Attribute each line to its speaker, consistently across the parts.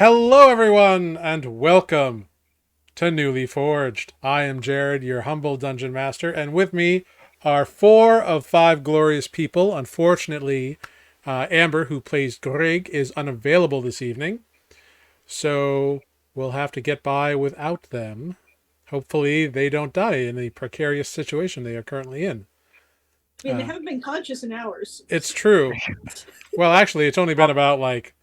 Speaker 1: Hello, everyone, and welcome to Nuuli Forged. I am Jared, your humble dungeon master, and with me are four of five glorious people. Unfortunately, Amber, who plays Greg, is unavailable this evening, so we'll have to get by without them. Hopefully, they don't die in the precarious situation they are currently in.
Speaker 2: I mean, they haven't been conscious in hours.
Speaker 1: It's true. Well, actually, it's only been about like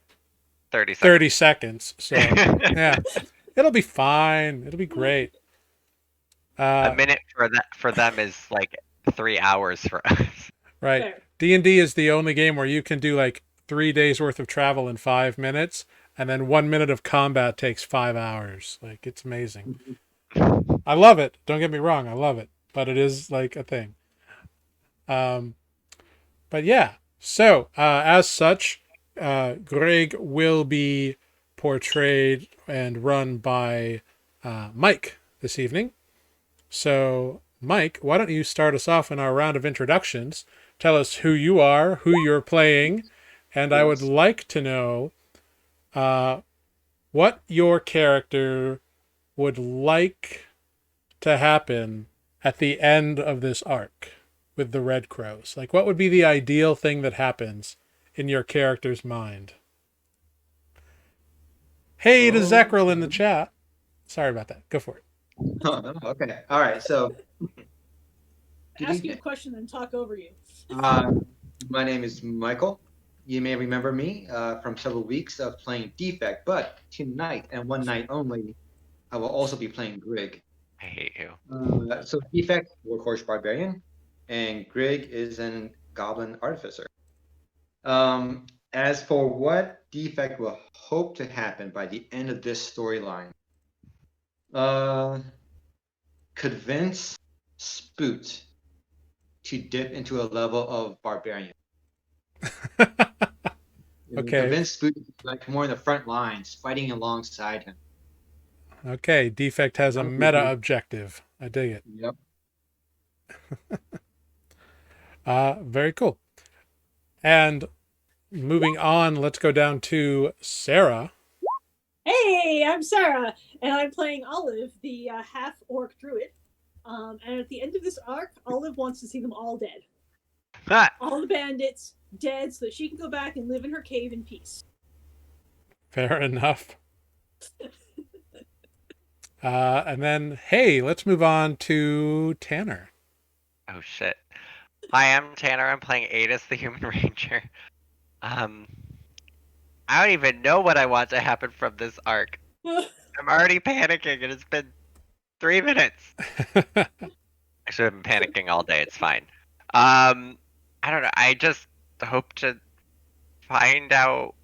Speaker 3: 30
Speaker 1: 30
Speaker 3: seconds.
Speaker 1: seconds, so yeah, it'll be fine. It'll be great.
Speaker 3: A
Speaker 1: Uh,
Speaker 3: minute for them is like 3 hours for us.
Speaker 1: right.
Speaker 2: Fair.
Speaker 1: D&D is the only game where you can do like 3 days worth of travel in 5 minutes, and then 1 minute of combat takes 5 hours. Like, it's amazing. I love it. Don't get me wrong. I love it, but it is like a thing. Um, but yeah. So, as such, Greg will be portrayed and run by Mike this evening. So, Mike, why don't you start us off in our round of introductions? Tell us who you are, who you're playing, and I would
Speaker 4: Yes.
Speaker 1: like to know uh, what your character would like to happen at the end of this arc with the Red Crows. Like, what would be the ideal thing that happens in your character's mind? Hey, to
Speaker 4: Oh,
Speaker 1: Zekril in the chat. Sorry about that. Go for it.
Speaker 4: okay. All right. So, good
Speaker 2: Ask you a
Speaker 4: evening.
Speaker 2: question and talk over you.
Speaker 4: Um, my name is Michael. You may remember me from several weeks of playing Defect, but tonight and one night only, I will also be playing Grig.
Speaker 3: I hate you.
Speaker 4: So Defect, Warhorse Barbarian, and Grig is an Goblin Artificer. As for what Defect will hope to happen by the end of this storyline, convince Spoot to dip into a level of barbarian.
Speaker 1: Okay.
Speaker 4: Convince Spoot to be like more in the front lines, fighting alongside him.
Speaker 1: Okay. Defect has a meta objective. I dig it.
Speaker 4: Yep.
Speaker 1: Very cool. And moving on, let's go down to Sarah.
Speaker 2: Hey, I'm Sarah, and I'm playing Olive, the half-orc druid. And at the end of this arc, Olive wants to see them all dead.
Speaker 3: Ah,
Speaker 2: All the bandits dead so that she can go back and live in her cave in peace.
Speaker 1: Fair enough. And then, hey, let's move on to Tanner.
Speaker 3: oh shit. Hi, I'm Tanner. I'm playing Adis, the Human Ranger. I don't even know what I want to happen from this arc. I'm already panicking, and it's been 3 minutes. Actually, I've been panicking all day. It's fine. I don't know. I just hope to find out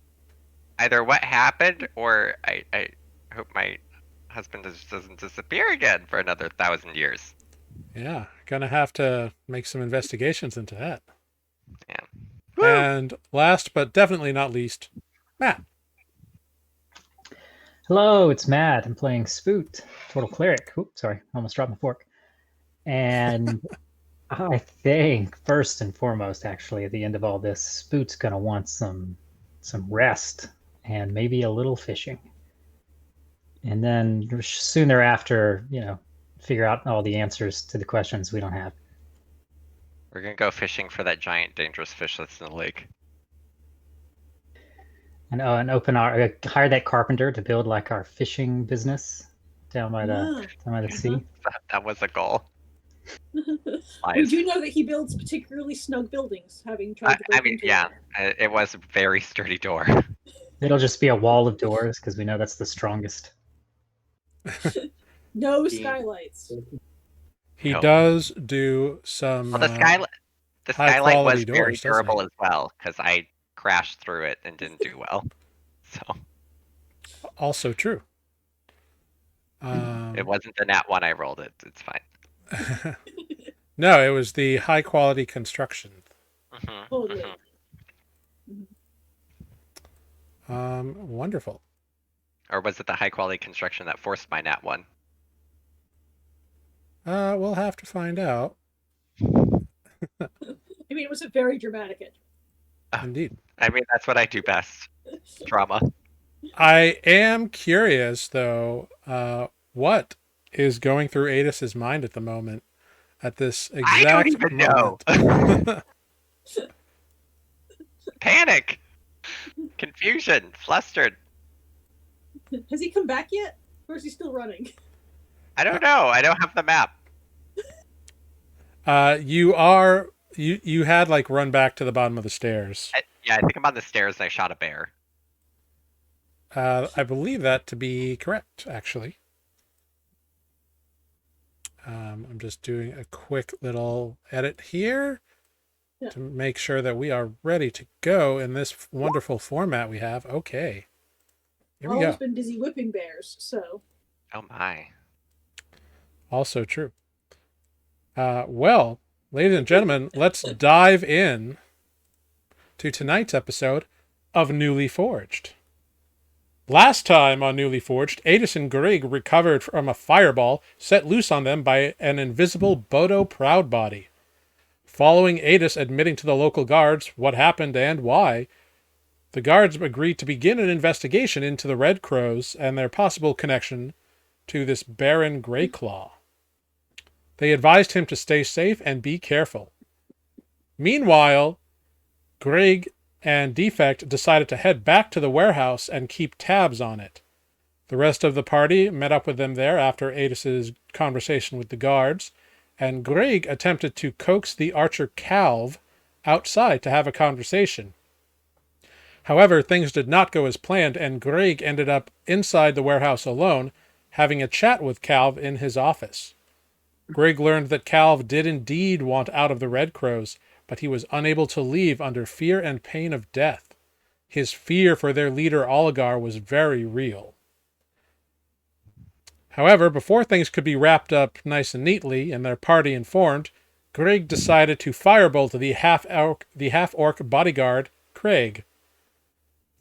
Speaker 3: either what happened, or I hope my husband doesn't disappear again for another 1,000 years.
Speaker 1: Yeah, gonna have to make some investigations into that.
Speaker 3: Yeah. Woo!
Speaker 1: And last but definitely not least, Matt.
Speaker 5: Hello, it's Matt. I'm playing Spoot, Total Cleric. Oops, sorry, almost dropped my fork. And I think first and foremost, actually, at the end of all this, Spoot's gonna want some rest and maybe a little fishing. And then soon thereafter, figure out all the answers to the questions we don't have.
Speaker 3: We're gonna go fishing for that giant dangerous fish that's in the lake.
Speaker 5: And hire that carpenter to build like our fishing business down by the sea.
Speaker 3: That was a goal.
Speaker 2: We do know that he builds particularly snug buildings, having tried to break
Speaker 3: I mean,
Speaker 2: into
Speaker 3: yeah,
Speaker 2: it.
Speaker 3: it was a very sturdy door.
Speaker 5: It'll just be a wall of doors because we know that's the strongest.
Speaker 2: No skylights.
Speaker 1: He
Speaker 3: No.
Speaker 1: does do some
Speaker 3: Well, the skylight
Speaker 1: high-quality
Speaker 3: was very
Speaker 1: doors, doesn't
Speaker 3: durable
Speaker 1: he?
Speaker 3: as well, because I crashed through it and didn't do well. So
Speaker 1: Also true.
Speaker 3: it wasn't the nat one I rolled. It's fine.
Speaker 1: No, it was the high quality construction.
Speaker 2: Totally.
Speaker 1: Wonderful.
Speaker 3: Or was it the high quality construction that forced my nat one?
Speaker 1: We'll have to find out.
Speaker 2: I mean, it was a very dramatic end.
Speaker 1: Indeed.
Speaker 3: I mean, that's what I do best. Drama.
Speaker 1: I am curious, though, what is going through Adis's mind at the moment, at this
Speaker 3: I don't
Speaker 1: exact
Speaker 3: even know.
Speaker 1: moment?
Speaker 3: Panic, confusion, flustered.
Speaker 2: Has he come back yet? Or is he still running?
Speaker 3: I don't know. I don't have the map.
Speaker 1: You had like run back to the bottom of the stairs.
Speaker 3: Yeah, I think I'm on the stairs and I shot a bear.
Speaker 1: I believe that to be correct, actually. I'm just doing a quick little edit here to make sure that we are ready to go in this wonderful format we have. Okay. Here we
Speaker 2: Olive's
Speaker 1: go.
Speaker 2: been busy whipping bears, so.
Speaker 3: Oh my.
Speaker 1: Also true. Well, ladies and gentlemen, let's dive in to tonight's episode of Nuuli Forged. Last time on Nuuli Forged, Adis and Grig recovered from a fireball set loose on them by an invisible Bodo Proudbody. Following Adis admitting to the local guards what happened and why, the guards agreed to begin an investigation into the Red Crows and their possible connection to this Baron Greyclaw. They advised him to stay safe and be careful. Meanwhile, Grig and Defect decided to head back to the warehouse and keep tabs on it. The rest of the party met up with them there after Adis's conversation with the guards, and Grig attempted to coax the archer Calv outside to have a conversation. However, things did not go as planned, and Grig ended up inside the warehouse alone, having a chat with Calv in his office. Grig learned that Calv did indeed want out of the Red Crows, but he was unable to leave under fear and pain of death. His fear for their leader Oligar was very real. However, before things could be wrapped up nice and neatly and their party informed, Grig decided to firebolt the half-orc bodyguard, Craig.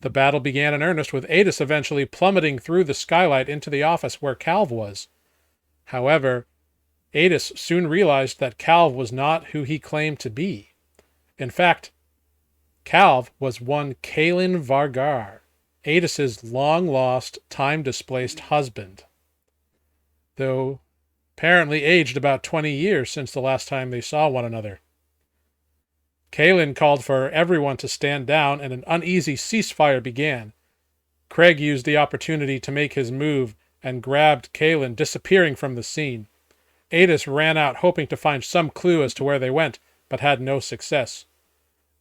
Speaker 1: The battle began in earnest, with Adis eventually plummeting through the skylight into the office where Calv was. However, Adis soon realized that Calv was not who he claimed to be. In fact, Calv was one Kalin Vargar, Adis's long-lost, time-displaced husband, though apparently aged about 20 years since the last time they saw one another. Kalin called for everyone to stand down, and an uneasy ceasefire began. Craig used the opportunity to make his move and grabbed Kalin, disappearing from the scene. Adis ran out hoping to find some clue as to where they went, but had no success.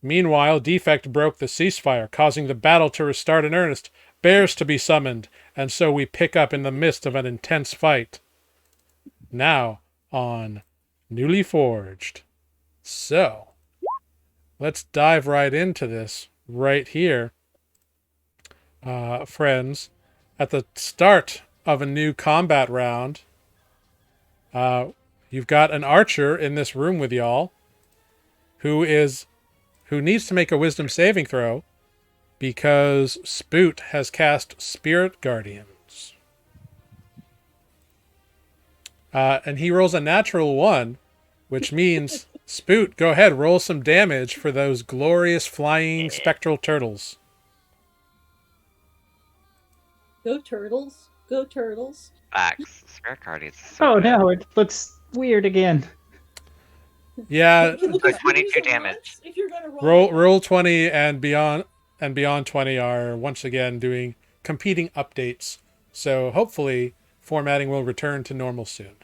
Speaker 1: Meanwhile, Defect broke the ceasefire, causing the battle to restart in earnest, bears to be summoned, and so we pick up in the midst of an intense fight. Now, on Nuuli Forged. So, let's dive right into this right here. Friends, at the start of a new combat round, you've got an archer in this room with y'all who needs to make a wisdom saving throw because Spoot has cast Spirit Guardians. And he rolls a natural 1, which means, Spoot, go ahead, roll some damage for those glorious flying spectral turtles.
Speaker 2: Go turtles. Go turtles.
Speaker 3: Facts. Spirit Guardians. Is so
Speaker 5: Oh
Speaker 3: good.
Speaker 5: no, it looks weird again.
Speaker 1: Yeah,
Speaker 2: You look at
Speaker 3: 22
Speaker 2: twos and
Speaker 3: damage.
Speaker 2: ones if you're gonna roll.
Speaker 1: roll 20 and beyond 20 are once again doing competing updates. So hopefully formatting will return to normal soon.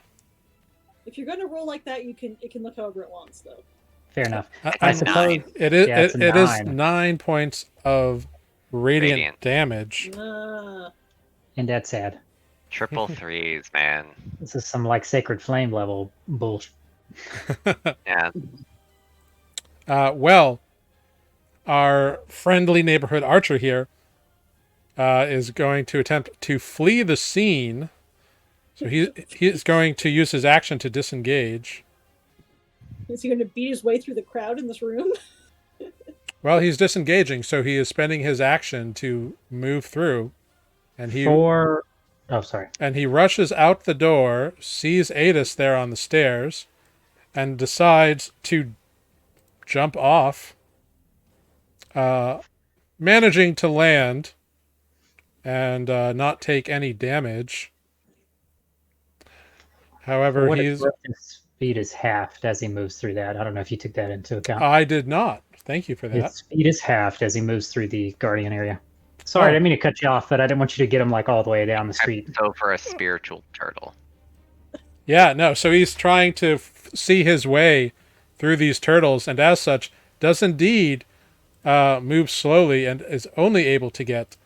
Speaker 2: If you're gonna roll like that, it can look however it wants, though.
Speaker 5: Fair enough.
Speaker 1: I
Speaker 5: I
Speaker 3: It's a
Speaker 5: suppose
Speaker 3: 9.
Speaker 1: It is
Speaker 5: Yeah, it's a
Speaker 1: it is
Speaker 5: 9.
Speaker 1: 9 points of radiant
Speaker 3: Radiant.
Speaker 1: damage.
Speaker 5: and that's sad.
Speaker 3: Triple threes, man.
Speaker 5: This is some like Sacred Flame level bullshit.
Speaker 3: Yeah.
Speaker 1: Well, our friendly neighborhood archer here is going to attempt to flee the scene. So he is going to use his action to disengage.
Speaker 2: Is he gonna beat his way through the crowd in this room?
Speaker 1: Well, he's disengaging, so he is spending his action to move through, and he rushes out the door, sees Adis there on the stairs, and decides to jump off, managing to land and not take any damage. However,
Speaker 5: For what it's
Speaker 1: he's...
Speaker 5: worth, his speed is halved as he moves through that. I don't know if you took that into account.
Speaker 1: I did not. Thank you for that.
Speaker 5: His speed is halved as he moves through the Guardian area. Sorry, I
Speaker 1: Oh.
Speaker 5: didn't mean to cut you off, but I didn't want you to get him like all the way down the street.
Speaker 3: So for a spiritual turtle.
Speaker 1: Yeah, no, so he's trying to see his way through these turtles, and as such, does indeed move slowly and is only able to get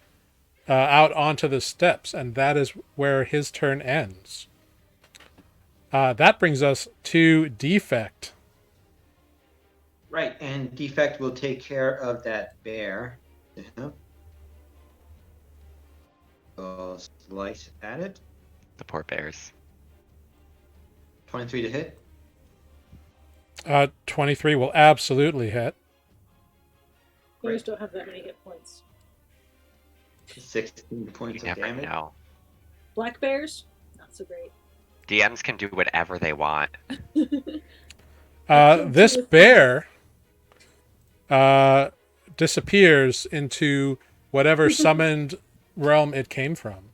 Speaker 1: out onto the steps, and that is where his turn ends. That brings us to Defect.
Speaker 4: Right, and Defect will take care of that bear. I'll slice at it.
Speaker 3: The poor bears.
Speaker 4: 23 to hit.
Speaker 1: 23 will absolutely hit.
Speaker 2: Bears don't have that many hit points.
Speaker 4: 16 points
Speaker 3: You
Speaker 4: of
Speaker 3: never
Speaker 4: damage.
Speaker 3: know.
Speaker 2: Black bears, not so great.
Speaker 3: DMs can do whatever they want.
Speaker 1: This bear disappears into whatever summoned realm it came from.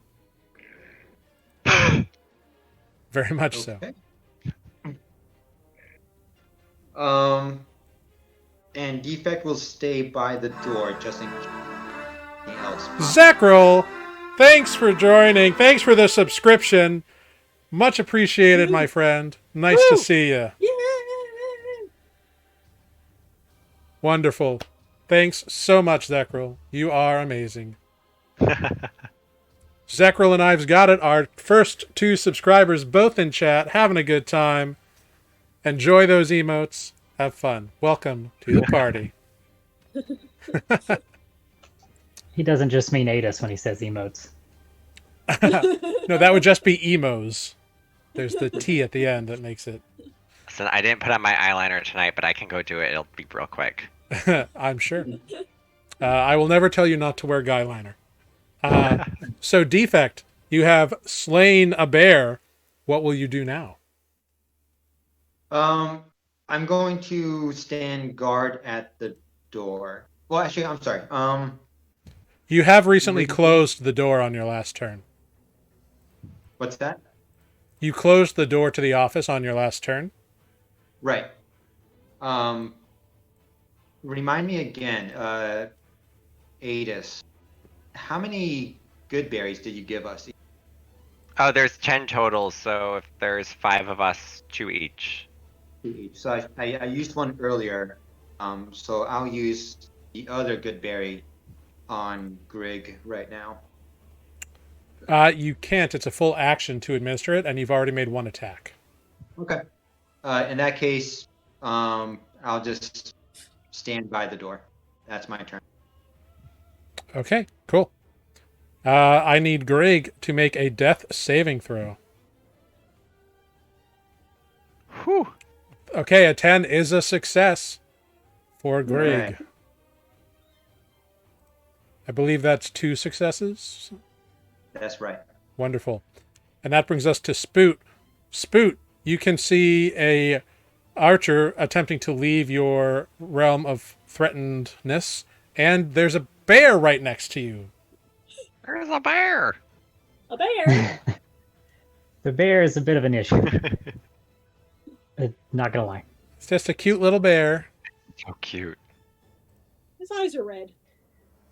Speaker 1: Very much so.
Speaker 4: Okay. And Defect will stay by the door just in case anything else.
Speaker 1: Zackrel, thanks for joining. Thanks for the subscription. Much appreciated, my friend. Nice to see you.
Speaker 2: Yay!
Speaker 1: Wonderful. Thanks so much, Zackrel. You are amazing. Zackrel and I've got it. Our first 2 subscribers, both in chat, having a good time. Enjoy those emotes. Have fun. Welcome to the party.
Speaker 5: He doesn't just mean Adis when he says emotes.
Speaker 1: No, that would just be emos. There's the T at the end that makes it.
Speaker 3: Listen, I didn't put on my eyeliner tonight, but I can go do it. It'll be real quick.
Speaker 1: I'm sure. I will never tell you not to wear guy liner. So, Defect, you have slain a bear. What will you do now?
Speaker 4: I'm going to stand guard at the door. Well, actually, I'm sorry.
Speaker 1: You have recently closed the door on your last turn.
Speaker 4: What's that?
Speaker 1: You closed the door to the office on your last turn.
Speaker 4: Right. Remind me again, Adis, how many good berries did you give us?
Speaker 3: Oh, there's 10 total, so if there's 5 of us, 2 each.
Speaker 4: So I used one earlier, so I'll use the other good berry on Grig right now.
Speaker 1: You can't. It's a full action to administer it, and you've already made 1 attack.
Speaker 4: Okay. In that case, I'll just stand by the door. That's my turn.
Speaker 1: Okay, cool. I need Greg to make a death saving throw.
Speaker 3: Whew.
Speaker 1: Okay, a 10 is a success for Greg.
Speaker 4: Right.
Speaker 1: I believe that's 2 successes.
Speaker 4: That's right.
Speaker 1: Wonderful. And that brings us to Spoot. Spoot, you can see a archer attempting to leave your realm of threatenedness, and there's a bear right next to you.
Speaker 3: There's a bear!
Speaker 2: A bear?
Speaker 5: The bear is a bit of an issue. Not gonna lie.
Speaker 1: It's just a cute little bear.
Speaker 3: So cute.
Speaker 2: His eyes are red.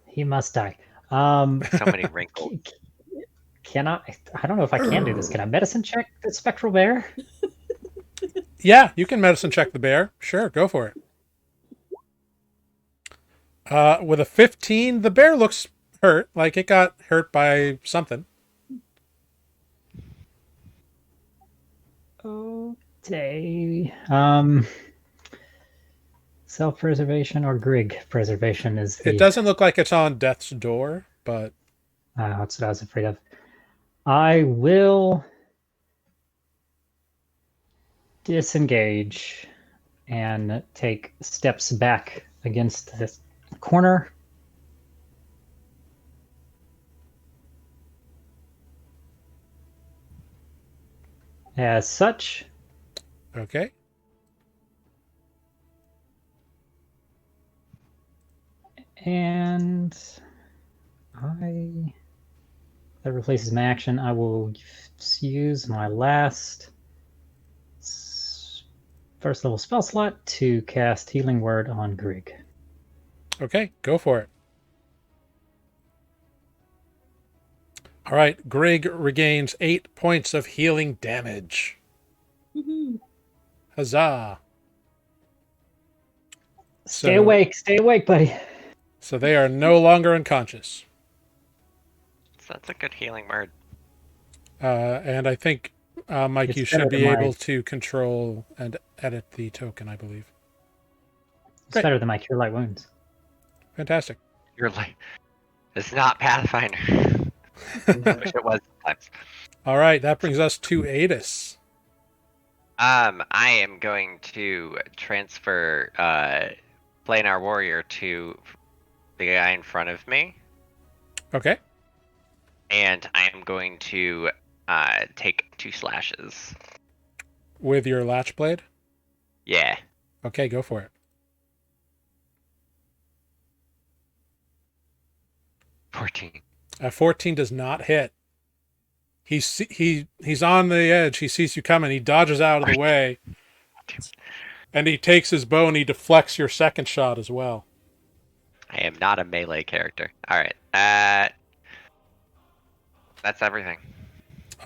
Speaker 5: He must die.
Speaker 3: So many wrinkles.
Speaker 5: Can I? I don't know if I can do this. Can I medicine check the spectral bear?
Speaker 1: Yeah, you can medicine check the bear. Sure, go for it. With a 15, the bear looks hurt. Like it got hurt by something.
Speaker 5: Okay. Self-preservation or Grig preservation is the...
Speaker 1: It doesn't look like it's on death's door, but...
Speaker 5: that's what I was afraid of. I will disengage and take steps back against this corner. As such,
Speaker 1: Okay.
Speaker 5: and I That replaces my action. I will use my last first level spell slot to cast Healing Word on Grig.
Speaker 1: Okay, go for it. All right, Grig regains 8 points of healing damage.
Speaker 2: Woohoo.
Speaker 1: Huzzah!
Speaker 5: Stay awake, buddy.
Speaker 1: So they are no longer unconscious.
Speaker 3: So that's a good healing word.
Speaker 1: And I think, Mike,
Speaker 5: It's
Speaker 1: you
Speaker 5: better
Speaker 1: should be
Speaker 5: than my-
Speaker 1: able to control and edit the token, I believe.
Speaker 5: It's
Speaker 1: Great.
Speaker 5: better than my Cure Light Wounds.
Speaker 1: Fantastic.
Speaker 3: You're like, it's not Pathfinder. Wish it was sometimes.
Speaker 1: All right, that brings us to Adis.
Speaker 3: I am going to transfer Planar Warrior to the guy in front of me,
Speaker 1: Okay.
Speaker 3: and I am going to take 2 slashes.
Speaker 1: With your latch blade?
Speaker 3: Yeah.
Speaker 1: Okay, go for it.
Speaker 3: 14.
Speaker 1: 14 does not hit. He's on the edge. He sees you coming. He dodges out of the way. And he takes his bow and he deflects your second shot as well.
Speaker 3: I am not a melee character. All right. That's everything.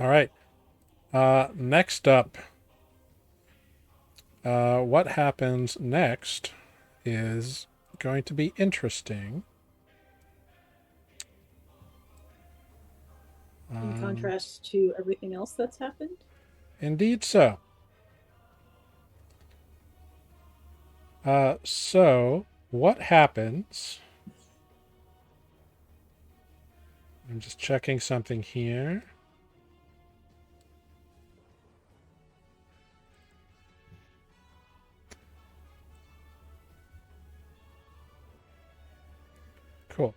Speaker 1: All right. Next up, what happens next is going to be interesting.
Speaker 2: In contrast to everything else that's happened.
Speaker 1: Indeed so. So what happens? I'm just checking something here. Cool.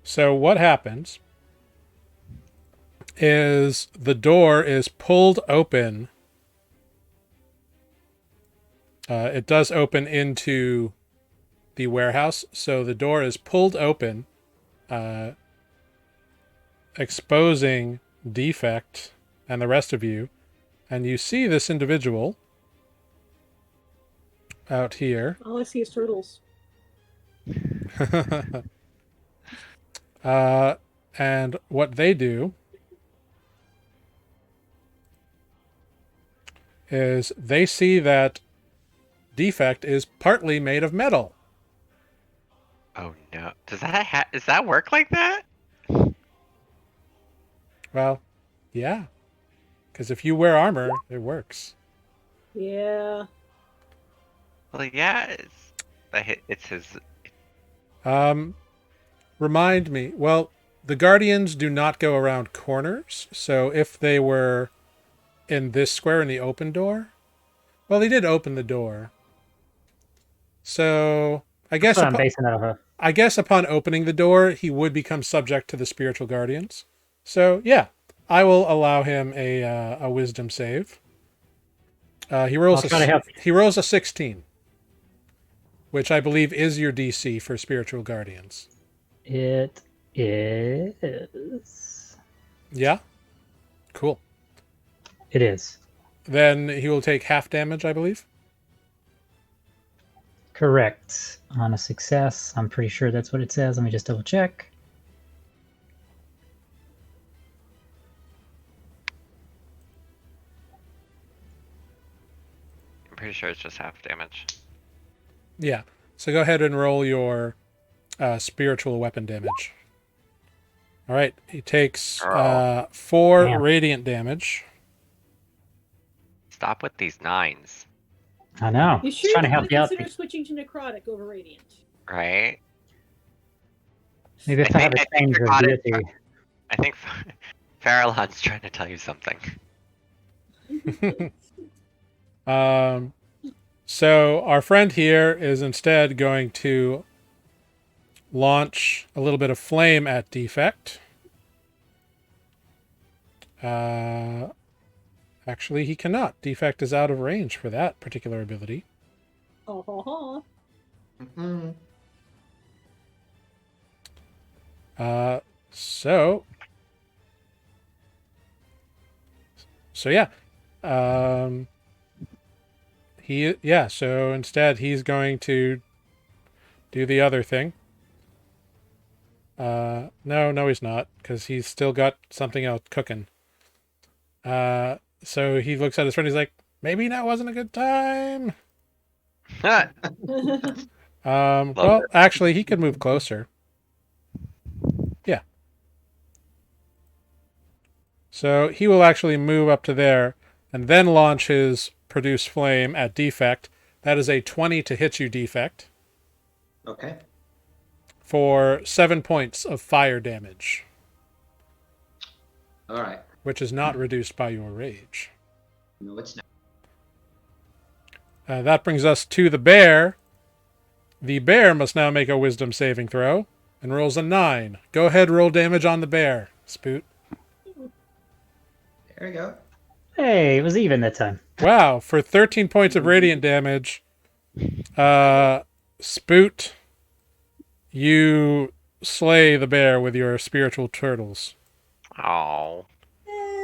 Speaker 1: So what happens is the door is pulled open. It does open into the warehouse, so the door is pulled open, exposing Defect and the rest of you, and you see this individual out here.
Speaker 2: All I see is turtles.
Speaker 1: And what they do is they see that Defect is partly made of metal.
Speaker 3: Oh no! Does that work like that?
Speaker 1: Well, yeah, because if you wear armor, it works.
Speaker 2: Yeah.
Speaker 3: Well, yeah. It's his.
Speaker 1: Remind me. Well, the Guardians do not go around corners, so if they were in this square in the open door, well, they did open the door. So I guess
Speaker 5: That's what I'm basing that off of.
Speaker 1: I guess upon opening the door, he would become subject to the spiritual guardians. So yeah, I will allow him a wisdom save. He rolls
Speaker 5: I'll try to help.
Speaker 1: he rolls a 16, which I believe is your DC for spiritual guardians.
Speaker 5: It is.
Speaker 1: Yeah, cool.
Speaker 5: It is.
Speaker 1: Then he will take half damage, I believe.
Speaker 5: Correct. On a success. I'm pretty sure that's what it says. Let me just double check.
Speaker 3: I'm pretty sure it's just half damage.
Speaker 1: Yeah. So go ahead and roll your spiritual weapon damage. All right. He takes 4
Speaker 5: Damn.
Speaker 1: radiant damage.
Speaker 3: Stop with these 9s,
Speaker 5: I know.
Speaker 2: You
Speaker 5: Just
Speaker 2: sure
Speaker 5: trying to
Speaker 2: you
Speaker 5: help
Speaker 2: want
Speaker 5: you
Speaker 2: to
Speaker 5: out.
Speaker 2: consider switching to necrotic over radiant?
Speaker 3: right?
Speaker 5: Maybe if I have a change of deity.
Speaker 3: I think Farallon's trying to tell you something.
Speaker 1: So our friend here is instead going to launch a little bit of flame at Defect. Actually, he cannot. Defect is out of range for that particular ability.
Speaker 2: Oh, ho, ho.
Speaker 1: So yeah. So instead he's going to do the other thing. No, he's not, because he's still got something else cooking. So he looks at his friend. He's like, maybe that wasn't a good time. Well, actually, he could move closer. Yeah. So he will actually move up to there and then launch his produce flame at defect. That is a 20 to hit you defect
Speaker 4: Okay.
Speaker 1: for 7 points of fire damage,
Speaker 4: All right.
Speaker 1: which is not reduced by your rage.
Speaker 4: No, it's not.
Speaker 1: That brings us to the bear. The bear must now make a wisdom saving throw and rolls a 9. Go ahead, roll damage on the bear, Spoot.
Speaker 4: There we go.
Speaker 5: Hey, it was even that time.
Speaker 1: Wow, for 13 points of radiant damage, Spoot, you slay the bear with your spiritual turtles.
Speaker 3: Oh.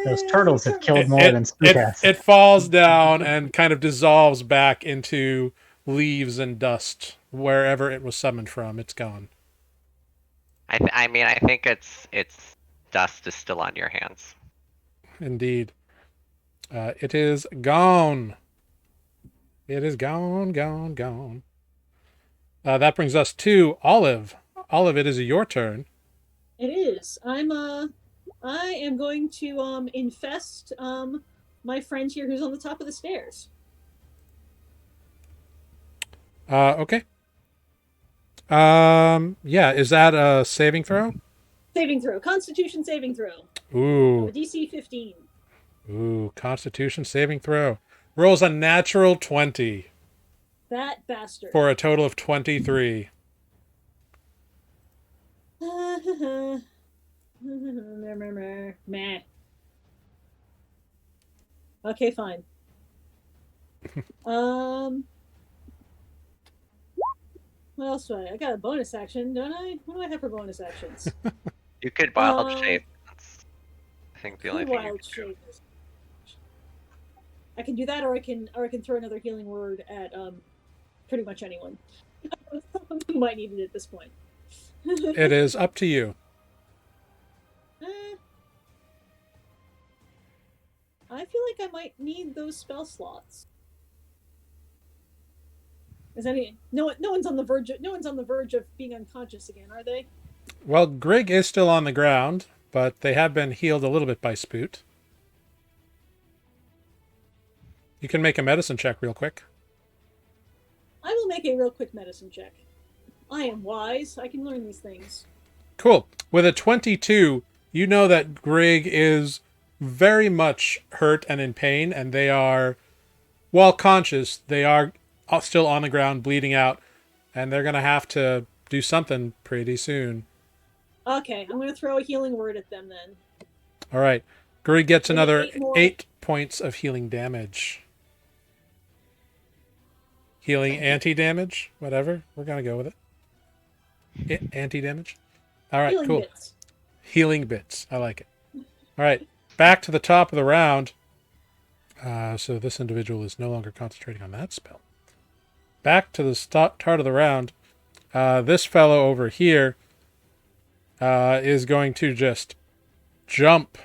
Speaker 5: Those turtles have killed more than Spook has.
Speaker 1: It falls down and kind of dissolves back into leaves and dust. Wherever it was summoned from, it's gone.
Speaker 3: I mean, I think it's dust is still on your hands.
Speaker 1: Indeed. It is gone. It is gone. That brings us to Olive. Olive, it is your turn.
Speaker 2: It is. I am going to infest my friend here who's on the top of the stairs.
Speaker 1: Okay. Yeah, is that a saving throw?
Speaker 2: Saving throw. Constitution saving throw.
Speaker 1: Ooh.
Speaker 2: DC 15.
Speaker 1: Ooh, Constitution saving throw. Rolls a natural 20
Speaker 2: That bastard.
Speaker 1: for a total of 23.
Speaker 2: Meh. Okay, fine. What else do I got a bonus action, don't I? What do I have for bonus actions?
Speaker 3: You could wild shape. That's, I think, the only thing you
Speaker 2: Wild
Speaker 3: can do.
Speaker 2: shape. I can do that, or I can throw another healing word at pretty much anyone who might need it at this point.
Speaker 1: It is up to you.
Speaker 2: I feel like I might need those spell slots. Is no one's on the verge of being unconscious again, are they?
Speaker 1: Well, Grig is still on the ground, but they have been healed a little bit by Spoot. You can make a medicine check real quick.
Speaker 2: I will make a real quick medicine check. I am wise. I can learn these things.
Speaker 1: Cool. With a 22, you know that Grig is very much hurt and in pain, and they are, while conscious, they are still on the ground bleeding out, and they're going to have to do something pretty soon.
Speaker 2: Okay, I'm going to throw a healing word at them then.
Speaker 1: All right. Grig gets another
Speaker 2: 8
Speaker 1: 8 points of healing damage. Healing anti-damage? Whatever. We're going to go with it. Anti-damage? All right,
Speaker 2: Healing
Speaker 1: cool.
Speaker 2: bits.
Speaker 1: Healing bits. I like it. All right. Back to the top of the round. So this individual is no longer concentrating on that spell. Back to the start of the round. This fellow over here is going to just jump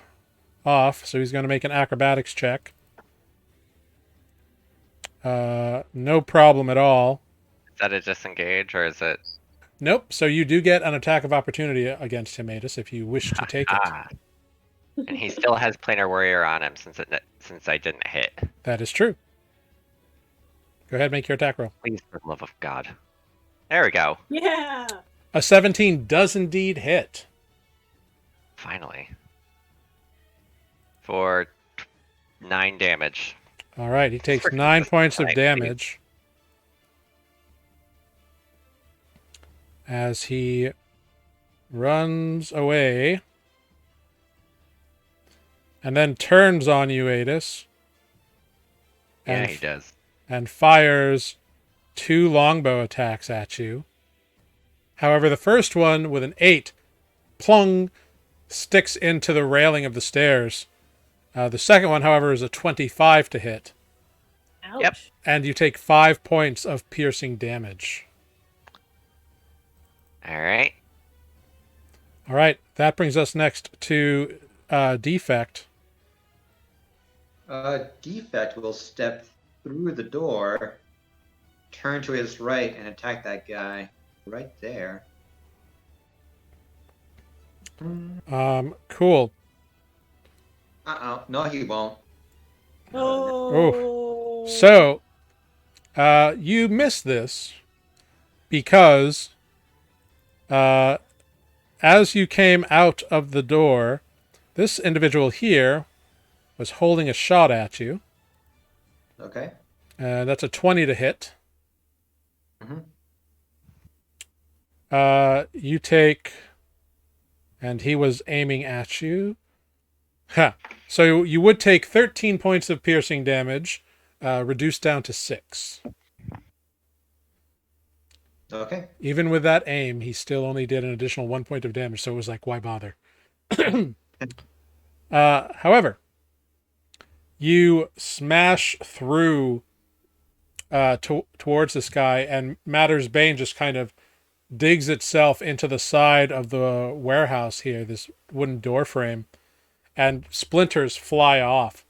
Speaker 1: off. So he's going to make an acrobatics check. No problem at all.
Speaker 3: Is that a disengage or is it?
Speaker 1: Nope. So you do get an attack of opportunity against him, Adis, if you wish to take it.
Speaker 3: And he still has planar warrior on him since I didn't hit.
Speaker 1: That is true. Go ahead, make your attack roll.
Speaker 3: Please, for the love of God. There we go.
Speaker 2: Yeah.
Speaker 1: A 17 does indeed hit.
Speaker 3: Finally. For 9 damage.
Speaker 1: All right, he takes
Speaker 3: Freaking
Speaker 1: 9 points of
Speaker 3: nice.
Speaker 1: damage as he runs away and then turns on you, Adis.
Speaker 3: Yeah, he does.
Speaker 1: And fires 2 longbow attacks at you. However, the first one with an 8, plung, sticks into the railing of the stairs. The second one, however, is a 25 to hit,
Speaker 2: Ouch.
Speaker 3: Yep.
Speaker 1: and you take 5 points of piercing damage.
Speaker 3: All right.
Speaker 1: All right, that brings us next to Defect.
Speaker 4: Defect will step through the door, turn to his right, and attack that guy right there.
Speaker 1: Cool.
Speaker 4: No, he won't.
Speaker 2: Oh.
Speaker 1: So, you miss this because as you came out of the door, this individual here was holding a shot at you.
Speaker 4: Okay.
Speaker 1: That's a 20 to hit.
Speaker 4: Mhm.
Speaker 1: You take, and he was aiming at you. Ha! So you would take 13 points of piercing damage, reduced down to 6.
Speaker 4: Okay.
Speaker 1: Even with that aim, he still only did an additional 1 point of damage, so it was like, why bother? However, you smash through towards this guy, and Matter's Bane just kind of digs itself into the side of the warehouse here, this wooden door frame, and splinters fly off.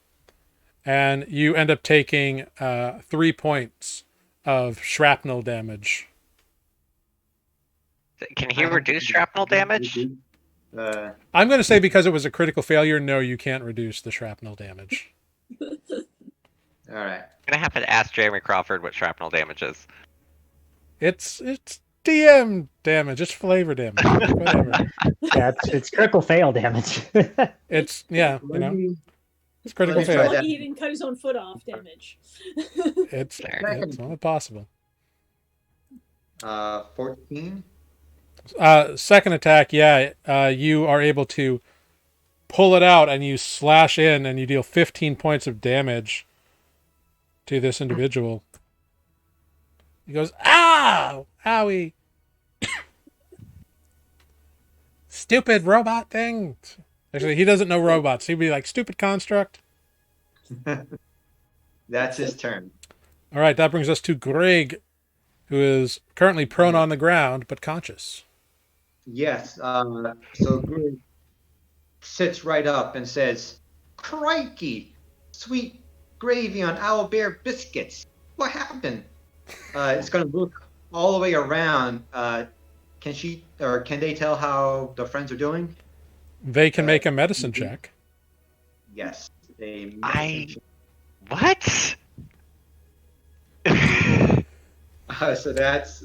Speaker 1: And you end up taking 3 points of shrapnel damage.
Speaker 3: Can he reduce shrapnel damage?
Speaker 1: I'm going to say because it was a critical failure, no, you can't reduce the shrapnel damage.
Speaker 4: All right.
Speaker 3: I'm gonna have to ask Jeremy Crawford what shrapnel damage is.
Speaker 1: It's DM damage. It's flavor damage. Whatever.
Speaker 5: Yeah, it's critical fail damage.
Speaker 1: It's it's critical
Speaker 4: Let me try
Speaker 1: fail.
Speaker 4: that.
Speaker 2: Lucky he didn't cut his own foot off. Damage.
Speaker 1: It's
Speaker 3: There.
Speaker 1: not possible.
Speaker 4: 14.
Speaker 1: Second attack, you are able to pull it out and you slash in and you deal 15 points of damage to this individual. He goes, ow! Owie! Stupid robot thing! Actually, he doesn't know robots. He'd be like, stupid construct.
Speaker 4: That's his turn.
Speaker 1: All right, that brings us to Greg, who is currently prone on the ground but conscious.
Speaker 4: Yes. So Greg sits right up and says, "Crikey, sweet gravy on owlbear biscuits. What happened?" It's going to look all the way around. Can they tell how the friends are doing?
Speaker 1: They can make a medicine check.
Speaker 4: Yes.
Speaker 3: What?
Speaker 4: So that's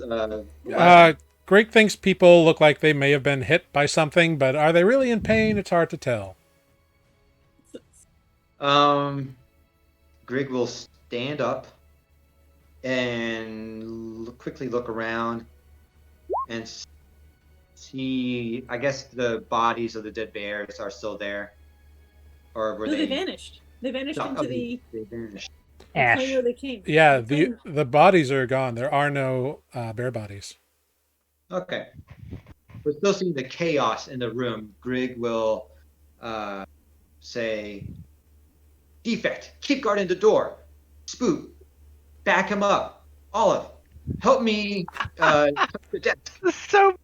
Speaker 1: Greg thinks people look like they may have been hit by something, but are they really in pain? It's hard to tell.
Speaker 4: Greg will stand up and quickly look around and see. I guess the bodies of the dead bears are still there, or were
Speaker 2: No,
Speaker 4: they?
Speaker 2: they vanished. They vanished
Speaker 4: No,
Speaker 2: into the
Speaker 4: they vanished.
Speaker 5: Ash.
Speaker 2: plane where they came.
Speaker 1: Yeah,
Speaker 2: The
Speaker 1: the bodies are gone. There are no bear bodies.
Speaker 4: Okay. We're still seeing the chaos in the room. Greg will say, "Defect, keep guarding the door. Spook, back him up. Olive, help me touch the desk.
Speaker 3: So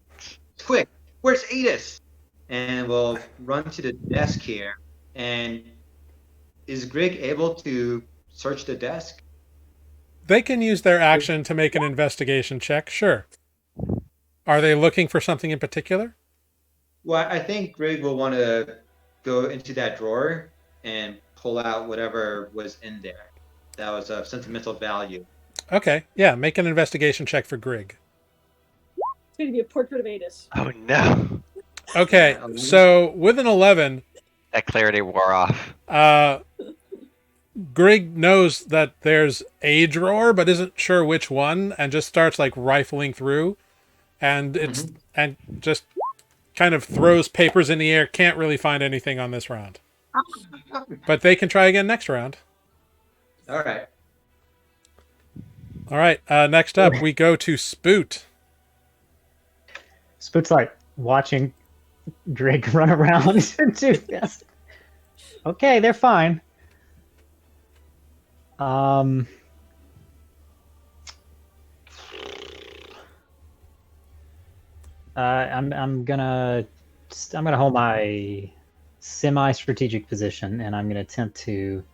Speaker 4: Quick, where's Adis?" And we'll run to the desk here. And is Greg able to search the desk?
Speaker 1: They can use their action to make an investigation check, sure. Are they looking for something in particular?
Speaker 4: Well, I think Greg will want to go into that drawer and pull out whatever was in there that was of sentimental value.
Speaker 1: Okay, yeah, make an investigation check for Greg.
Speaker 2: It's going to be a portrait of Adis.
Speaker 3: oh no,
Speaker 1: Okay, so with an 11,
Speaker 3: that clarity wore off.
Speaker 1: Greg knows that there's a drawer, but isn't sure which one, and just starts like rifling through, and and just kind of throws papers in the air. Can't really find anything on this round, but they can try again next round.
Speaker 4: All right.
Speaker 1: All right, next up we go to Spoot.
Speaker 5: Spook's like watching Drake run around too fast. Okay, they're fine. I'm gonna hold my semi-strategic position, and I'm gonna attempt to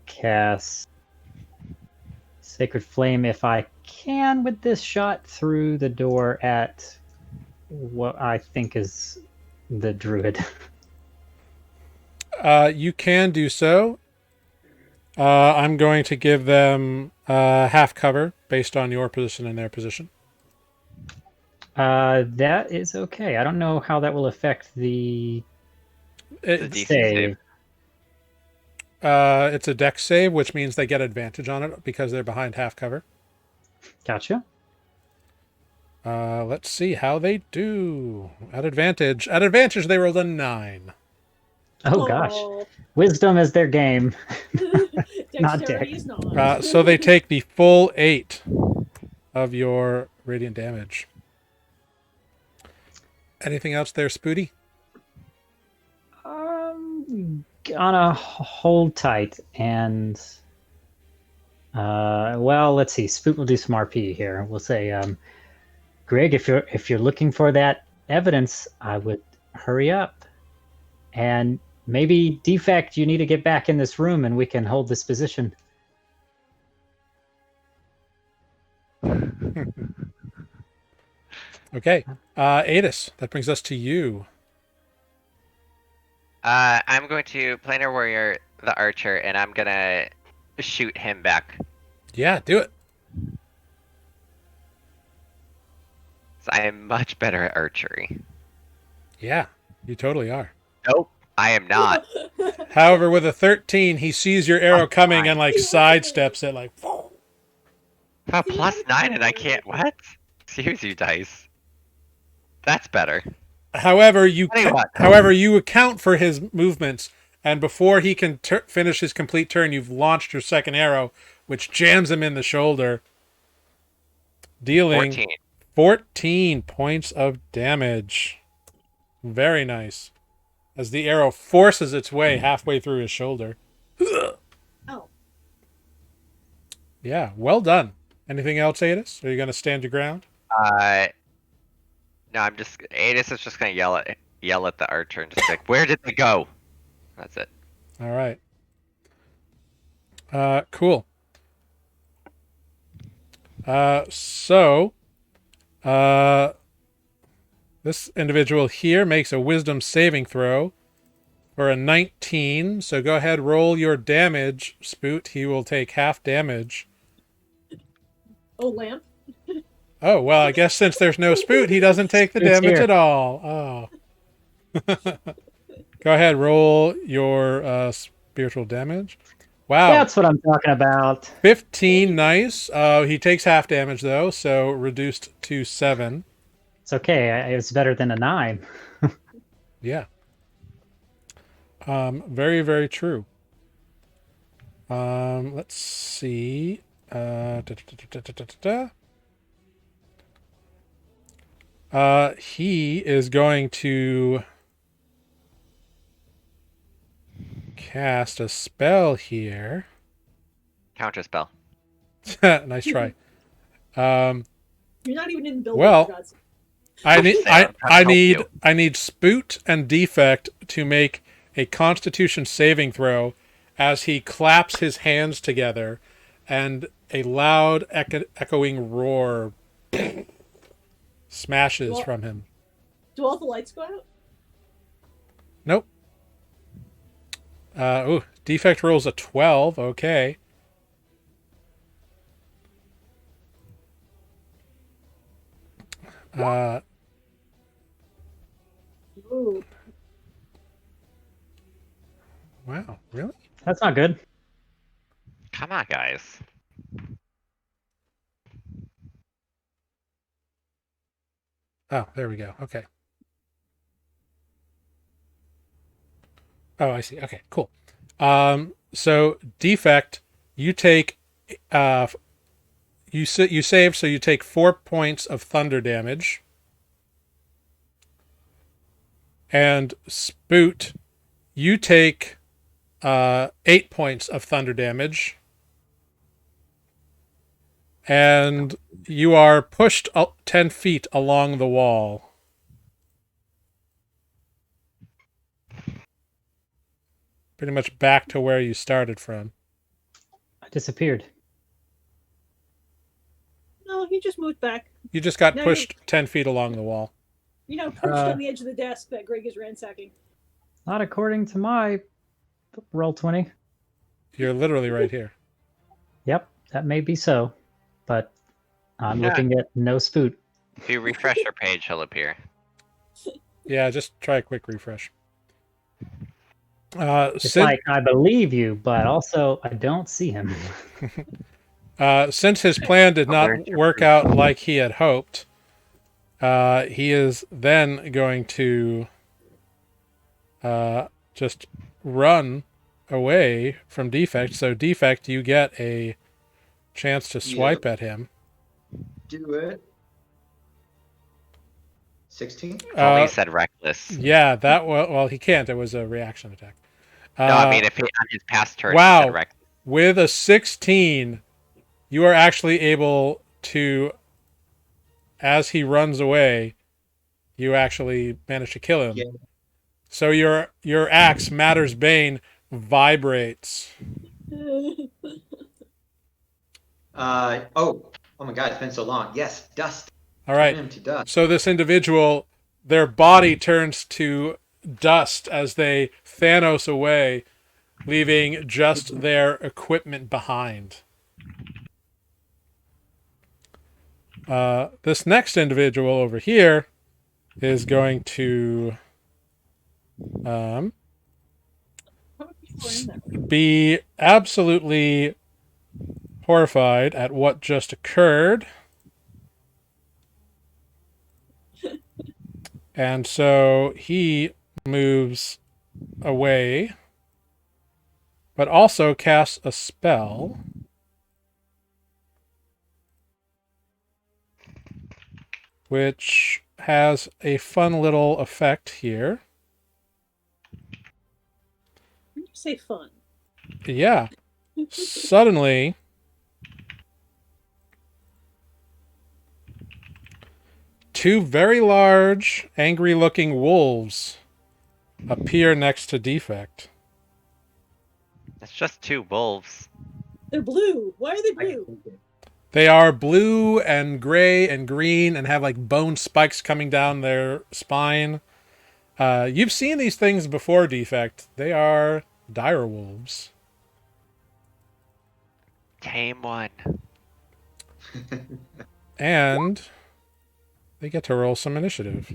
Speaker 5: cast Sacred Flame if I can with this shot through the door at what I think is the druid.
Speaker 1: You can do so. I'm going to give them half cover based on your position and their position.
Speaker 5: That is okay. I don't know how that will affect the
Speaker 3: DC
Speaker 5: save.
Speaker 1: It's a dex save, which means they get advantage on it because they're behind half cover.
Speaker 5: Gotcha.
Speaker 1: Let's see how they do. At advantage, they rolled a 9.
Speaker 5: Oh gosh, wisdom is their game. Not
Speaker 2: Dexterity
Speaker 5: dex.
Speaker 2: is not.
Speaker 1: So they take the full 8 of your radiant damage. Anything else there, Spooty?
Speaker 5: Gonna hold tight and well, let's see. Spoot will do some RP here. We'll say, Greg, if you're looking for that evidence, I would hurry up. And maybe Defect, you need to get back in this room and we can hold this position.
Speaker 1: Okay. Adis, that brings us to you.
Speaker 3: I'm going to Planar Warrior the archer, and I'm gonna shoot him back.
Speaker 1: Yeah, do it.
Speaker 3: So I am much better at archery.
Speaker 1: Yeah, you totally are.
Speaker 3: Nope, I am not.
Speaker 1: However, with a 13, he sees your arrow coming and like sidesteps it like.
Speaker 3: A +9 and I can't. What? Excuse you, dice. That's better.
Speaker 1: However, you
Speaker 3: Anyway.
Speaker 1: you account for his movements, and before he can finish his complete turn, you've launched your second arrow, which jams him in the shoulder, dealing 14 points of damage. Very nice. As the arrow forces its way halfway through his shoulder.
Speaker 2: Oh.
Speaker 1: Yeah, well done. Anything else, Adis? Are you going to stand your ground?
Speaker 3: No, Adis is just gonna yell at the archer and just be like, "Where did they go?" That's it.
Speaker 1: All right. Cool. So, this individual here makes a wisdom saving throw for a 19. So go ahead, roll your damage, Spoot. He will take half damage.
Speaker 2: Oh, lamp.
Speaker 1: Oh, well, I guess since there's no Spoot, he doesn't take the
Speaker 5: Spoot's
Speaker 1: damage
Speaker 5: here.
Speaker 1: at all. Oh. Go ahead, roll your spiritual damage. Wow.
Speaker 5: That's what I'm talking about.
Speaker 1: 15, nice. He takes half damage, though, so reduced to 7.
Speaker 5: It's okay. It's better than a 9.
Speaker 1: Yeah. Very, very true. Let's see. He is going to cast a spell here.
Speaker 3: Counter spell.
Speaker 1: Nice try.
Speaker 2: You're not even in the building.
Speaker 1: Well,
Speaker 2: for God's sake.
Speaker 1: I need Spoot and Defect to make a Constitution saving throw as he claps his hands together, and a loud echoing roar smashes from him.
Speaker 2: Do all the lights go out?
Speaker 1: Nope. Defect rolls a 12. Okay.
Speaker 2: Ooh.
Speaker 1: Wow, really?
Speaker 5: That's not good.
Speaker 3: Come on, guys.
Speaker 1: Oh, there we go. Okay. Oh, I see. Okay, cool. So Defect, you take you save, so you take 4 points of thunder damage. And Spoot, you take 8 points of thunder damage. And you are pushed 10 feet along the wall. Pretty much back to where you started from.
Speaker 5: I disappeared.
Speaker 2: No, he just moved back.
Speaker 1: You just got
Speaker 2: No,
Speaker 1: pushed 10 feet along the wall.
Speaker 2: You know, perched on the edge of the desk that Greg is ransacking.
Speaker 5: Not according to my roll 20.
Speaker 1: You're literally right here.
Speaker 5: Yep, that may be so, but I'm
Speaker 3: Yeah.
Speaker 5: looking at no Spoot.
Speaker 3: If you refresh your page, he'll appear.
Speaker 1: Yeah, just try a quick refresh.
Speaker 5: It's like I believe you, but also I don't see him.
Speaker 1: Since his plan did not work out like he had hoped, he is then going to just run away from Defect. So Defect, you get a chance to swipe at him.
Speaker 4: Do it. 16?
Speaker 3: Only said reckless.
Speaker 1: Yeah, that well, he can't. It was a reaction attack.
Speaker 3: No, I mean, if he on his past turn, he
Speaker 1: wow.
Speaker 3: said reckless.
Speaker 1: With a 16, you are actually able to, as he runs away, you actually manage to kill him.
Speaker 4: Yeah.
Speaker 1: So your axe, Matter's Bane, vibrates.
Speaker 4: Oh my God, it's been so long. Yes, dust.
Speaker 1: All right.
Speaker 4: Turn him to dust.
Speaker 1: So this individual, their body turns to dust as they Thanos away, leaving just their equipment behind. This next individual over here is going to be absolutely horrified at what just occurred. And so he moves away, but also casts a spell. Which has a fun little effect here.
Speaker 2: When you say fun.
Speaker 1: Yeah. Suddenly, two very large, angry-looking wolves appear next to Defect.
Speaker 3: It's just two wolves.
Speaker 2: They're blue. Why are they blue?
Speaker 1: They are blue and gray and green and have like bone spikes coming down their spine. You've seen these things before, Defect. They are dire wolves.
Speaker 3: Tame one.
Speaker 1: And they get to roll some initiative.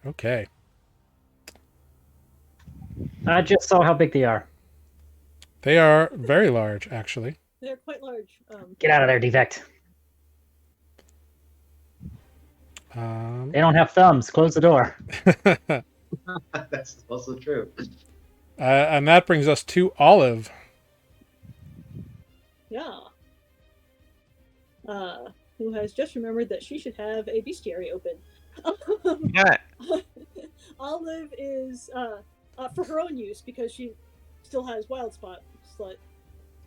Speaker 1: Okay.
Speaker 5: I just saw how big they are.
Speaker 1: They are very large, actually.
Speaker 2: They're quite large.
Speaker 5: Get out of there, Defect. They don't have thumbs. Close the door.
Speaker 4: That's also true.
Speaker 1: And that brings us to Olive.
Speaker 2: Yeah. Who has just remembered that she should have a bestiary open.
Speaker 3: Yeah.
Speaker 2: Olive is for her own use because she still has wild spot slut.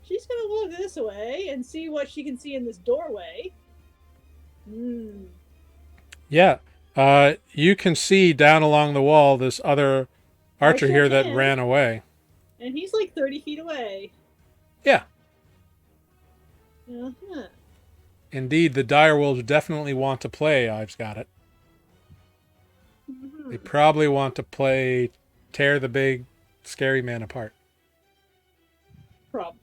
Speaker 2: She's gonna look this way and see what she can see in this doorway.
Speaker 1: Yeah. You can see down along the wall this other archer
Speaker 2: sure
Speaker 1: here that
Speaker 2: can.
Speaker 1: ran away.
Speaker 2: And he's like 30 feet away.
Speaker 1: Yeah.
Speaker 2: Uh-huh.
Speaker 1: Indeed, the dire wolves definitely want to play. I've got it.
Speaker 2: Mm-hmm.
Speaker 1: They probably want to play tear the big scary man apart.
Speaker 2: Probably.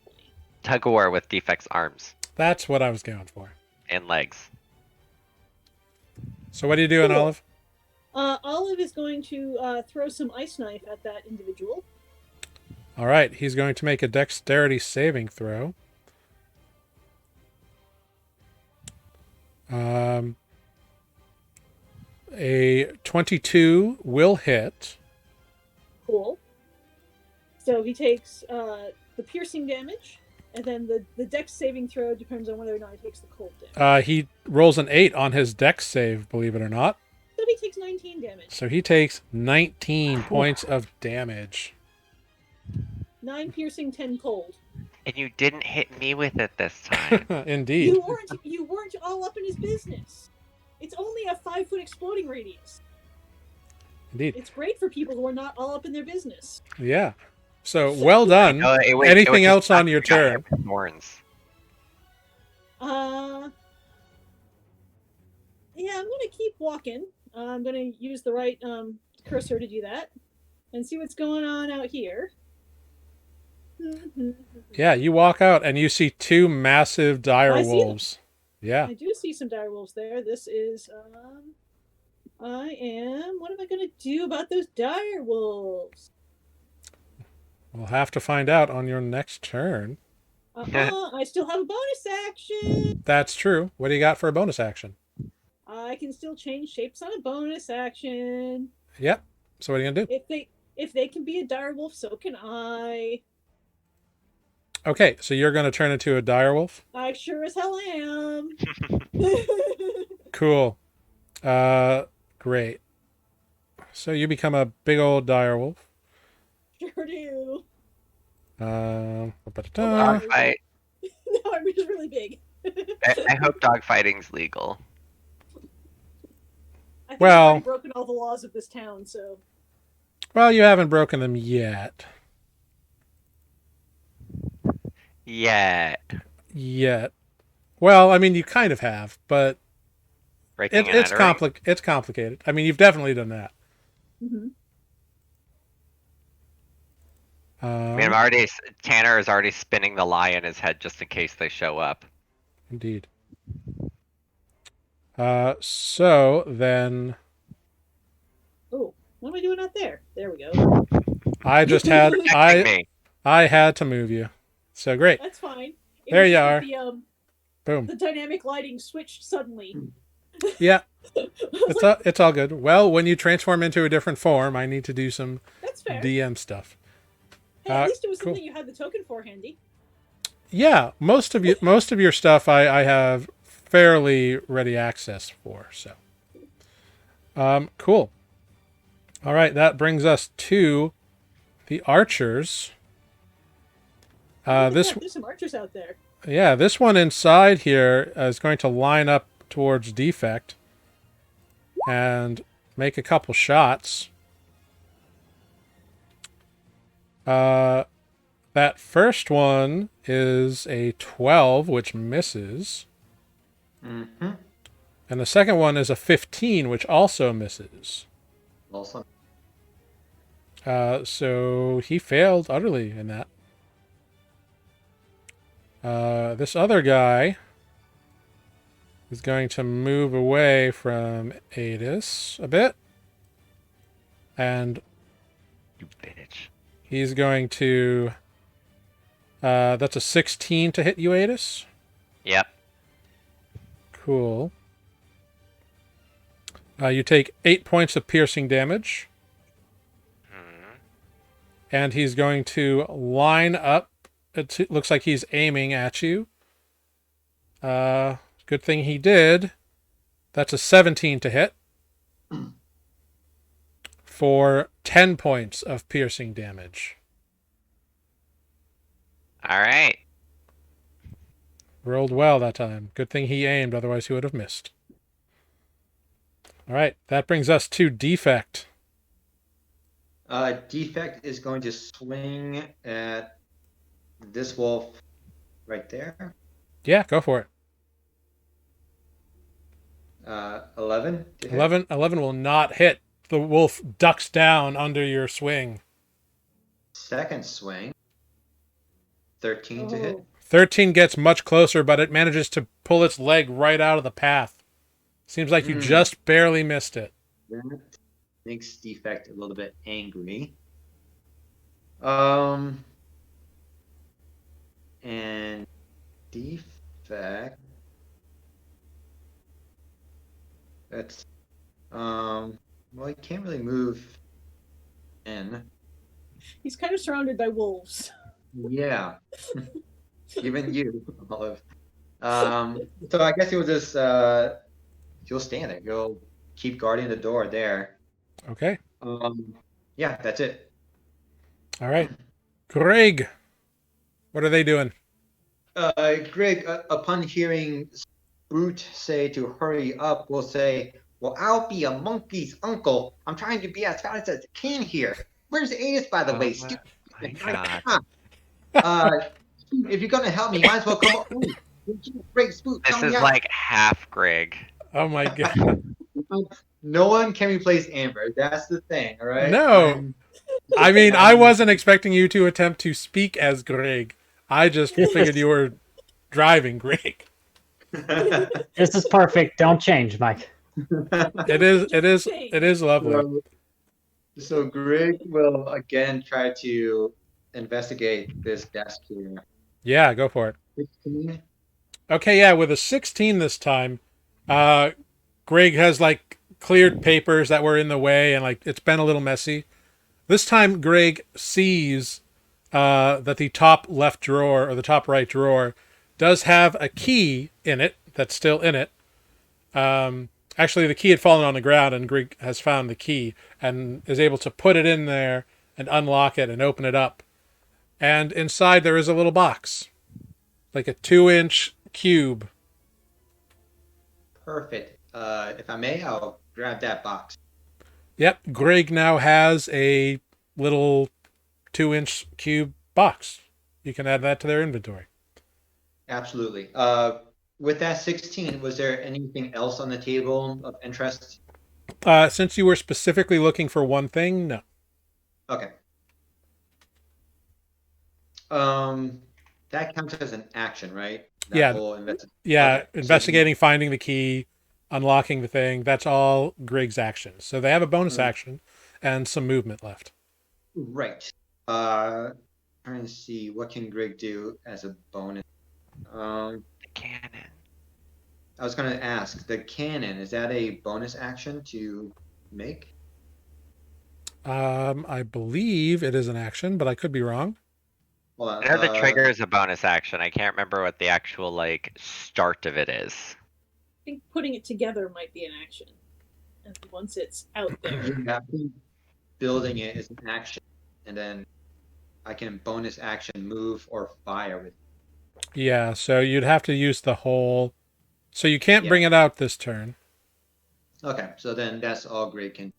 Speaker 3: Tug of war with Defect's arms
Speaker 1: That's what I was going for.
Speaker 3: and legs.
Speaker 1: So what are you doing,
Speaker 2: Cool.
Speaker 1: Olive?
Speaker 2: Olive is going to throw some ice knife at that individual.
Speaker 1: All right, he's going to make a dexterity saving throw. A 22 will hit.
Speaker 2: Cool. So he takes the piercing damage, and then the dex saving throw depends on whether or not he takes the cold damage.
Speaker 1: He rolls an 8 on his dex save, believe it or not.
Speaker 2: The he takes 19 damage.
Speaker 1: So he takes 19 points of damage.
Speaker 2: 9 piercing, 10 cold.
Speaker 3: And you didn't hit me with it this time.
Speaker 1: Indeed.
Speaker 2: You weren't all up in his business. It's only a 5-foot exploding radius.
Speaker 1: Indeed.
Speaker 2: It's great for people who are not all up in their business.
Speaker 1: Yeah. So well done.
Speaker 3: No,
Speaker 1: Anything
Speaker 3: just
Speaker 1: else on
Speaker 3: suck
Speaker 1: your
Speaker 3: you got hit
Speaker 1: turn?
Speaker 3: with Thorns.
Speaker 2: Yeah, I'm gonna keep walking. I'm gonna use the right cursor to do that, and see what's going on out here.
Speaker 1: Yeah, you walk out and you see 2 massive dire
Speaker 2: I see them.
Speaker 1: wolves. Yeah.
Speaker 2: I do see some dire wolves there. This is what am I gonna do about those dire wolves?
Speaker 1: We'll have to find out on your next turn.
Speaker 2: I still have a bonus action.
Speaker 1: That's true. What do you got for a bonus action?
Speaker 2: I can still change shapes on a bonus action.
Speaker 1: Yep. So what are you gonna do?
Speaker 2: If they can be a dire wolf, so can I.
Speaker 1: Okay, so you're gonna turn into a dire wolf?
Speaker 2: I sure as hell am.
Speaker 1: Cool. Great. So you become a big old dire wolf.
Speaker 2: Sure do.
Speaker 3: Dogfight.
Speaker 2: No, I'm just really big.
Speaker 3: I hope dogfighting's legal.
Speaker 2: I think
Speaker 1: Well-
Speaker 2: I've already broken all the laws of this town, so.
Speaker 1: Well, you haven't broken them yet.
Speaker 3: Yeah.
Speaker 1: Yet. Well, I mean, you kind of have, but
Speaker 3: Breaking and
Speaker 1: it's
Speaker 3: entering.
Speaker 1: it's complicated. I mean, you've definitely done that.
Speaker 2: Mm-hmm.
Speaker 3: I mean, Tanner is already spinning the lie in his head just in case they show up.
Speaker 1: Indeed. So then
Speaker 2: Oh, what am I doing out there? There we go.
Speaker 1: I just had
Speaker 3: Protecting me.
Speaker 1: I had to move you. So great.
Speaker 2: That's fine. It
Speaker 1: There
Speaker 2: was
Speaker 1: you
Speaker 2: just
Speaker 1: are.
Speaker 2: that
Speaker 1: Boom.
Speaker 2: the dynamic lighting switched suddenly.
Speaker 1: Yeah,
Speaker 2: I was
Speaker 1: it's all good. Well, when you transform into a different form, I need to do some
Speaker 2: That's fair.
Speaker 1: DM stuff.
Speaker 2: Hey, at least it was
Speaker 1: cool.
Speaker 2: something you had the token for handy.
Speaker 1: Yeah, most of your stuff I have fairly ready access for. So, cool. All right, that brings us to the archers. This
Speaker 2: There's some archers out there.
Speaker 1: Yeah, this one inside here is going to line up towards defect and make a couple shots. That first one is a 12, which misses.
Speaker 4: Mm-hmm.
Speaker 1: And the second one is a 15, which also misses.
Speaker 4: Also.
Speaker 1: So he failed utterly in that. This other guy is going to move away from Adis a bit. And
Speaker 3: You bitch.
Speaker 1: he's going to... that's a 16 to hit you, Adis.
Speaker 3: Yep.
Speaker 1: Cool. You take 8 points of piercing damage.
Speaker 3: Hmm.
Speaker 1: And he's going to line up. It looks like he's aiming at you. Good thing he did. That's a 17 to hit. For 10 points of piercing damage.
Speaker 3: All right.
Speaker 1: Rolled well that time. Good thing he aimed, otherwise he would have missed. All right, that brings us to defect.
Speaker 4: Defect is going to swing at this wolf right there.
Speaker 1: Yeah, go for it.
Speaker 4: 11 to hit.
Speaker 1: 11 will not hit. The wolf ducks down under your swing.
Speaker 4: Second swing. 13 to hit.
Speaker 2: Oh.
Speaker 1: 13 gets much closer, but it manages to pull its leg right out of the path. Seems like you just barely missed it.
Speaker 4: That makes defect a little bit angry. And defect. That's well, he can't really move in.
Speaker 2: He's kind of surrounded by wolves.
Speaker 4: Yeah. Even you, Olive. So I guess he'll just you'll stand there. You'll keep guarding the door there.
Speaker 1: Okay.
Speaker 4: Yeah, that's it.
Speaker 1: All right. Greg, what are they doing?
Speaker 4: Greg, upon hearing Spoot say to hurry up, will say, "Well, I'll be a monkey's uncle. I'm trying to be as fast as I can here. Where's Anus, by the
Speaker 3: Oh
Speaker 4: way?
Speaker 3: my
Speaker 4: Stupid.
Speaker 3: god.
Speaker 4: Come on. If you're gonna help me, you might as well come up. Oh, Greg, Spoot,
Speaker 3: This
Speaker 4: help me
Speaker 3: is
Speaker 4: out.
Speaker 3: like half Greg.
Speaker 1: Oh my god.
Speaker 4: No one can replace Amber. That's the thing, all right?
Speaker 1: No. I mean, I wasn't expecting you to attempt to speak as Greg. I just figured you were driving Greg.
Speaker 5: This is perfect. Don't change, Mike.
Speaker 1: It is lovely.
Speaker 4: So Greg will again try to investigate this desk here.
Speaker 1: Yeah, go for it.
Speaker 4: 16.
Speaker 1: Okay, yeah, with a 16 this time, Greg has like cleared papers that were in the way and like it's been a little messy. This time Greg sees that the top left drawer or the top right drawer does have a key in it that's still in it. Actually, the key had fallen on the ground, and Greg has found the key and is able to put it in there and unlock it and open it up. And inside there is a little box, like a 2-inch cube.
Speaker 4: Perfect. If I may, I'll grab that box.
Speaker 1: Yep, Greg now has a little 2-inch cube box. You can add that to their inventory.
Speaker 4: Absolutely. With that 16, was there anything else on the table of interest?
Speaker 1: Since you were specifically looking for one thing, no.
Speaker 4: Okay. That counts as an action, right? That
Speaker 1: Yeah.
Speaker 4: whole
Speaker 1: Yeah,
Speaker 4: Okay, so-
Speaker 1: investigating, finding the key, unlocking the thing, that's all Greg's actions. So they have a bonus action and some movement left.
Speaker 4: Right. Trying to see what can Greg do as a bonus.
Speaker 3: The cannon.
Speaker 4: I was going to ask, the cannon, is that a bonus action to make?
Speaker 1: I believe it is an action, but I could be wrong.
Speaker 4: Hold on.
Speaker 3: I know the trigger is a bonus action. I can't remember what the actual like start of it is.
Speaker 2: I think putting it together might be an action. And once it's out there.
Speaker 4: Yeah, I think building it is an action, and then I can bonus action move or fire with.
Speaker 1: Yeah, so you'd have to use the whole. So you can't
Speaker 4: Yeah.
Speaker 1: bring it out this turn.
Speaker 4: Okay, so then that's all Greg can.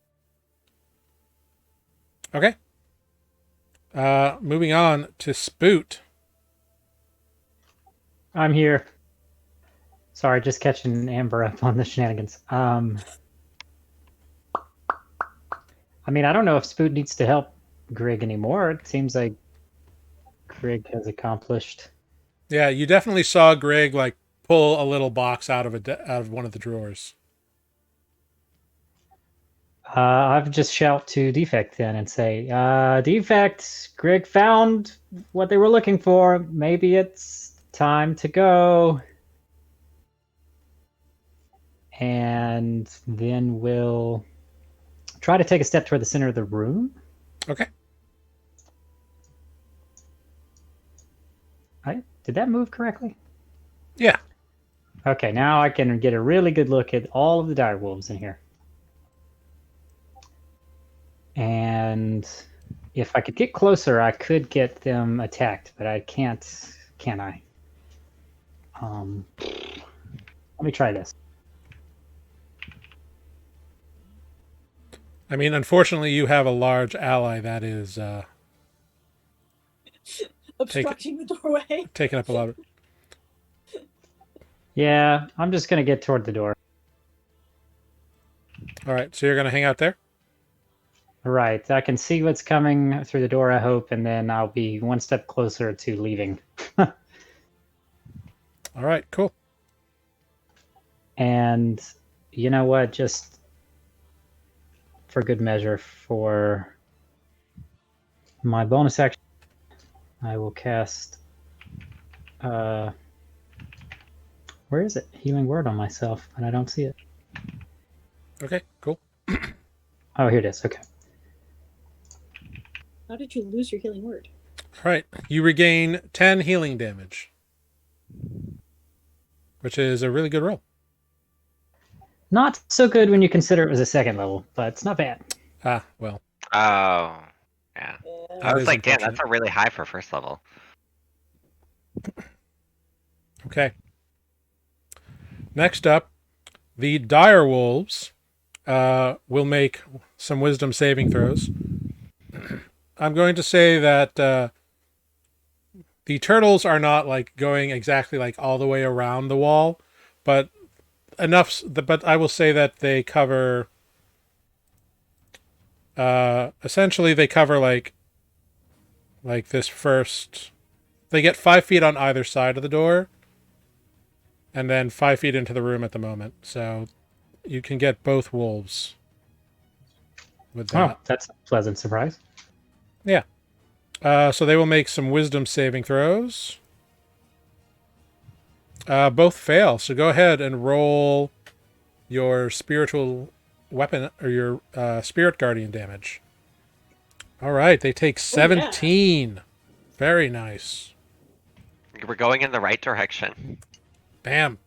Speaker 1: Okay. Moving on to Spoot.
Speaker 5: I'm here. Sorry, just catching Amber up on the shenanigans. I mean, I don't know if Spoot needs to help Greg anymore. It seems like Greg has accomplished.
Speaker 1: Yeah, you definitely saw Greg like pull a little box out of out of one of the drawers.
Speaker 5: I've just shout to Defect then and say, Defect, Greg found what they were looking for. Maybe it's time to go. And then we'll try to take a step toward the center of the room.
Speaker 1: Okay.
Speaker 5: Did that move correctly?
Speaker 1: Yeah.
Speaker 5: Okay, now I can get a really good look at all of the dire wolves in here. And if I could get closer, I could get them attacked, but I can't, can I? Let me try this.
Speaker 1: I mean, unfortunately, you have a large ally that is
Speaker 2: Obstructing the doorway.
Speaker 1: taking up a lot of.
Speaker 5: Yeah, I'm just going to get toward the door.
Speaker 1: All right, so you're going to hang out there?
Speaker 5: Right, I can see what's coming through the door, I hope, and then I'll be one step closer to leaving.
Speaker 1: All right, cool.
Speaker 5: And you know what? Just for good measure, for my bonus action, I will cast. Where is it? Healing word on myself, but I don't see it.
Speaker 1: Okay, cool.
Speaker 5: Oh, here it is. Okay.
Speaker 2: How did you lose your healing word?
Speaker 1: All right, you regain 10 healing damage, which is a really good roll.
Speaker 5: Not so good when you consider it was a second level, but it's not bad.
Speaker 1: Ah, well,
Speaker 3: Oh, yeah. I
Speaker 1: that
Speaker 3: was
Speaker 1: is
Speaker 3: like, damn,
Speaker 1: unfortunate.
Speaker 3: that's a really high for first level.
Speaker 1: Okay. Next up, the dire wolves will make some wisdom saving throws. I'm going to say that the turtles are not like going exactly like all the way around the wall, but enough. But I will say that they cover. Essentially, they cover like this first. They get 5 feet on either side of the door, and then 5 feet into the room at the moment. So you can get both wolves with
Speaker 5: Oh,
Speaker 1: that.
Speaker 5: that's a pleasant surprise.
Speaker 1: Yeah. So they will make some wisdom saving throws. Both fail. So go ahead and roll your spiritual weapon or your spirit guardian damage. All right. They take 17. Very nice.
Speaker 3: We're going in the right direction.
Speaker 1: Bam.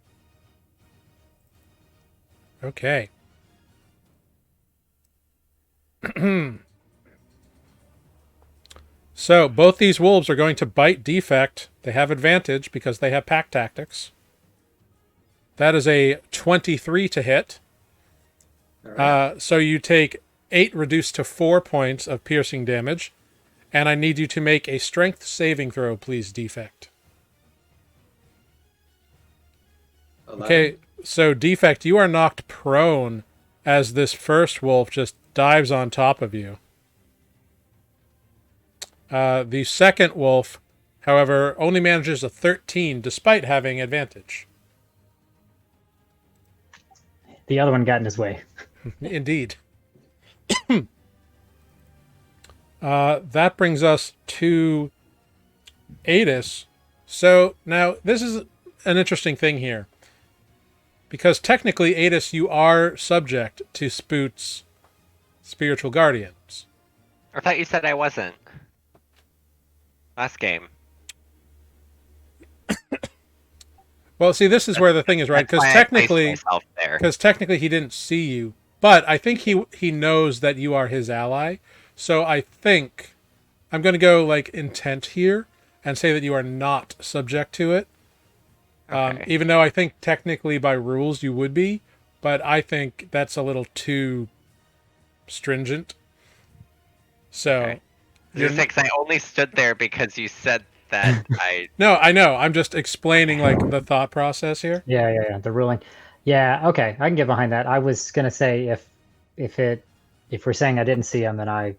Speaker 1: Okay. So both these wolves are going to bite defect. They have advantage because they have pack tactics. That is a 23 to hit.
Speaker 4: All right.
Speaker 1: So you take 8 reduced to 4 points of piercing damage. And I need you to make a strength saving throw, please, defect.
Speaker 4: 11.
Speaker 1: Okay, so defect, you are knocked prone as this first wolf just dives on top of you. The second wolf, however, only manages a 13 despite having advantage.
Speaker 5: The other one got in his way.
Speaker 1: Indeed. That brings us to Adis. So now this is an interesting thing here. Because technically, Adis, you are subject to Spoot's spiritual guardians.
Speaker 3: I thought you said I wasn't. Last game.
Speaker 1: Well, see, this is where the thing is, right?
Speaker 3: That's
Speaker 1: Because
Speaker 3: why I placed
Speaker 1: technically,
Speaker 3: myself there.
Speaker 1: he didn't see you, but I think he knows that you are his ally. So I think I'm going to go like intent here and say that you are not subject to it.
Speaker 3: Okay.
Speaker 1: Even though I think technically by rules you would be, but I think that's a little too stringent. So,
Speaker 3: Okay. Just because I only stood there because you said that I.
Speaker 1: No, I know. I'm just explaining like the thought process here.
Speaker 5: Yeah. The ruling. Yeah, okay, I can get behind that. I was gonna say if we're saying I didn't see him, then I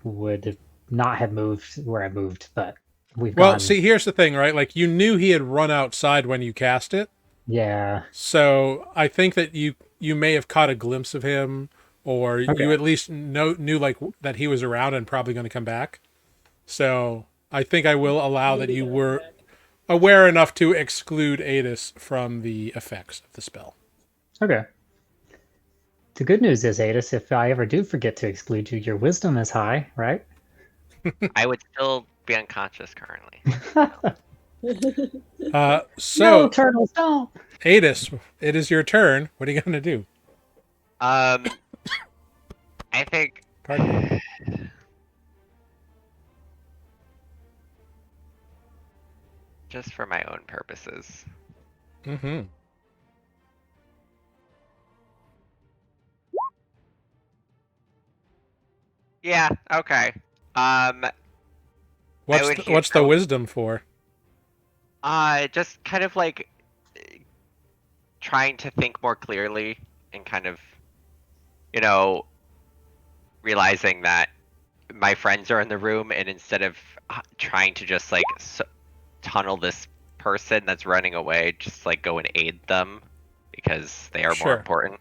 Speaker 5: would not have moved where I moved, but we've gone.
Speaker 1: See, here's the thing, right? Like you knew he had run outside when you cast it.
Speaker 5: Yeah.
Speaker 1: So I think that you may have caught a glimpse of him, or
Speaker 5: Okay.
Speaker 1: you at least knew like that he was around and probably going to come back. So I think I will allow that you were aware enough to exclude Adis from the effects of the spell.
Speaker 5: Okay. The good news is, Adis, if I ever do forget to exclude you, your wisdom is high, right?
Speaker 3: I would still be unconscious currently.
Speaker 1: So
Speaker 5: No, turtles, don't.
Speaker 1: Adis, it is your turn. What are you going to do?
Speaker 3: I think.
Speaker 1: Pardon me.
Speaker 3: Just for my own purposes.
Speaker 1: Mm-hmm.
Speaker 3: Yeah. Okay.
Speaker 1: What's the wisdom for?
Speaker 3: Just kind of like trying to think more clearly and kind of, you know, realizing that my friends are in the room, and instead of trying to just like tunnel this person that's running away, just like go and aid them because they are more
Speaker 1: Sure.
Speaker 3: important.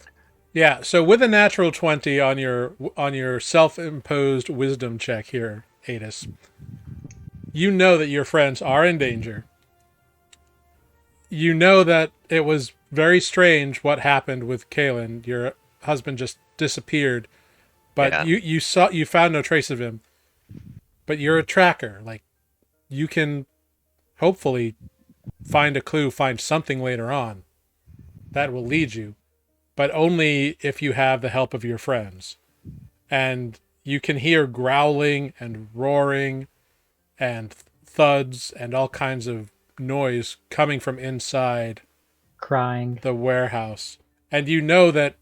Speaker 1: Yeah, so with a natural 20 on your self-imposed wisdom check here, Adis, you know that your friends are in danger. You know that it was very strange what happened with Kalen. Your husband just disappeared, but
Speaker 3: Yeah.
Speaker 1: you found no trace of him. But you're a tracker. Like you can hopefully find a clue, find something later on that will lead you. but only if you have the help of your friends. And you can hear growling and roaring and thuds and all kinds of noise coming from inside
Speaker 5: Crying.
Speaker 1: the warehouse. And you know that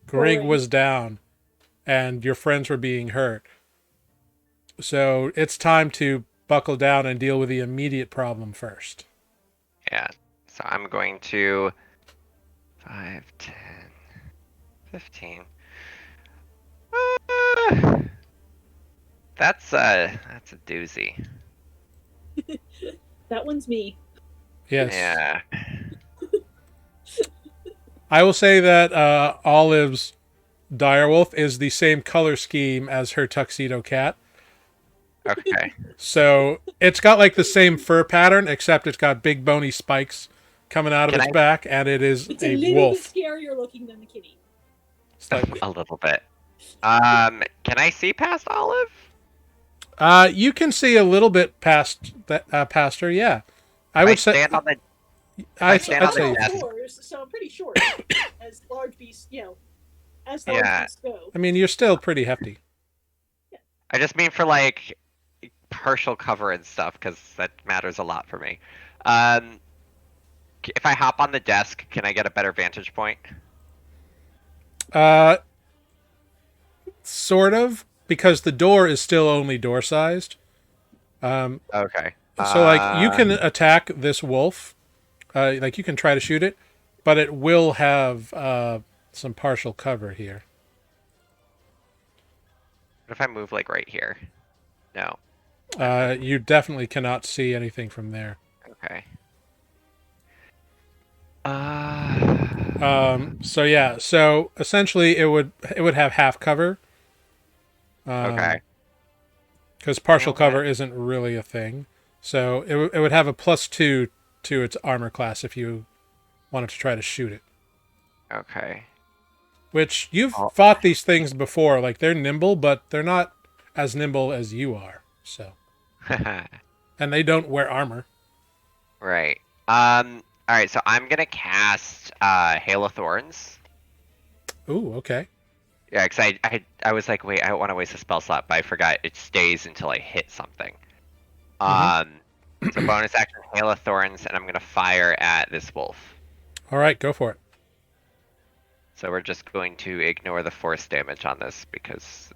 Speaker 1: Grig
Speaker 2: Roaring.
Speaker 1: was down and your friends were being hurt. So it's time to buckle down and deal with the immediate problem first.
Speaker 3: Yeah. So I'm going to 5, 10, 15. That's a doozy.
Speaker 2: That one's me.
Speaker 1: Yes.
Speaker 3: Yeah.
Speaker 1: I will say that Olive's direwolf is the same color scheme as her tuxedo cat.
Speaker 3: Okay.
Speaker 1: So it's got like the same fur pattern, except it's got big bony spikes coming out of
Speaker 3: Can
Speaker 1: its
Speaker 3: I-
Speaker 1: back, and it is
Speaker 2: It's
Speaker 1: a
Speaker 2: a little
Speaker 1: wolf.
Speaker 2: bit scarier looking than the kitty.
Speaker 1: Slightly.
Speaker 3: A little bit. Can I see past Olive?
Speaker 1: You can see a little bit past that past her. Yeah, I
Speaker 3: If
Speaker 1: would say.
Speaker 3: stand on the
Speaker 1: I'd,
Speaker 3: stand
Speaker 1: I'd
Speaker 3: on the
Speaker 1: say.
Speaker 3: desk.
Speaker 2: Fours, so I'm pretty short. As large beasts, as large
Speaker 3: Yeah.
Speaker 2: beasts go.
Speaker 1: I mean, you're still pretty hefty.
Speaker 3: I just mean for like partial cover and stuff, because that matters a lot for me. If I hop on the desk, can I get a better vantage point?
Speaker 1: Sort of, because the door is still only door sized.
Speaker 3: Okay.
Speaker 1: So like you can attack this wolf, like you can try to shoot it, but it will have some partial cover here.
Speaker 3: What if I move like right here? No.
Speaker 1: You definitely cannot see anything from there.
Speaker 3: Okay.
Speaker 1: So yeah, so essentially it would have half cover.
Speaker 3: Okay.
Speaker 1: Because partial
Speaker 3: Okay.
Speaker 1: cover isn't really a thing. So it would have a +2 to its armor class if you wanted to try to shoot it.
Speaker 3: Okay.
Speaker 1: Which you've
Speaker 3: Oh.
Speaker 1: fought these things before. Like they're nimble, but they're not as nimble as you are. So, and they don't wear armor.
Speaker 3: Right. All right. So I'm gonna cast Hail of Thorns.
Speaker 1: Ooh, okay.
Speaker 3: Yeah, because I was like, wait, I don't want to waste a spell slot, but I forgot it stays until I hit something. So bonus action, Hail of Thorns, and I'm gonna fire at this wolf.
Speaker 1: All right, go for it.
Speaker 3: So we're just going to ignore the force damage on this because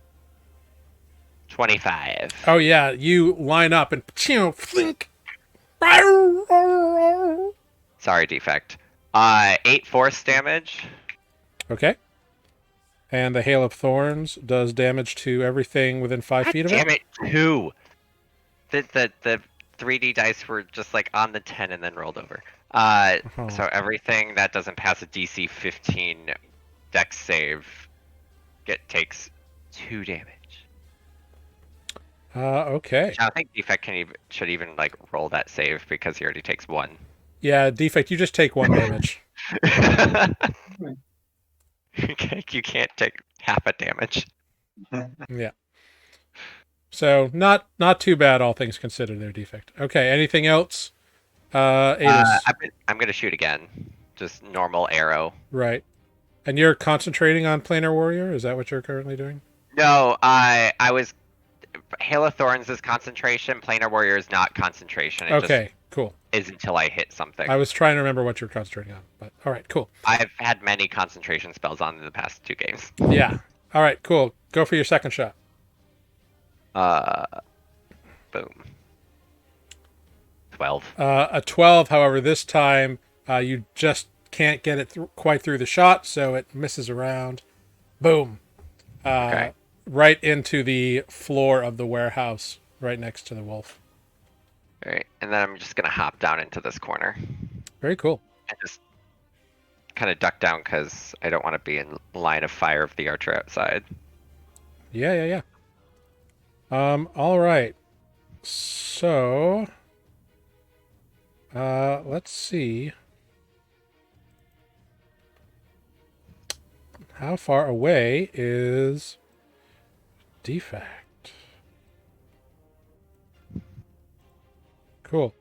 Speaker 3: 25.
Speaker 1: Oh yeah, you line up and flink.
Speaker 3: Sorry, defect. 8 force damage.
Speaker 1: Okay. And the Hail of Thorns does damage to everything within 5 feet of it.
Speaker 3: Damn it, 2. The 3D dice were just like on the 10 and then rolled over. So everything that doesn't pass a DC 15 Dex save takes 2 damage.
Speaker 1: Okay.
Speaker 3: I don't think defect should even like roll that save because he already takes 1.
Speaker 1: Yeah, defect. You just take 1 damage.
Speaker 3: You can't take half a damage.
Speaker 1: Yeah. So not too bad, all things considered. Their defect. Okay. Anything else? Adis.
Speaker 3: I'm gonna shoot again. Just normal arrow.
Speaker 1: Right. And you're concentrating on Planar Warrior? Is that what you're currently doing?
Speaker 3: No, I was. Hail of Thorns is concentration. Planar Warrior is not concentration. It
Speaker 1: Okay. Cool.
Speaker 3: just is until I hit something.
Speaker 1: I was trying to remember what you're concentrating on, but all right. Cool.
Speaker 3: I've had many concentration spells on in the past 2 games.
Speaker 1: Yeah. All right. Cool. Go for your second shot.
Speaker 3: Boom. 12.
Speaker 1: A 12, however, this time you just can't get it quite through the shot, so it misses around. Boom.
Speaker 3: Okay.
Speaker 1: Right into the floor of the warehouse, right next to the wolf.
Speaker 3: All right, and then I'm just gonna hop down into this corner
Speaker 1: Very cool.
Speaker 3: and just kind of duck down because I don't want to be in line of fire of the archer outside.
Speaker 1: Yeah. All right. So, let's see. How far away is defect? Cool.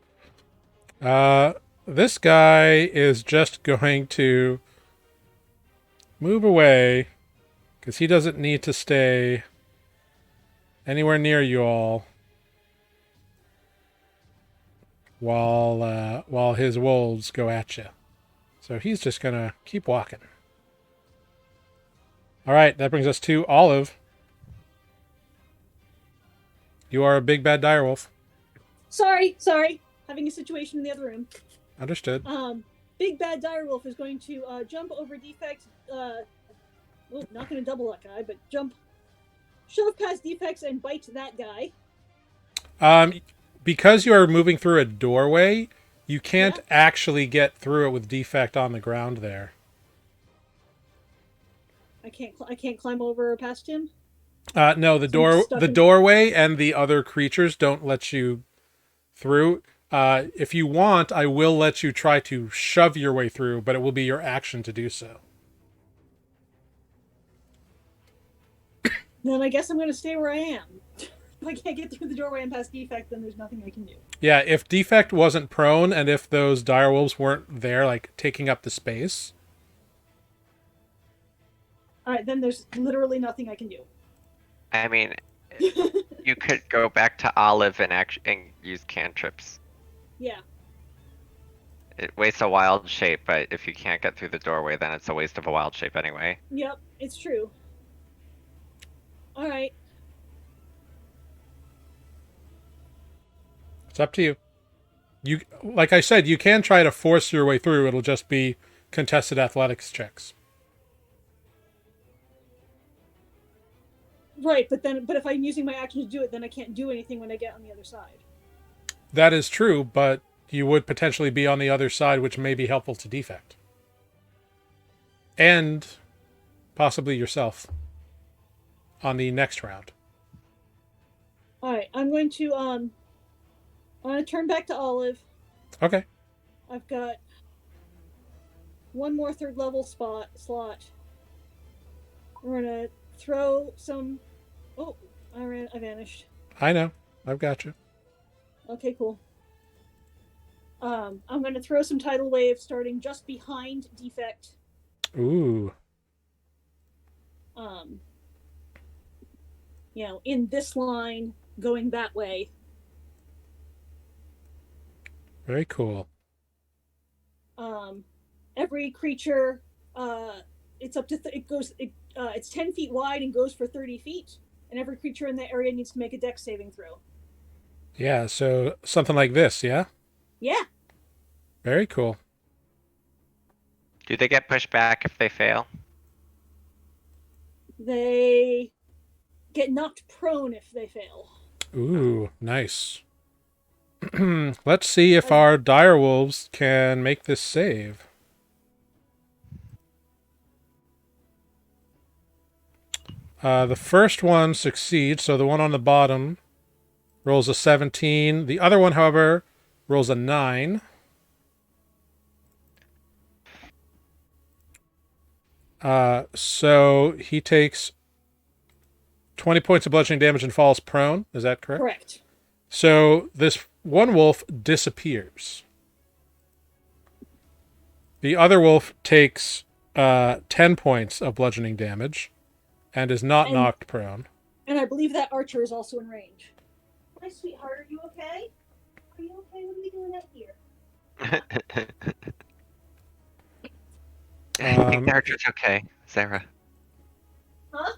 Speaker 1: This guy is just going to move away, because he doesn't need to stay anywhere near you all while his wolves go at you. So he's just gonna keep walking. All right, that brings us to Olive. You are a big bad direwolf.
Speaker 2: Sorry. Having a situation in the other room.
Speaker 1: Understood.
Speaker 2: Big bad direwolf is going to jump over defects. Not going to double that guy, but shove past defects and bite that guy.
Speaker 1: Because you are moving through a doorway, you can't actually get through it with defect on the ground there.
Speaker 2: I can't climb over past him.
Speaker 1: No, the doorway and the other creatures don't let you through. If you want, I will let you try to shove your way through, but it will be your action to do so.
Speaker 2: Then I guess I'm going to stay where I am. If I can't get through the doorway and past defect, then there's nothing I can do.
Speaker 1: Yeah, if defect wasn't prone and if those direwolves weren't there, like taking up the space.
Speaker 2: All right, then there's literally nothing I can do.
Speaker 3: I mean, you could go back to Olive and use cantrips.
Speaker 2: Yeah.
Speaker 3: It wastes a wild shape, but if you can't get through the doorway, then it's a waste of a wild shape anyway.
Speaker 2: Yep, it's true. All right.
Speaker 1: It's up to you. You, like I said, you can try to force your way through. It'll just be contested athletics checks.
Speaker 2: Right, but if I'm using my action to do it, then I can't do anything when I get on the other side.
Speaker 1: That is true, but you would potentially be on the other side, which may be helpful to defect. And possibly yourself on the next round.
Speaker 2: All right, I'm going to turn back to Olive.
Speaker 1: Okay.
Speaker 2: I've got one more third level slot. We're gonna throw some. Oh, I vanished.
Speaker 1: I know. I've got you.
Speaker 2: Okay, cool. I'm gonna throw some tidal wave starting just behind defect.
Speaker 1: Ooh.
Speaker 2: In this line, going that way.
Speaker 1: Very cool.
Speaker 2: Every creature, it's up to it's 10 feet wide and goes for 30 feet, and every creature in that area needs to make a dex saving throw.
Speaker 1: Yeah, so something like this, yeah?
Speaker 2: Yeah.
Speaker 1: Very cool.
Speaker 3: Do they get pushed back if they fail?
Speaker 2: They get knocked prone if they fail.
Speaker 1: Ooh, nice. Let's see if our direwolves can make this save. The first one succeeds, so the one on the bottom rolls a 17. The other one, however, rolls a 9. So he takes 20 points of bludgeoning damage and falls prone. Is that correct?
Speaker 2: Correct.
Speaker 1: So this one wolf disappears. The other wolf takes 10 points of bludgeoning damage and is not knocked prone.
Speaker 2: And I believe that archer is also in range. My sweetheart, are you okay? Are you okay? What are we doing out here?
Speaker 3: I think the archer's okay, Sarah.
Speaker 2: Huh?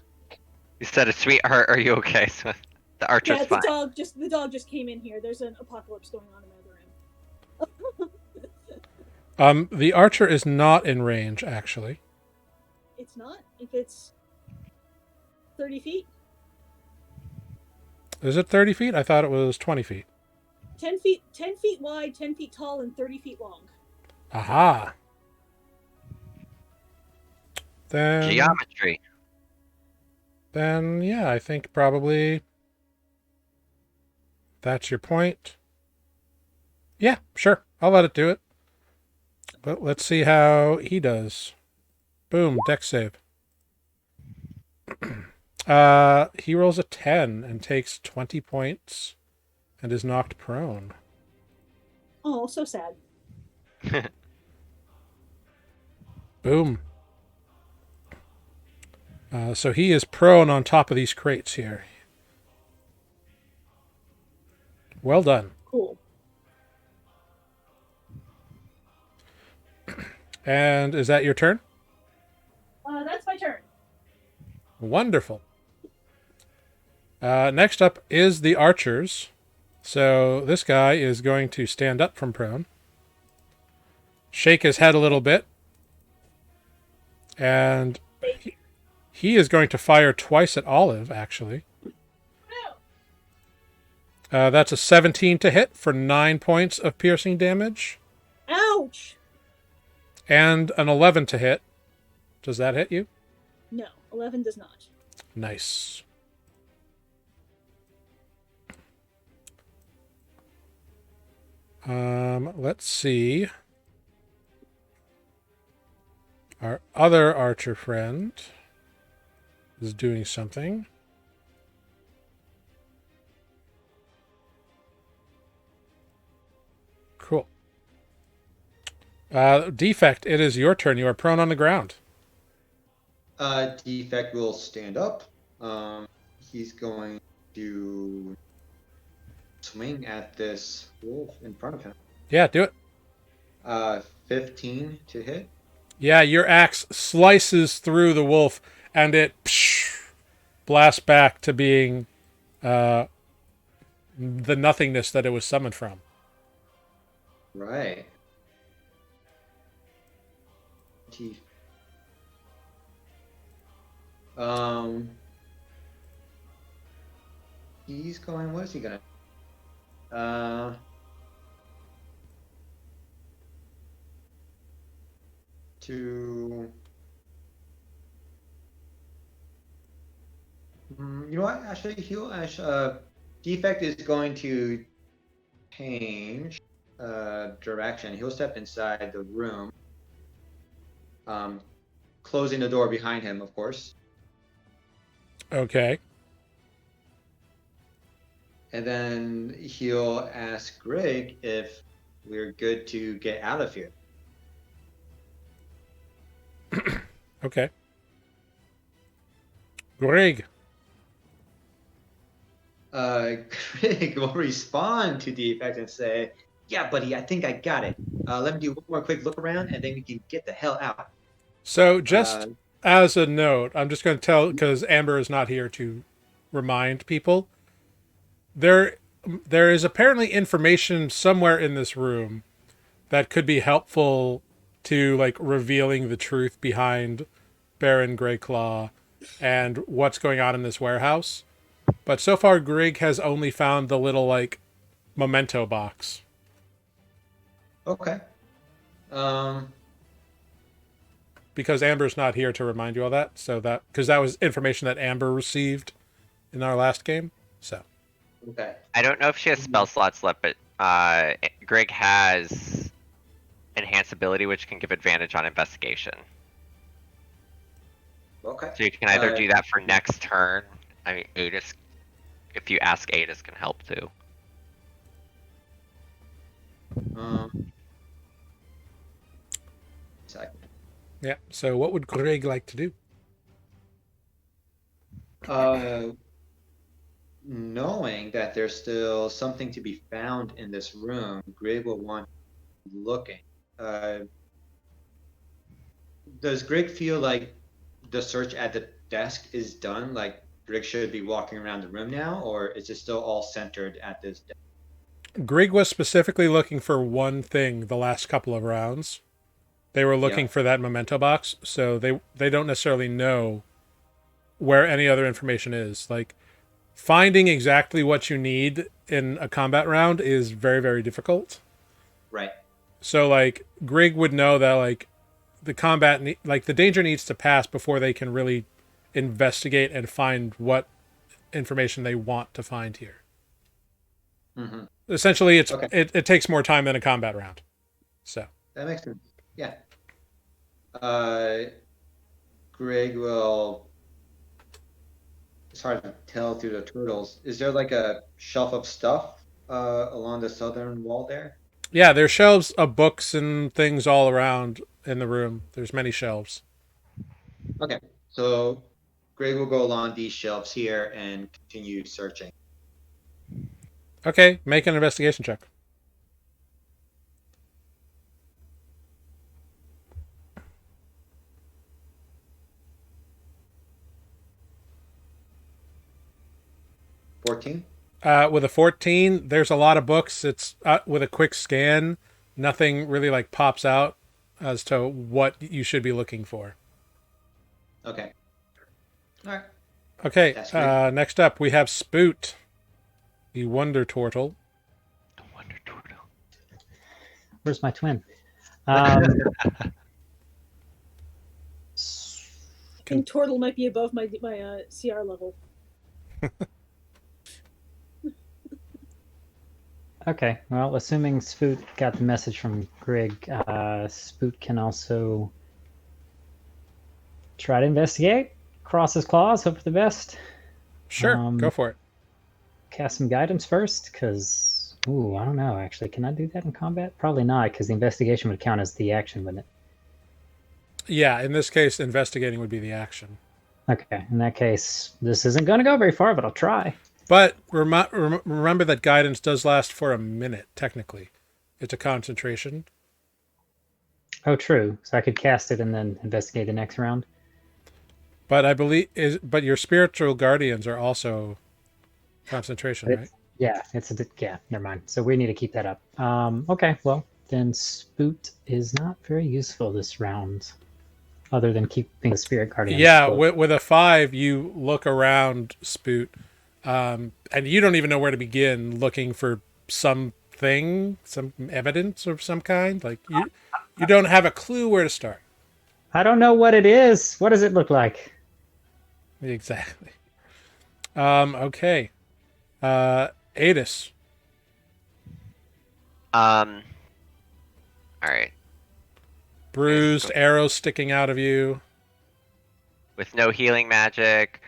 Speaker 3: You said a sweetheart, are you okay? So the archer's fine.
Speaker 2: The dog just came in here. There's an apocalypse going on in the other room.
Speaker 1: The archer is not in range, actually.
Speaker 2: It's not? If it's 30 feet?
Speaker 1: Is it 30 feet? I thought it was 20 feet.
Speaker 2: 10 feet wide, 10 feet tall, and 30 feet long.
Speaker 1: Aha. Then
Speaker 3: Geometry.
Speaker 1: Then, yeah, I think probably that's your point. Yeah, sure. I'll let it do it. But let's see how he does. Boom, dex save. He rolls a 10 and takes 20 points and is knocked prone.
Speaker 2: Oh, so sad.
Speaker 1: Boom. So he is prone on top of these crates here. Well done.
Speaker 2: Cool.
Speaker 1: And is that your turn?
Speaker 2: That's my turn.
Speaker 1: Wonderful. Next up is the archers. So this guy is going to stand up from prone, shake his head a little bit, and he is going to fire twice at Olive, actually. That's a 17 to hit for 9 points of piercing damage,
Speaker 2: Ouch!
Speaker 1: and an 11 to hit. Does that hit you?
Speaker 2: No, 11 does not.
Speaker 1: Nice. Let's see. Our other archer friend is doing something. Cool. Defect, it is your turn. You are prone on the ground.
Speaker 4: Defect will stand up. He's going to swing at this wolf in front of him.
Speaker 1: Yeah, do it.
Speaker 4: 15 to hit.
Speaker 1: Yeah, your axe slices through the wolf, and it blasts back to being the nothingness that it was summoned from.
Speaker 4: Right. He's going. What is he gonna? To. You know what? Actually, Defect is going to change direction. He'll step inside the room, closing the door behind him, of course.
Speaker 1: Okay.
Speaker 4: And then he'll ask Greg if we're good to get out of here.
Speaker 1: Okay. Greg.
Speaker 4: Greg will respond to the effect and say, "Yeah, buddy, I think I got it. Let me do one more quick look around, and then we can get the hell out."
Speaker 1: So just as a note, I'm just going to tell, because Amber is not here to remind people, there is apparently information somewhere in this room that could be helpful to like revealing the truth behind Baron Greyclaw and what's going on in this warehouse. But so far, Greg has only found the little like memento box.
Speaker 4: Okay.
Speaker 1: Because Amber's not here to remind you all that, so that because that was information that Amber received in our last game. So.
Speaker 4: Okay.
Speaker 3: I don't know if she has spell slots left, but Greg has enhance ability, which can give advantage on investigation.
Speaker 4: Okay.
Speaker 3: So you can either do that for next turn. I mean, Adis, if you ask, Adis can help too.
Speaker 4: Second.
Speaker 1: Yeah. So what would Greg like to do?
Speaker 4: Knowing that there's still something to be found in this room, Greg will want looking. Does Greg feel like the search at the desk is done? Like Greg should be walking around the room now, or is it still all centered at this desk?
Speaker 1: Greg was specifically looking for one thing the last couple of rounds. They were looking for that memento box, so they don't necessarily know where any other information is. Like finding exactly what you need in a combat round is very, very difficult.
Speaker 4: Right.
Speaker 1: So like Greg would know that like the combat like the danger needs to pass before they can really investigate and find what information they want to find here.
Speaker 4: Mm-hmm.
Speaker 1: Essentially, it's
Speaker 4: Okay.
Speaker 1: it takes more time than a combat round. So
Speaker 4: That makes sense. Yeah. Greg will. It's hard to tell through the turtles. Is there like a shelf of stuff along the southern wall there?
Speaker 1: yeah, there's shelves of books and things all around in the room. There's many shelves.
Speaker 4: Okay. So Greg will go along these shelves here and continue searching.
Speaker 1: Okay, make an investigation check.
Speaker 4: $14.
Speaker 1: With a 14, there's a lot of books. It's with a quick scan, nothing really like pops out as to what you should be looking for.
Speaker 4: Okay. All right.
Speaker 1: Okay,
Speaker 4: That's great.
Speaker 1: next up we have Spoot, the Wonder Turtle.
Speaker 3: The Wonder Turtle.
Speaker 5: Where's my twin?
Speaker 2: I think Turtle might be above my CR level.
Speaker 5: Okay, well, assuming Spoot got the message from Greg, Spoot can also try to investigate, cross his claws, hope for the best.
Speaker 1: Sure, go for it.
Speaker 5: Cast some guidance first, because, ooh, I don't know, actually. Can I do that in combat? Probably not, because the investigation would count as the action, wouldn't it?
Speaker 1: Yeah, in this case, investigating would be the action.
Speaker 5: Okay, in that case, this isn't going to go very far, but I'll try.
Speaker 1: But remember that guidance does last for a minute, technically. It's a concentration.
Speaker 5: Oh, true. So I could cast it and then investigate the next round.
Speaker 1: But I believe but your spiritual guardians are also concentration, right?
Speaker 5: Yeah, yeah, never mind. So we need to keep that up. Okay, well, then Spoot is not very useful this round, other than keeping the spirit guardians.
Speaker 1: Yeah, with a 5, you look around, Spoot, and you don't even know where to begin looking for something, some evidence of some kind. Like you don't have a clue where to start.
Speaker 5: I don't know what it is. What does it look like?
Speaker 1: Exactly. Okay. Adis.
Speaker 3: All right.
Speaker 1: Bruised, arrows sticking out of you.
Speaker 3: With no healing magic.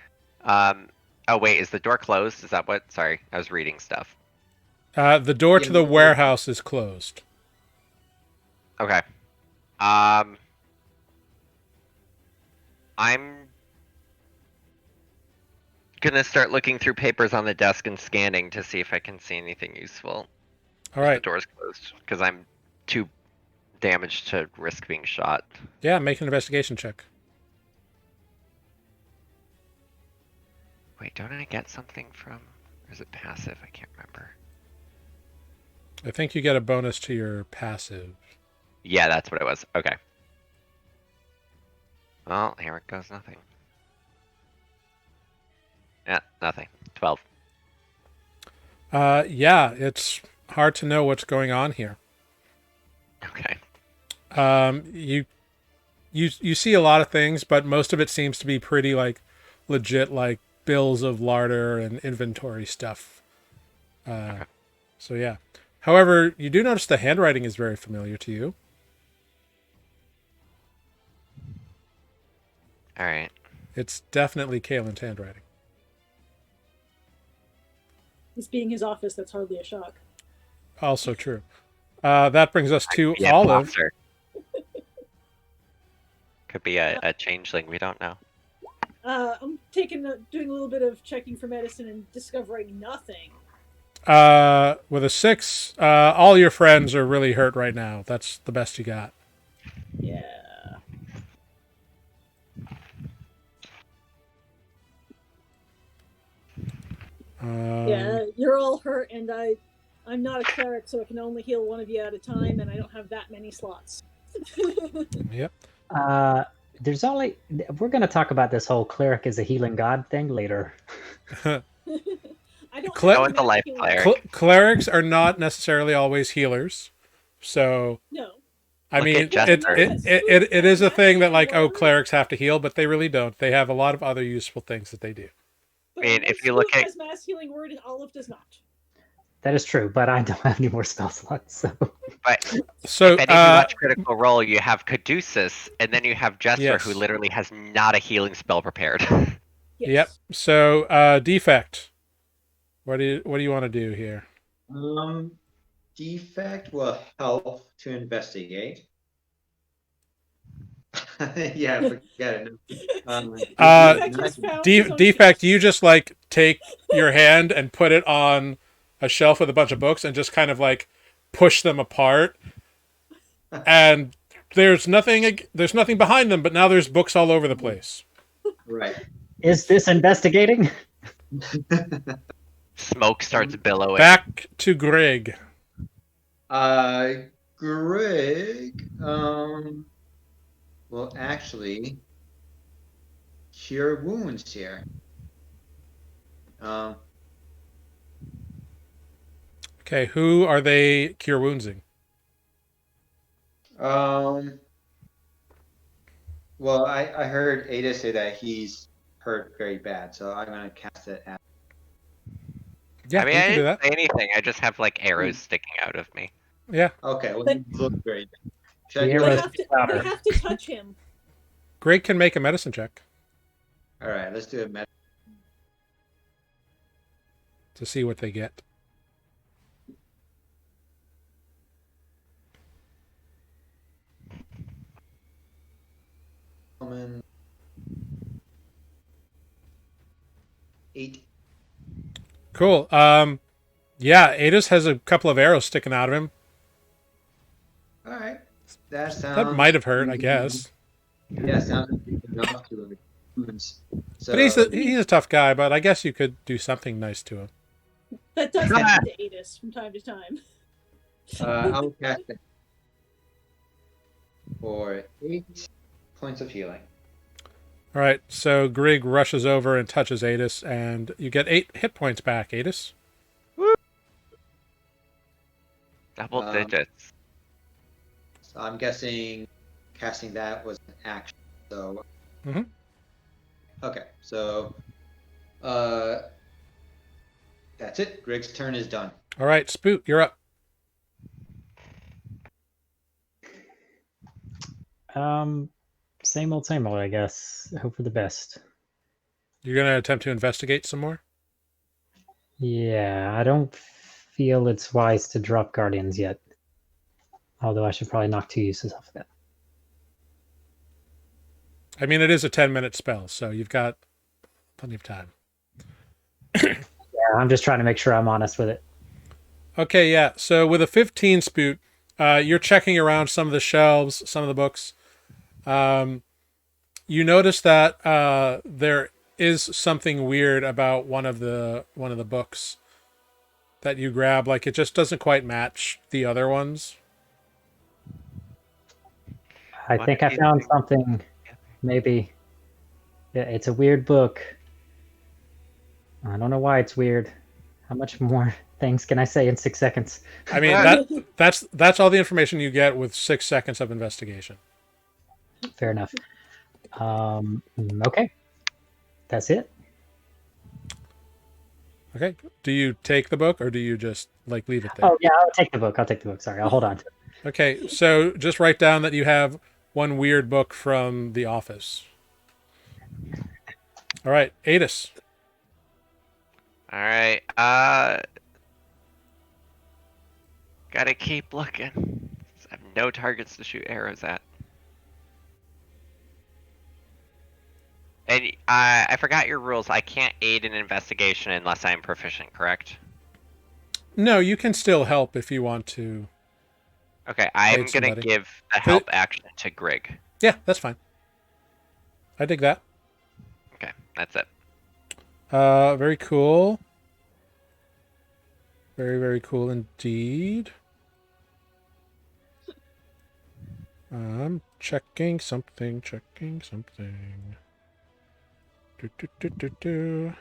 Speaker 3: Oh wait, is the door closed? Is that what? Sorry, I was reading stuff.
Speaker 1: The door to the warehouse is closed.
Speaker 3: Okay. I'm gonna start looking through papers on the desk and scanning to see if I can see anything useful.
Speaker 1: All right.
Speaker 3: The door's closed because I'm too damaged to risk being shot.
Speaker 1: Yeah, make an investigation check.
Speaker 3: Wait, don't I get something from? Or is it passive? I can't remember.
Speaker 1: I think you get a bonus to your passive.
Speaker 3: Yeah, that's what it was. Okay. Well, here it goes. Nothing. Yeah, nothing. 12.
Speaker 1: Yeah, it's hard to know what's going on here.
Speaker 3: Okay.
Speaker 1: You see a lot of things, but most of it seems to be pretty like legit, like bills of larder and inventory stuff.
Speaker 3: Okay.
Speaker 1: So yeah. However, you do notice the handwriting is very familiar to you.
Speaker 3: All right.
Speaker 1: It's definitely Kalen's handwriting.
Speaker 2: This being his office, that's hardly a shock.
Speaker 1: Also true. That brings us to
Speaker 3: Yeah,
Speaker 1: Olive.
Speaker 3: Monster. Could be a changeling. We don't know.
Speaker 2: I'm doing a little bit of checking for medicine and discovering nothing.
Speaker 1: With a 6, all your friends are really hurt right now. That's the best you got.
Speaker 2: Yeah. Yeah, you're all hurt, and I'm not a cleric, so I can only heal one of you at a time, and I don't have that many slots.
Speaker 1: Yep.
Speaker 5: There's only. We're going to talk about this whole cleric is a healing god thing later.
Speaker 2: I don't
Speaker 1: Cleric-
Speaker 2: have
Speaker 3: the life
Speaker 2: healing.
Speaker 3: cleric.
Speaker 1: Clerics are not necessarily always healers, so
Speaker 2: No.
Speaker 1: I
Speaker 3: Look
Speaker 1: mean,
Speaker 3: at Jesper.
Speaker 1: it is a thing that like, oh, clerics have to heal, but they really don't. They have a lot of other useful things that they do.
Speaker 2: But
Speaker 3: I mean, if you look
Speaker 2: Spook
Speaker 3: at-
Speaker 2: has mass healing word and Olive does not.
Speaker 5: That is true, but I don't have any more spell slots. So.
Speaker 3: But
Speaker 1: So
Speaker 3: if any of you watch Critical Role, you have Caduceus, and then you have Jesper,
Speaker 1: Yes.
Speaker 3: who literally has not a healing spell prepared.
Speaker 2: Yes.
Speaker 1: Yep. So defect. What do you want to do here?
Speaker 4: Defect will help to investigate. Yeah, forget it.
Speaker 1: Uh,
Speaker 2: Defect has found his own
Speaker 1: Defect,
Speaker 2: feet.
Speaker 1: you just like take your hand and put it on a shelf with a bunch of books and just kind of like push them apart. And there's nothing behind them, but now there's books all over the place.
Speaker 4: Right.
Speaker 5: Is this investigating?
Speaker 3: Smoke starts billowing.
Speaker 1: Back to Greg.
Speaker 4: Greg, well, actually, cure wounds here. Um,
Speaker 1: Okay, who are they cure woundsing?
Speaker 4: um, well, I heard Ada say that he's hurt very bad, so I'm gonna cast it at.
Speaker 1: Yeah,
Speaker 3: I mean,
Speaker 1: you
Speaker 3: I
Speaker 1: can do
Speaker 3: didn't
Speaker 1: that.
Speaker 3: say anything. I just have like arrows sticking out of me.
Speaker 1: Yeah,
Speaker 4: Okay, well,
Speaker 2: But-
Speaker 4: he looks very bad. Should I
Speaker 5: The
Speaker 4: do
Speaker 2: They
Speaker 5: arrows-
Speaker 4: it?
Speaker 2: have to.
Speaker 5: louder.
Speaker 2: They have to touch him.
Speaker 1: Greg can make a medicine check
Speaker 4: All right, let's do it.
Speaker 1: to see what they get.
Speaker 4: Gentlemen. 8.
Speaker 1: Cool. Yeah, Adis has a couple of arrows sticking out of him.
Speaker 4: All right, that sounds.
Speaker 1: That might have hurt, I guess.
Speaker 4: Yeah, sounds enough to wounds. So,
Speaker 1: But he's a tough guy, but I guess you could do something nice to him.
Speaker 2: That does happen to Adis from time to time.
Speaker 4: I'll cast it for 8 points of healing.
Speaker 1: All right, so Greg rushes over and touches Adis, and you get 8 hit points back, Adis.
Speaker 3: Double
Speaker 4: Um,
Speaker 3: digits.
Speaker 4: So I'm guessing casting that was an action. So.
Speaker 1: Mhm.
Speaker 4: Okay, so that's it. Greg's turn is done.
Speaker 1: All right, Spoot, you're up.
Speaker 5: Same old, I guess. Hope for the best.
Speaker 1: You're going to attempt to investigate some more?
Speaker 5: Yeah, I don't feel it's wise to drop Guardians yet. Although I should probably knock 2 uses off of that.
Speaker 1: I mean, it is a 10-minute spell, so you've got plenty of time.
Speaker 5: Yeah, I'm just trying to make sure I'm honest with it.
Speaker 1: Okay, yeah. So with a 15 Spoot, you're checking around some of the shelves, some of the books. You notice that there is something weird about one of the books that you grab. Like it just doesn't quite match the other ones.
Speaker 5: I
Speaker 3: What
Speaker 5: think
Speaker 3: do
Speaker 5: I
Speaker 3: you
Speaker 5: found
Speaker 3: think?
Speaker 5: something. Maybe. Yeah, it's a weird book. I don't know why it's weird. How much more things can I say in 6 seconds?
Speaker 1: I mean that's all the information you get with 6 seconds of investigation.
Speaker 5: Fair enough. Okay. That's it.
Speaker 1: Okay. Do you take the book or do you just like leave it there?
Speaker 5: Oh, yeah, I'll take the book. Sorry, I'll hold on to it.
Speaker 1: Okay, so just write down that you have one weird book from The Office. All right, Adis.
Speaker 3: All right. Gotta keep looking. I have no targets to shoot arrows at. And I forgot your rules. I can't aid in investigation unless I'm proficient, correct?
Speaker 1: No, you can still help if you want to.
Speaker 3: Okay, I'm
Speaker 1: Aid
Speaker 3: gonna
Speaker 1: somebody.
Speaker 3: give the help action to Grig.
Speaker 1: Yeah, that's fine. I dig that.
Speaker 3: Okay, that's it.
Speaker 1: Very cool. Very, very cool indeed. I'm checking something. Do.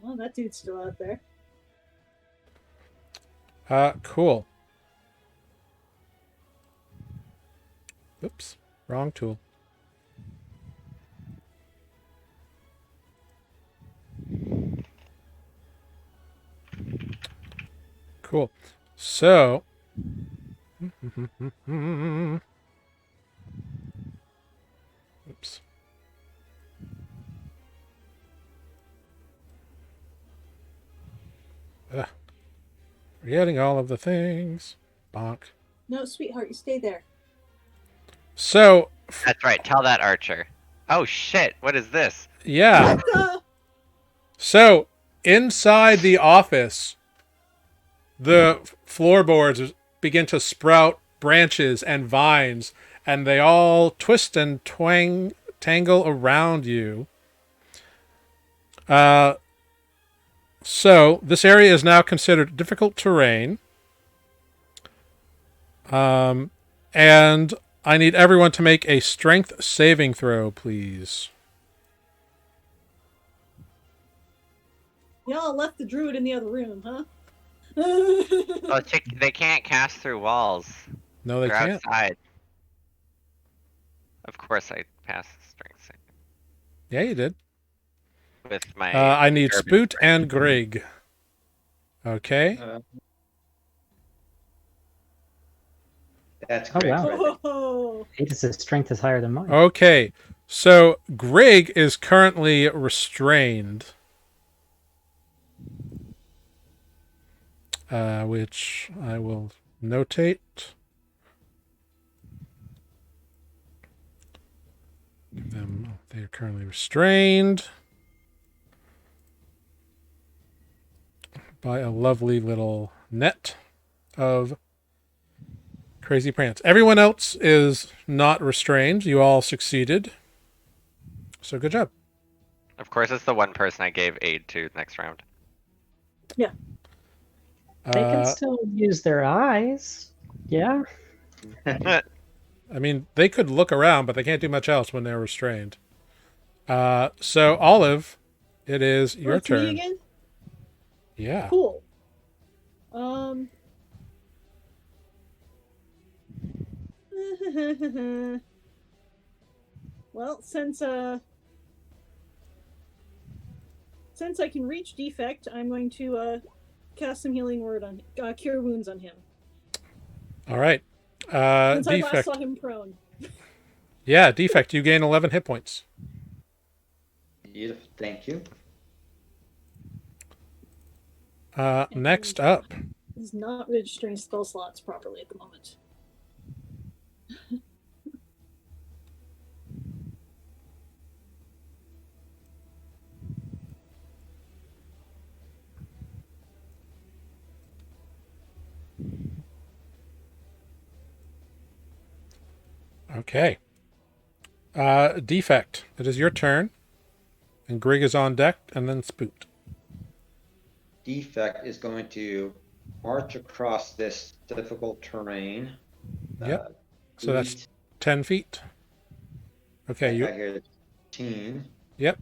Speaker 2: Well, that dude's still out there.
Speaker 1: Cool. Oops, wrong tool. Cool. So, oops. Forgetting all of the things. Bonk.
Speaker 2: No, sweetheart, you stay there.
Speaker 1: So,
Speaker 3: That's right. Tell that archer. Oh shit! What is this?
Speaker 1: Yeah. So inside the office, the floorboards begin to sprout branches and vines, and they all twist and tangle around you. So this area is now considered difficult terrain. And I need everyone to make a strength saving throw, please.
Speaker 2: Y'all left the druid in the other room, huh?
Speaker 3: Oh, they can't cast through walls.
Speaker 1: No, they
Speaker 3: They're
Speaker 1: can't.
Speaker 3: outside. Of course, I passed the strength saving
Speaker 1: Yeah, you did.
Speaker 3: with my.
Speaker 1: I need
Speaker 3: urban
Speaker 1: Spoot
Speaker 3: strength.
Speaker 1: and Grig. Okay.
Speaker 4: That's
Speaker 5: Oh,
Speaker 4: great.
Speaker 5: wow.
Speaker 2: Oh,
Speaker 5: Aegis's strength is higher than mine.
Speaker 1: Okay. So Grig is currently restrained. Which I will notate. They are currently restrained by a lovely little net of crazy prance. Everyone else is not restrained. You all succeeded. So good job.
Speaker 3: Of course, it's the one person I gave aid to next round.
Speaker 5: They can still use their eyes. Yeah.
Speaker 1: I mean, they could look around, but they can't do much else when they're restrained. So Olive, it is your
Speaker 2: it's me
Speaker 1: turn.
Speaker 2: again?
Speaker 1: Yeah.
Speaker 2: Cool. Well, since I can reach defect, I'm going to cast some healing word on cure wounds on him.
Speaker 1: All right.
Speaker 2: Since I last
Speaker 1: Defect.
Speaker 2: saw him prone.
Speaker 1: Yeah, defect. You gain 11 hit points.
Speaker 4: Beautiful. Thank you.
Speaker 1: Next up.
Speaker 2: He's not registering spell slots properly at the moment.
Speaker 1: Okay. Defect. It is your turn. And Grig is on deck, and then Spoot.
Speaker 4: Defect is going to march across this difficult terrain.
Speaker 1: Yep. So that's 10 feet. Okay.
Speaker 4: I
Speaker 1: You.
Speaker 4: hear 15.
Speaker 1: Yep.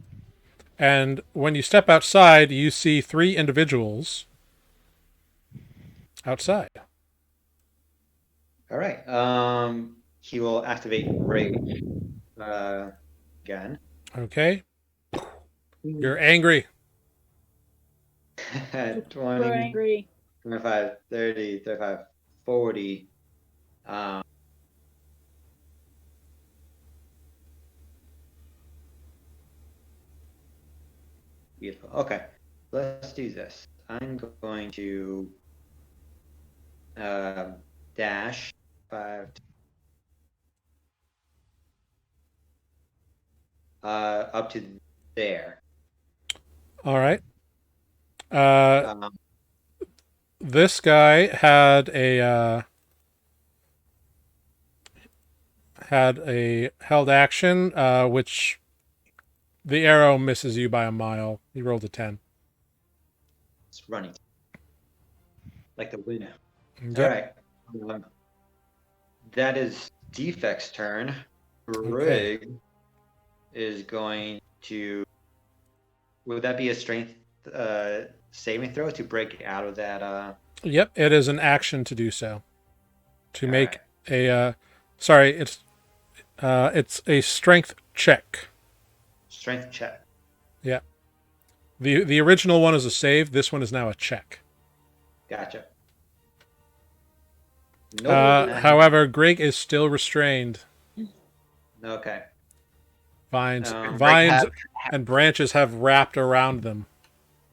Speaker 1: And when you step outside, you see 3 individuals outside.
Speaker 4: All right. He will activate Rage again.
Speaker 1: Okay. You're angry.
Speaker 4: 20,
Speaker 2: Super angry.
Speaker 4: 25, 30, 35, 40. Beautiful. Okay. Let's do this. I'm going to dash 5. Up to there.
Speaker 1: All right.
Speaker 4: Um,
Speaker 1: This guy had a held action, which the arrow misses you by a mile. He rolled a 10.
Speaker 4: it's running. Like the wind.
Speaker 1: Yep.
Speaker 4: All right. That is Defect's turn. Rig is going to. Would that be a strength saving throw to break out of that?
Speaker 1: Yep, it is an action to do so. To
Speaker 4: All
Speaker 1: make
Speaker 4: right.
Speaker 1: a sorry, it's a strength check.
Speaker 4: Strength check.
Speaker 1: Yeah. The original one is a save. This one is now a check.
Speaker 4: Gotcha. No,
Speaker 1: However, Greg is still restrained.
Speaker 4: okay.
Speaker 1: Vines
Speaker 3: Greg
Speaker 1: and branches have wrapped around them.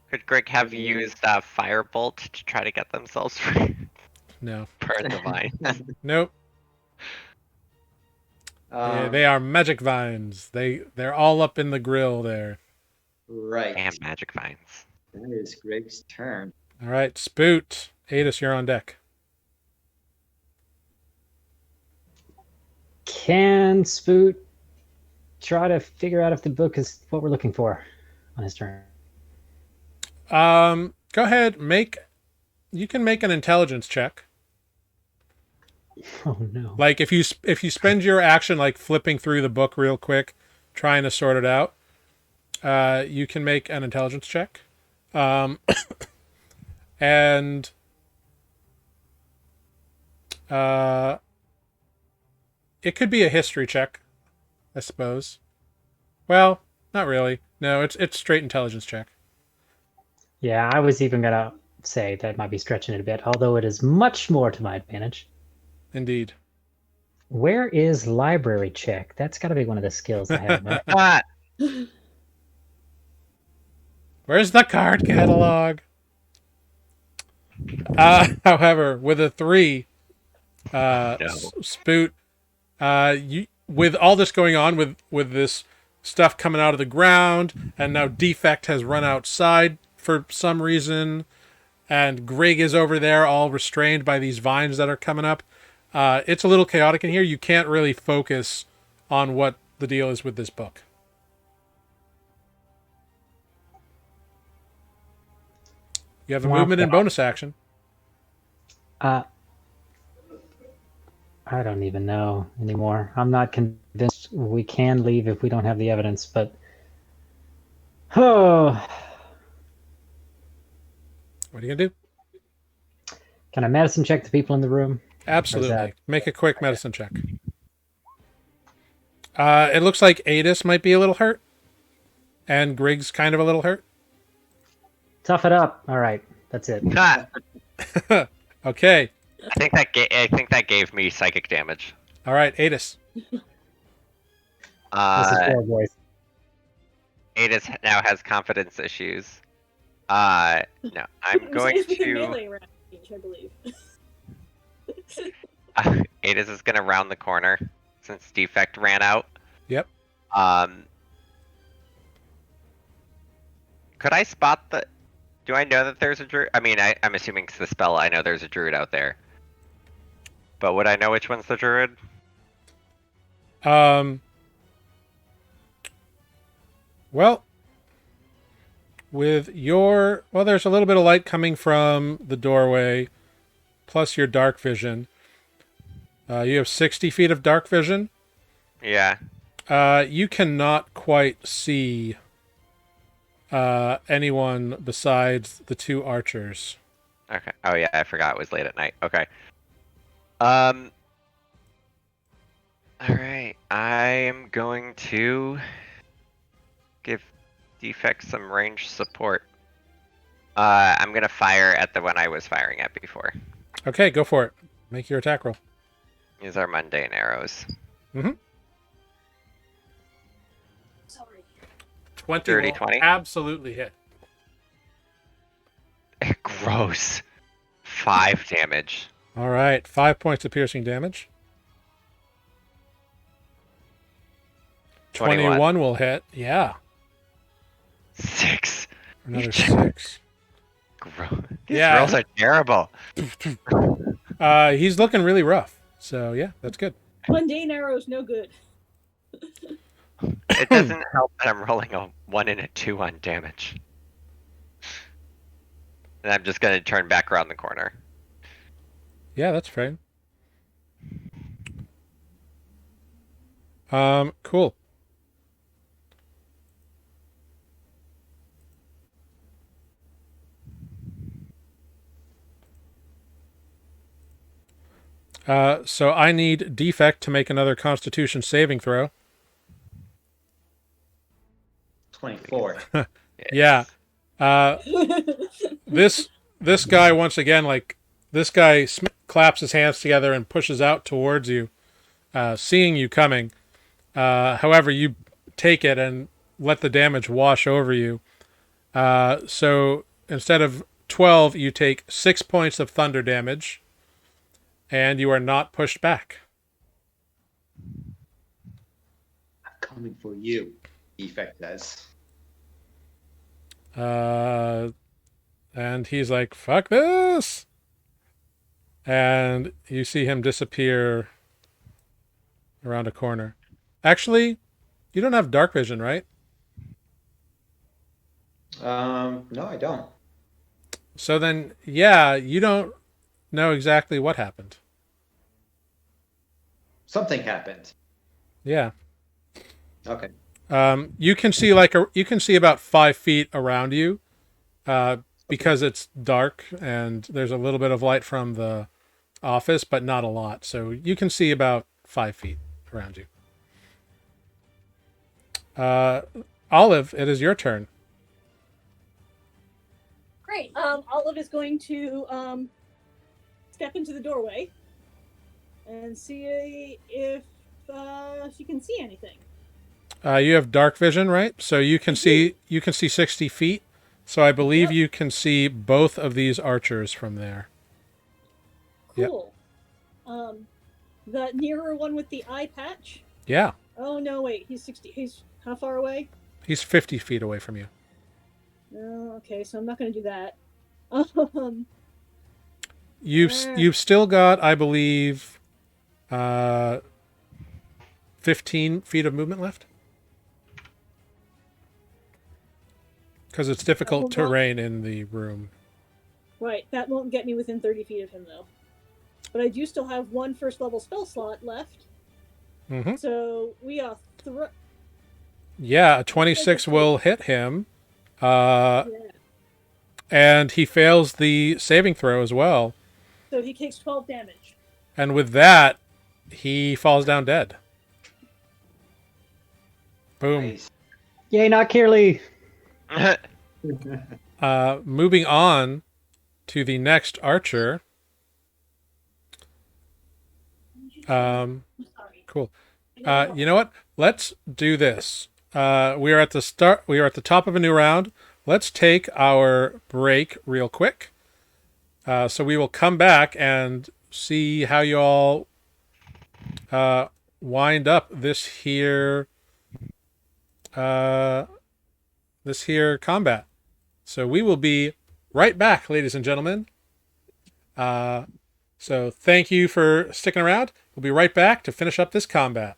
Speaker 3: Could Greg have used Firebolt to try to get themselves free?
Speaker 1: No.
Speaker 3: Per the vine.
Speaker 1: Nope. They are magic vines. They're all up in the grill there.
Speaker 4: Right.
Speaker 3: And magic vines.
Speaker 4: That is Greg's turn.
Speaker 1: All right, Spoot. Adis, you're on deck.
Speaker 5: Can Spoot try to figure out if the book is what we're looking for on his turn?
Speaker 1: Go ahead. You can make an intelligence check.
Speaker 5: Oh no.
Speaker 1: Like if you spend your action like flipping through the book real quick, trying to sort it out, you can make an intelligence check. And it could be a history check, I suppose. Well, not really. No, it's straight intelligence check.
Speaker 5: Yeah, I was even gonna say that might be stretching it a bit, although it is much more to my advantage.
Speaker 1: Indeed.
Speaker 5: Where is library check? That's got to be one of the skills I have. Right?
Speaker 3: Ah,
Speaker 1: Where's the card catalog? However, with a 3,
Speaker 3: No.
Speaker 1: Spoot, you with all this going on with this stuff coming out of the ground, and now Defect has run outside for some reason, and Grig is over there all restrained by these vines that are coming up. It's a little chaotic in here. You can't really focus on what the deal is with this book. You have a movement and bonus action.
Speaker 5: I don't even know anymore. I'm not convinced we can leave if we don't have the evidence, but oh,
Speaker 1: What are you gonna do?
Speaker 5: can I medicine check the people in the room?
Speaker 1: Absolutely. Make a quick medicine check. It looks like Adis might be a little hurt, and Grig's kind of a little hurt.
Speaker 5: Tough it up. All right, that's it.
Speaker 3: ah,
Speaker 1: Okay.
Speaker 3: I think that gave me psychic damage.
Speaker 1: All right, Adis.
Speaker 5: This is
Speaker 3: Uh,
Speaker 5: four boys.
Speaker 3: Adis now has confidence issues. No, I'm going
Speaker 2: It's the
Speaker 3: to.
Speaker 2: melee range, I believe.
Speaker 3: Adis is gonna round the corner since Defect ran out.
Speaker 1: Yep.
Speaker 3: Could I spot the? Do I know that there's a druid? I mean, I'm assuming it's the spell. I know there's a druid out there. But would I know which one's the druid?
Speaker 1: Well, there's a little bit of light coming from the doorway, plus your dark vision. You have 60 feet of dark vision.
Speaker 3: Yeah.
Speaker 1: You cannot quite see anyone besides the 2 archers.
Speaker 3: Okay. Oh yeah, I forgot it was late at night. Okay. All right. I am going to give Defect some range support. I'm gonna fire at the one I was firing at before.
Speaker 1: Okay, go for it. Make your attack roll.
Speaker 3: These are mundane arrows.
Speaker 1: Mm-hmm.
Speaker 2: Sorry.
Speaker 1: 20
Speaker 3: Dirty
Speaker 1: will
Speaker 3: 20.
Speaker 1: absolutely hit.
Speaker 3: Gross. 5 damage.
Speaker 1: All right, 5 points of piercing damage. 21 will hit. Yeah.
Speaker 3: 6.
Speaker 1: Another 6.
Speaker 3: Gross. These
Speaker 1: Yeah.
Speaker 3: rolls are terrible.
Speaker 1: He's looking really rough. So yeah, that's good.
Speaker 2: Mundane arrows, no good.
Speaker 3: It doesn't help that I'm rolling a 1 and a 2 on damage. And I'm just gonna turn back around the corner.
Speaker 1: Yeah, that's fine. Cool. So I need Defect to make another Constitution saving throw.
Speaker 4: 24.
Speaker 1: Yeah. This guy once again, like this guy claps his hands together and pushes out towards you, seeing you coming. However, you take it and let the damage wash over you. So instead of 12, you take 6 points of thunder damage, and you are not pushed back.
Speaker 4: coming for you, Effect says.
Speaker 1: And he's like, fuck this. And you see him disappear around a corner. Actually, you don't have dark vision, right?
Speaker 4: No, I don't.
Speaker 1: So then, yeah, you don't know exactly what happened.
Speaker 4: Something happened.
Speaker 1: Yeah.
Speaker 4: Okay.
Speaker 1: You can see you can see about 5 feet around you, because it's dark and there's a little bit of light from the office, but not a lot. So you can see about 5 feet around you. Olive, it is your turn.
Speaker 2: Great. Olive is going to step into the doorway and see if she can see anything.
Speaker 1: You have dark vision, right? So you can see 60 feet. So I believe you can see both of these archers from there.
Speaker 2: Cool. Yep. The nearer one with the eye patch.
Speaker 1: Yeah.
Speaker 2: Oh no! Wait, he's 60. He's how far away?
Speaker 1: He's 50 feet away from you.
Speaker 2: Oh, okay. So I'm not going to do that.
Speaker 1: You've still got, I believe, 15 feet of movement left. Because it's difficult terrain in the room.
Speaker 2: Right. That won't get me within 30 feet of him, though. But I do still have one first level spell slot left.
Speaker 1: Mm-hmm.
Speaker 2: So we are
Speaker 1: Yeah, a 26 will hit him. And he fails the saving throw as well.
Speaker 2: So he takes 12 damage.
Speaker 1: And with that, he falls down dead. Boom.
Speaker 4: Nice.
Speaker 5: Yay, not Kirley.
Speaker 1: Moving on to the next archer. Cool. You know what? Let's do this. We are at the start. We are at the top of a new round. Let's take our break real quick. So we will come back and see how you all wind up this here combat. So we will be right back, ladies and gentlemen. So thank you for sticking around. We'll be right back to finish up this combat.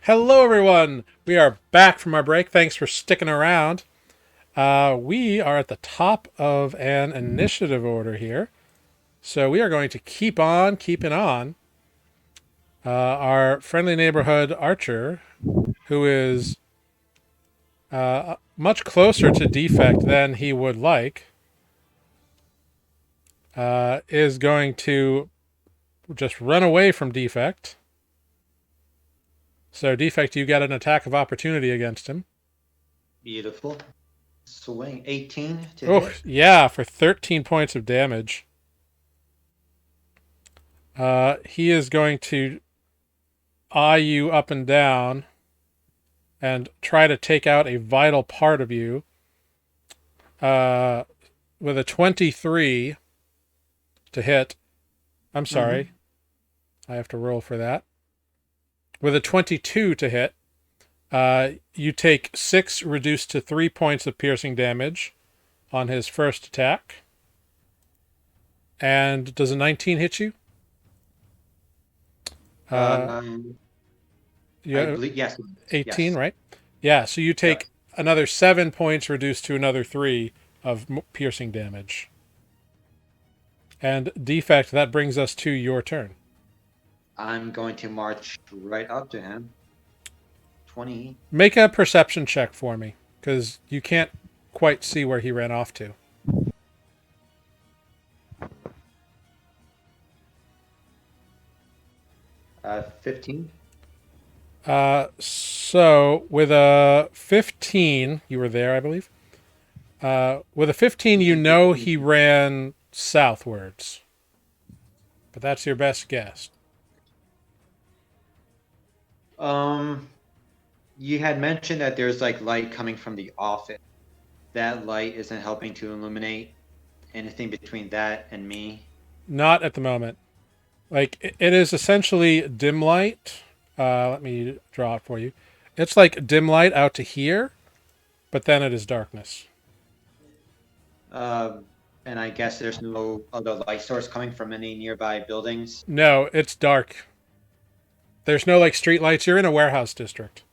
Speaker 1: Hello, everyone. We are back from our break. Thanks for sticking around. We are at the top of an initiative order here. So we are going to keep on keeping on. Our friendly neighborhood archer, who is much closer to defect than he would like, is going to just run away from defect. So defect, you get an attack of opportunity against him.
Speaker 4: Beautiful. Swing 18 to
Speaker 1: Oh,
Speaker 4: hit.
Speaker 1: yeah, for 13 points of damage. He is going to eye you up and down and try to take out a vital part of you. With a 23 to hit. I'm sorry. I have to roll for that. With a 22 to hit, you take 6 reduced to 3 points of piercing damage on his first attack. And does a 19 hit you? You
Speaker 4: I
Speaker 1: have
Speaker 4: believe, yes.
Speaker 1: 18,
Speaker 4: yes.
Speaker 1: right? Yeah, so you take
Speaker 4: Yes.
Speaker 1: another 7 points reduced to another 3 of piercing damage. And defect, that brings us to your turn.
Speaker 4: I'm going to march right up to him. 20.
Speaker 1: Make a perception check for me, because you can't quite see where he ran off to.
Speaker 4: Uh, 15.
Speaker 1: So with a 15, you were there, I believe. With a 15, you know he ran southwards. But that's your best guess.
Speaker 4: You had mentioned that there's like light coming from the office. That light isn't helping to illuminate anything between that and me.
Speaker 1: Not at the moment. Like, it is essentially dim light. Let me draw it for you. It's like dim light out to here, but then it is darkness.
Speaker 4: And I guess there's no other light source coming from any nearby buildings.
Speaker 1: No, it's dark. There's no like street lights. You're in a warehouse district.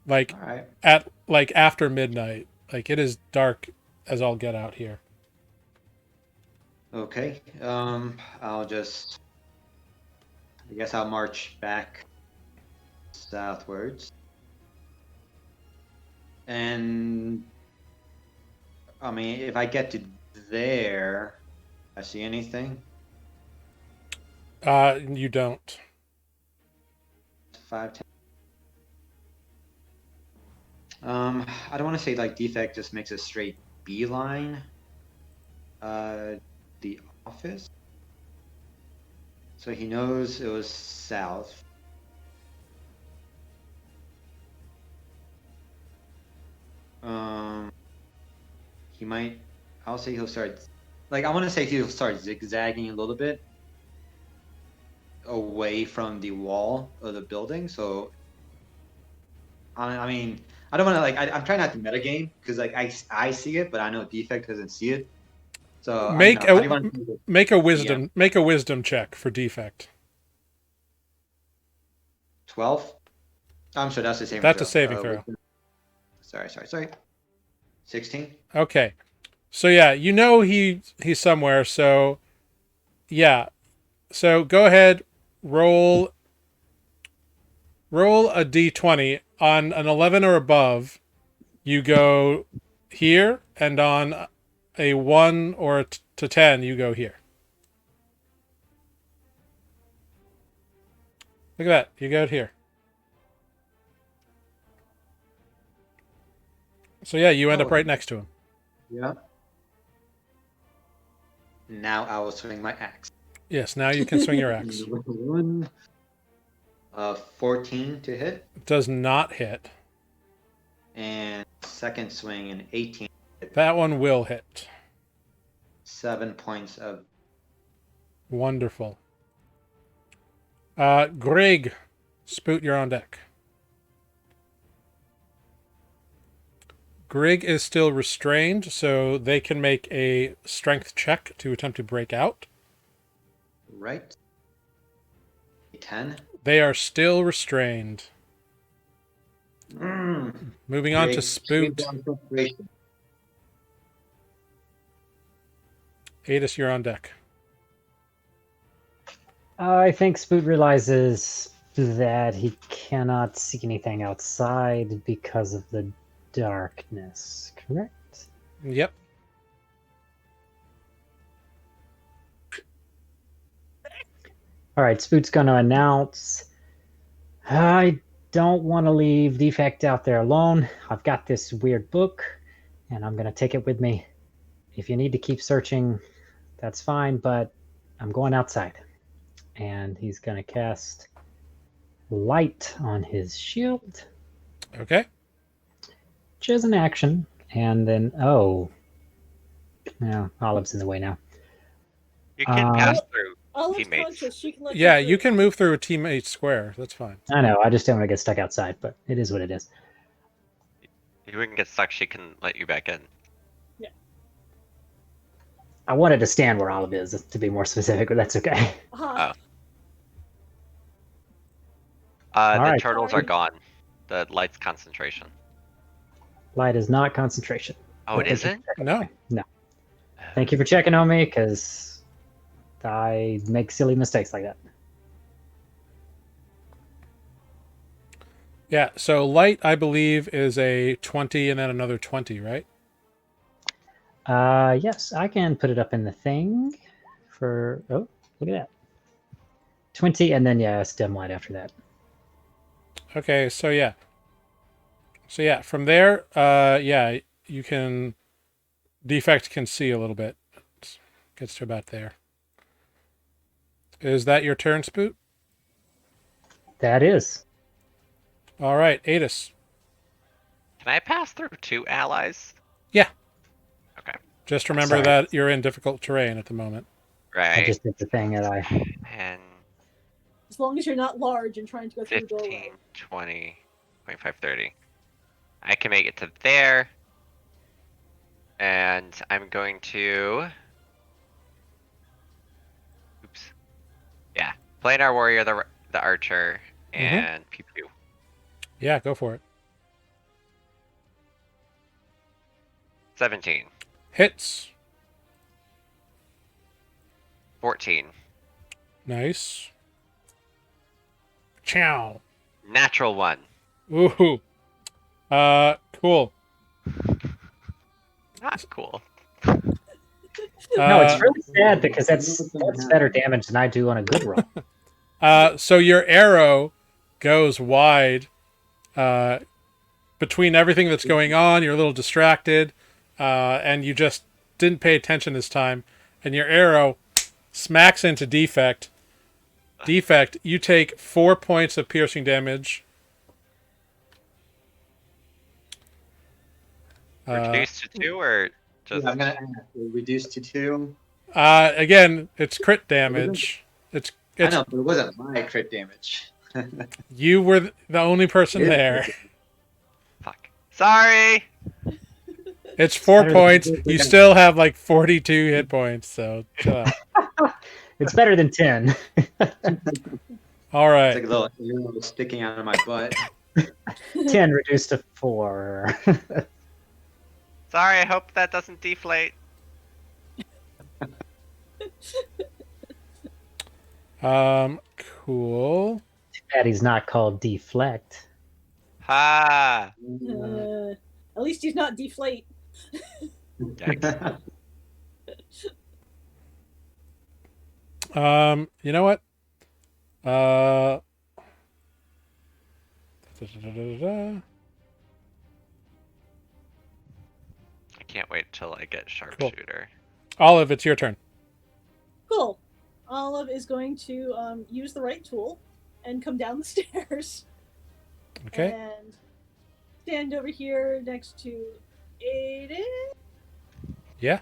Speaker 1: Like
Speaker 4: All right.
Speaker 1: at like after midnight. Like it is dark as all get out here.
Speaker 4: Okay. I guess I'll march back southwards. And I mean, if I get to there, I see anything?
Speaker 1: You don't.
Speaker 4: 5, 10. I don't want to say like defect just makes a straight beeline. The office. So he knows it was south. He might. I'll say he'll start. Like I want to say he'll start zigzagging a little bit away from the wall of the building. So I mean, I don't want to like. I'm trying not to metagame because like I see it, but I know defect doesn't see it. So
Speaker 1: Make
Speaker 4: I mean, how do you want
Speaker 1: make a wisdom check for defect.
Speaker 4: 12. I'm sure that's the saving
Speaker 1: That's
Speaker 4: throw.
Speaker 1: a saving throw.
Speaker 4: Sorry. 16.
Speaker 1: Okay. So yeah, you know he's somewhere, so yeah. So go ahead, roll a d20. On an 11 or above, you go here, and on a 1 or to 10, you go here. Look at that. You go here. So yeah, you end up right next to him.
Speaker 4: Yeah. Now I will swing my axe.
Speaker 1: Yes, now you can swing your axe.
Speaker 4: 14 to hit.
Speaker 1: Does not hit.
Speaker 4: And second swing an 18.
Speaker 1: That one will hit.
Speaker 4: 7 points of.
Speaker 1: Wonderful. Greg, Spoot, you're on deck. Greg is still restrained, so they can make a strength check to attempt to break out.
Speaker 4: Right. 10.
Speaker 1: They are still restrained. Moving on to
Speaker 4: Great.
Speaker 1: Spoot.
Speaker 4: Down frustration.
Speaker 1: Adis, you're on deck.
Speaker 5: I think Spoot realizes that he cannot see anything outside because of the darkness, correct?
Speaker 1: Yep.
Speaker 5: All right, Spoot's going to announce, I don't want to leave Defect out there alone. I've got this weird book, and I'm going to take it with me. If you need to keep searching, that's fine, but I'm going outside. And he's going to cast Light on his shield,
Speaker 1: Okay.
Speaker 5: which is an action. And then, oh, yeah, Olive's in the way now.
Speaker 3: You can pass through
Speaker 2: Olive's
Speaker 3: teammates.
Speaker 2: conscious. She can let
Speaker 1: Yeah,
Speaker 2: you
Speaker 1: you
Speaker 2: through.
Speaker 1: can move through a teammate square. That's fine.
Speaker 5: I know, I just don't want to get stuck outside, but it is what it is.
Speaker 3: If you wouldn't get stuck, she can let you back in.
Speaker 5: I wanted to stand where Olive is, to be more specific, but that's okay.
Speaker 2: Uh-huh.
Speaker 3: The
Speaker 5: Alright.
Speaker 3: turtles are gone. The light's concentration.
Speaker 5: Light is not concentration.
Speaker 3: Oh, it
Speaker 5: Thank you
Speaker 3: isn't?
Speaker 5: for checking
Speaker 1: No.
Speaker 5: on me. No. Thank you for checking on me, because I make silly mistakes like that.
Speaker 1: Yeah, so light, I believe, is a 20 and then another 20, right?
Speaker 5: Yes, I can put it up in the thing for, oh, look at that. 20, and then, yeah, stem light after that.
Speaker 1: Okay, so yeah. So yeah, from there, yeah, you can... Defect can see a little bit. Gets to about there. Is that your turn, Spoot?
Speaker 5: That is.
Speaker 1: All right, Adis.
Speaker 3: Can I pass through 2 allies?
Speaker 1: Yeah.
Speaker 3: Okay.
Speaker 1: Just remember
Speaker 5: Sorry.
Speaker 1: that you're in difficult terrain at the moment.
Speaker 3: Right.
Speaker 5: I just did the thing that I...
Speaker 3: And
Speaker 2: As long as you're not large and trying to go through the
Speaker 3: 15,
Speaker 2: doorway.
Speaker 3: 20, 25, 30. I can make it to there. And I'm going to... Oops. Yeah. Planar Warrior, the Archer, and Pew Pew.
Speaker 1: Yeah, go for it.
Speaker 3: 17.
Speaker 1: Hits.
Speaker 3: 14.
Speaker 1: Nice. Chow.
Speaker 3: Natural 1.
Speaker 1: Ooh. Cool.
Speaker 3: Not cool.
Speaker 5: No, it's really sad because that's better damage than I do on a good roll.
Speaker 1: So your arrow goes wide between everything that's going on. You're a little distracted, and you just didn't pay attention this time. And your arrow smacks into Defect. Defect, you take 4 points of piercing damage.
Speaker 3: Reduced to 2 or just...
Speaker 4: Yeah, I'm gonna reduce to 2.
Speaker 1: Again, it's crit damage. It's
Speaker 4: I know, but it wasn't my crit damage.
Speaker 1: you were the only person there.
Speaker 3: Fuck. Sorry!
Speaker 1: It's 4
Speaker 5: Better
Speaker 1: points.
Speaker 5: than-
Speaker 1: You still have like 42 hit points, so chill out.
Speaker 5: It's better than 10.
Speaker 1: All right.
Speaker 4: It's like a little arrow sticking out of my butt.
Speaker 5: 10 reduced to 4.
Speaker 3: Sorry, I hope that doesn't deflate.
Speaker 1: Cool.
Speaker 5: Bad he's not called Deflect.
Speaker 3: Ha!
Speaker 2: At least he's not deflate.
Speaker 3: Yikes.
Speaker 1: You know what?
Speaker 3: I can't wait till I get Sharpshooter.
Speaker 1: Olive, it's your turn.
Speaker 2: Cool. Olive is going to use the right tool and come down the stairs.
Speaker 1: Okay.
Speaker 2: And stand over here next to Aiden.
Speaker 1: Yeah.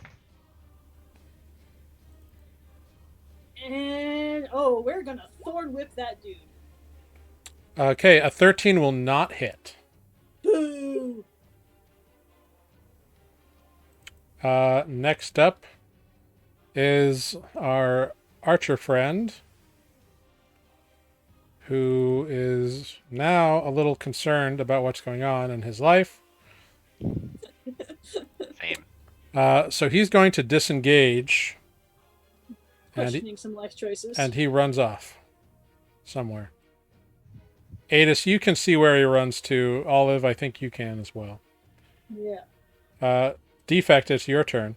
Speaker 2: And oh, we're gonna thorn whip that dude.
Speaker 1: Okay, a 13 will not hit.
Speaker 2: Boo!
Speaker 1: Next up is our archer friend, who is now a little concerned about what's going on in his life.
Speaker 3: Same.
Speaker 1: So he's going to disengage,
Speaker 2: Questioning some life choices.
Speaker 1: and he runs off somewhere. Adis, you can see where he runs to. Olive, I think you can as well.
Speaker 2: Yeah.
Speaker 1: Defect, it's your turn.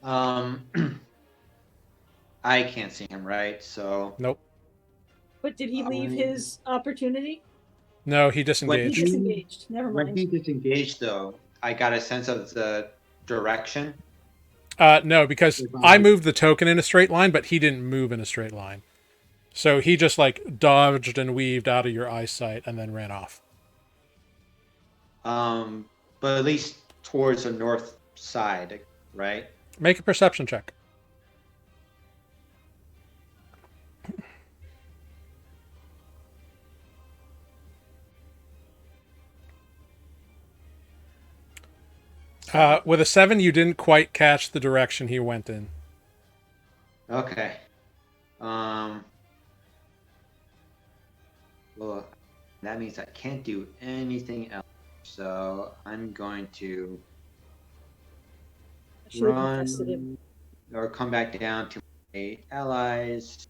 Speaker 4: I can't see him, right? So
Speaker 1: Nope.
Speaker 2: But did he leave his opportunity?
Speaker 1: No, he
Speaker 2: He
Speaker 1: disengaged.
Speaker 2: disengaged. Never
Speaker 4: when
Speaker 2: mind.
Speaker 4: he disengaged, though, I got a sense of the direction.
Speaker 1: No, because I moved the token in a straight line, but he didn't move in a straight line. So he just like dodged and weaved out of your eyesight and then ran off.
Speaker 4: But at least towards the north side, right?
Speaker 1: Make a perception check. With a 7, you didn't quite catch the direction he went in.
Speaker 4: Okay. Well, that means I can't do anything else. So I'm going to
Speaker 2: I should have tested him.
Speaker 4: run or come back down to my allies.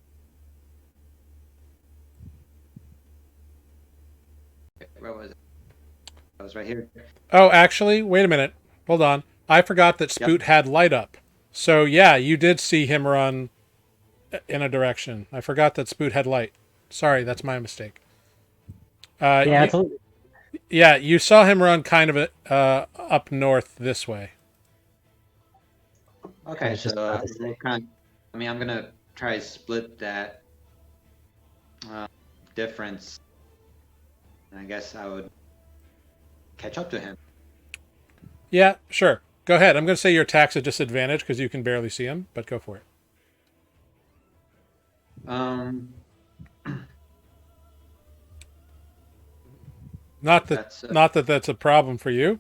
Speaker 4: Where was it? I was right here.
Speaker 1: Oh, actually, wait a minute. Hold on. I forgot that Spoot had light up. So yeah, you did see him run in a direction. I forgot that Spoot had light. Sorry, that's my mistake.
Speaker 5: Yeah,
Speaker 1: You saw him run kind of up north this way.
Speaker 4: Okay,
Speaker 5: was just
Speaker 4: so
Speaker 5: about to say.
Speaker 4: I'm gonna try to split that difference. And I guess I would catch up to him.
Speaker 1: Yeah, sure. Go ahead. I'm going to say your attack's a disadvantage because you can barely see him, but go for it. Not that that's a problem for you.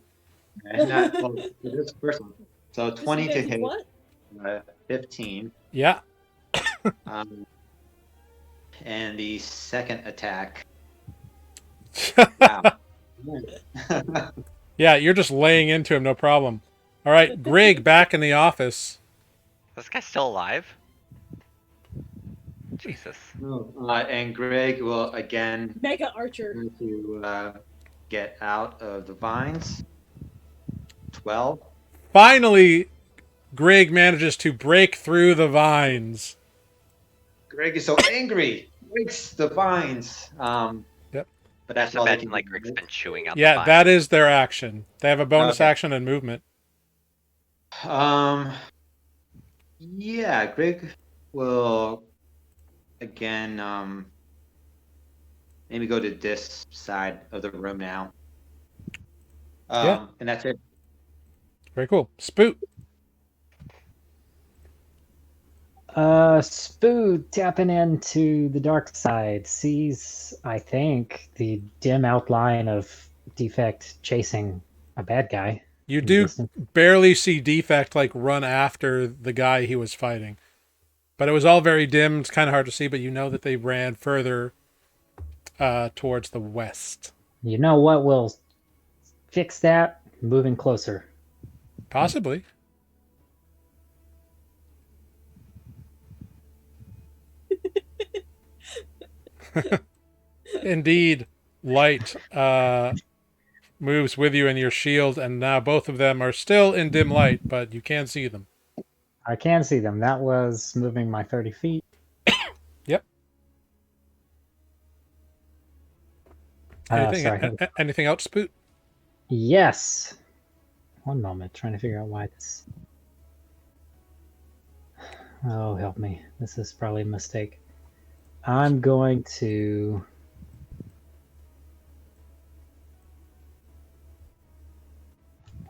Speaker 4: Well, this first one. So 20 to hit,
Speaker 2: What?
Speaker 4: 15.
Speaker 1: Yeah.
Speaker 4: And the second attack. Wow.
Speaker 1: Yeah, you're just laying into him, no problem. All right, Greg back in the office.
Speaker 3: This guy's still alive? Jesus.
Speaker 4: And Greg will again
Speaker 2: Mega Archer.
Speaker 4: try to get out of the vines. 12.
Speaker 1: Finally, Greg manages to break through the vines.
Speaker 4: Greg is so angry. Breaks the vines.
Speaker 1: Yep.
Speaker 4: But that's
Speaker 3: Just
Speaker 4: all they
Speaker 3: imagine
Speaker 4: can
Speaker 3: like
Speaker 4: do.
Speaker 3: Greg's been chewing out the
Speaker 1: Yeah,
Speaker 3: vines.
Speaker 1: that is their action. They have a bonus
Speaker 4: Okay.
Speaker 1: action and movement.
Speaker 4: Yeah, Greg will again maybe go to this side of the room now.
Speaker 1: Yeah.
Speaker 4: And that's it.
Speaker 1: Very cool. Spoot.
Speaker 5: Spoot tapping into the dark side sees, I think, the dim outline of Defect chasing a bad guy.
Speaker 1: You
Speaker 5: in the
Speaker 1: do
Speaker 5: distance.
Speaker 1: barely see Defect like run after the guy he was fighting. But it was all very dim. It's kind of hard to see, but you know that they ran further towards the west.
Speaker 5: You know what will fix that? Moving closer.
Speaker 1: Possibly. Indeed, light moves with you in your shield, and now both of them are still in dim light, but you can see them.
Speaker 5: I can see them. That was moving my 30 feet.
Speaker 1: Yep.
Speaker 5: Sorry.
Speaker 1: Anything else, Spoot?
Speaker 5: Yes. One moment. Trying to figure out why this. Oh, help me. This is probably a mistake. I'm going to.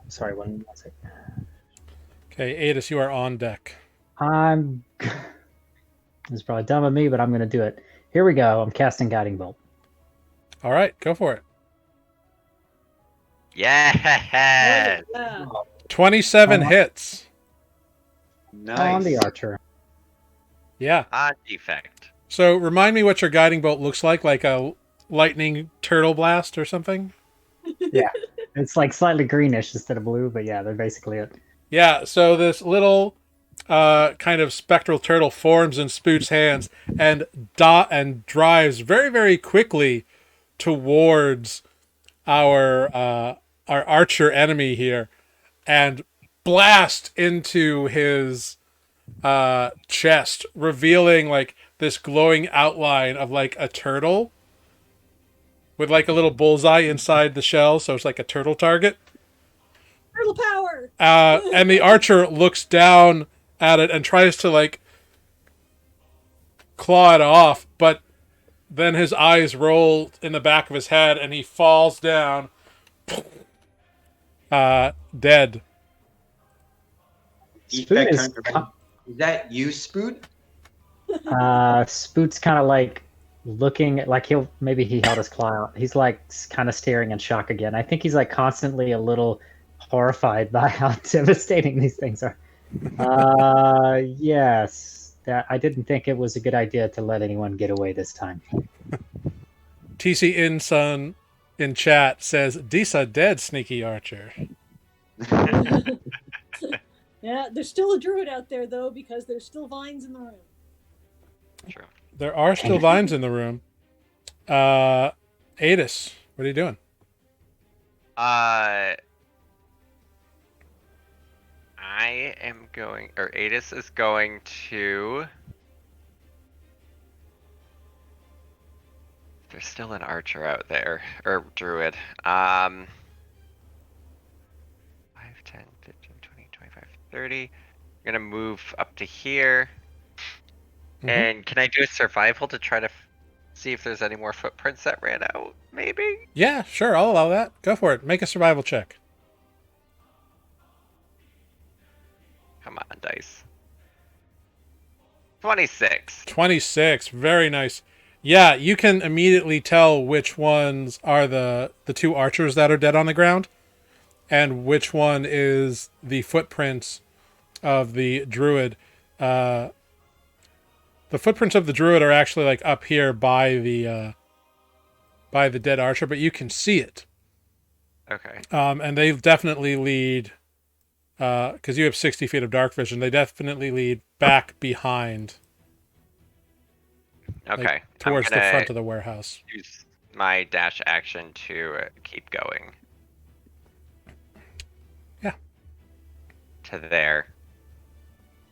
Speaker 5: Sorry, one second.
Speaker 1: Okay, Adis, you are on deck.
Speaker 5: This is probably dumb of me, but I'm going to do it. Here we go. I'm casting Guiding Bolt.
Speaker 1: All right, go for it.
Speaker 3: Yeah.
Speaker 2: Yeah.
Speaker 1: 27 hits.
Speaker 4: Nice.
Speaker 5: On the archer.
Speaker 1: Yeah.
Speaker 3: On defect.
Speaker 1: So remind me what your guiding bolt looks like a lightning turtle blast or something.
Speaker 5: Yeah, it's like slightly greenish instead of blue, but yeah, they're basically it.
Speaker 1: Yeah. So this little kind of spectral turtle forms in Spoot's hands and drives very very quickly towards our archer enemy here and blast into his chest, revealing like this glowing outline of like a turtle with like a little bullseye inside the shell, so it's like a turtle target.
Speaker 2: Turtle power.
Speaker 1: And the archer looks down at it and tries to like claw it off, but then his eyes roll in the back of his head and he falls down, dead.
Speaker 5: Spoot
Speaker 4: Defect
Speaker 5: is
Speaker 4: turns around. Is that you, Spoot?
Speaker 5: Spoot's kind of like looking like he held his claw out. He's like kind of staring in shock again. I think he's like constantly a little horrified by how devastating these things are. Yes, that I didn't think it was a good idea to let anyone get away this time.
Speaker 1: TC Insun in chat says, Disa dead, sneaky archer.
Speaker 2: Yeah, there's still a druid out there though, because there's still vines in the room.
Speaker 3: True.
Speaker 1: There are still vines in the room. Adis, what are you doing?
Speaker 3: I am going, or Adis is going to. There's still an archer out there, or druid. 5, 10, 15, 20, 25, 30. I'm gonna move up to here.
Speaker 1: Mhm.
Speaker 3: And can I do a survival to try to see if there's any more footprints that ran out? Maybe?
Speaker 1: Yeah, sure, I'll allow that. Go for it. Make a survival check.
Speaker 3: Come on, dice. 26.
Speaker 1: 26. Very nice. Yeah, you can immediately tell which ones are the two archers that are dead on the ground and which one is the footprints of the druid. The footprints of the druid are actually like up here by the dead archer, but you can see it.
Speaker 3: Okay.
Speaker 1: And they definitely lead, because you have 60 feet of dark vision, they definitely lead back behind,
Speaker 3: Okay.
Speaker 1: like, towards
Speaker 3: I'm
Speaker 1: the
Speaker 3: gonna
Speaker 1: front of the warehouse.
Speaker 3: use my dash action to keep going.
Speaker 1: Yeah.
Speaker 3: To there.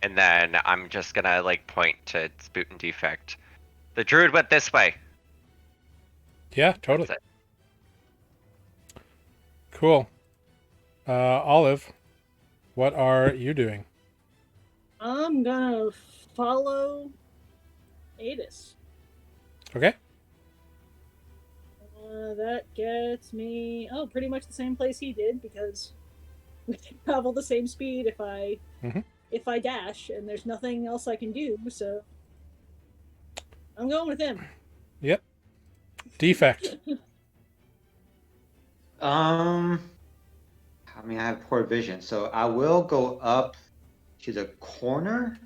Speaker 3: And then I'm just gonna like point to Spoot and Defect. The druid went this way.
Speaker 1: Yeah, totally.
Speaker 3: That's it.
Speaker 1: Cool. Olive, what are you doing?
Speaker 2: I'm gonna follow Adis.
Speaker 1: Okay.
Speaker 2: That gets me pretty much the same place he did, because we travel the same speed if I
Speaker 1: Mhm.
Speaker 2: if I dash, and there's nothing else I can do, so I'm going with him.
Speaker 1: Yep. Defect.
Speaker 4: I mean, I have poor vision, so I will go up to the corner.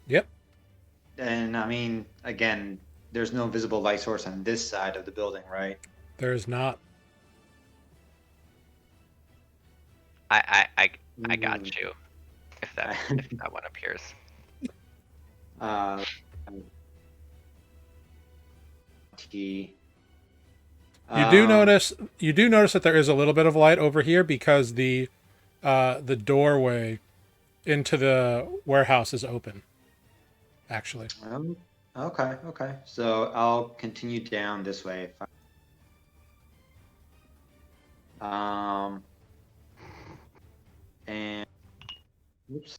Speaker 1: Yep.
Speaker 4: And I mean, again, there's no visible light source on this side of the building, right?
Speaker 1: There is not.
Speaker 3: I got you. If that one appears.
Speaker 4: T.
Speaker 1: You do notice that there is a little bit of light over here because the doorway into the warehouse is open. Actually.
Speaker 4: Okay. So I'll continue down this way. And oops.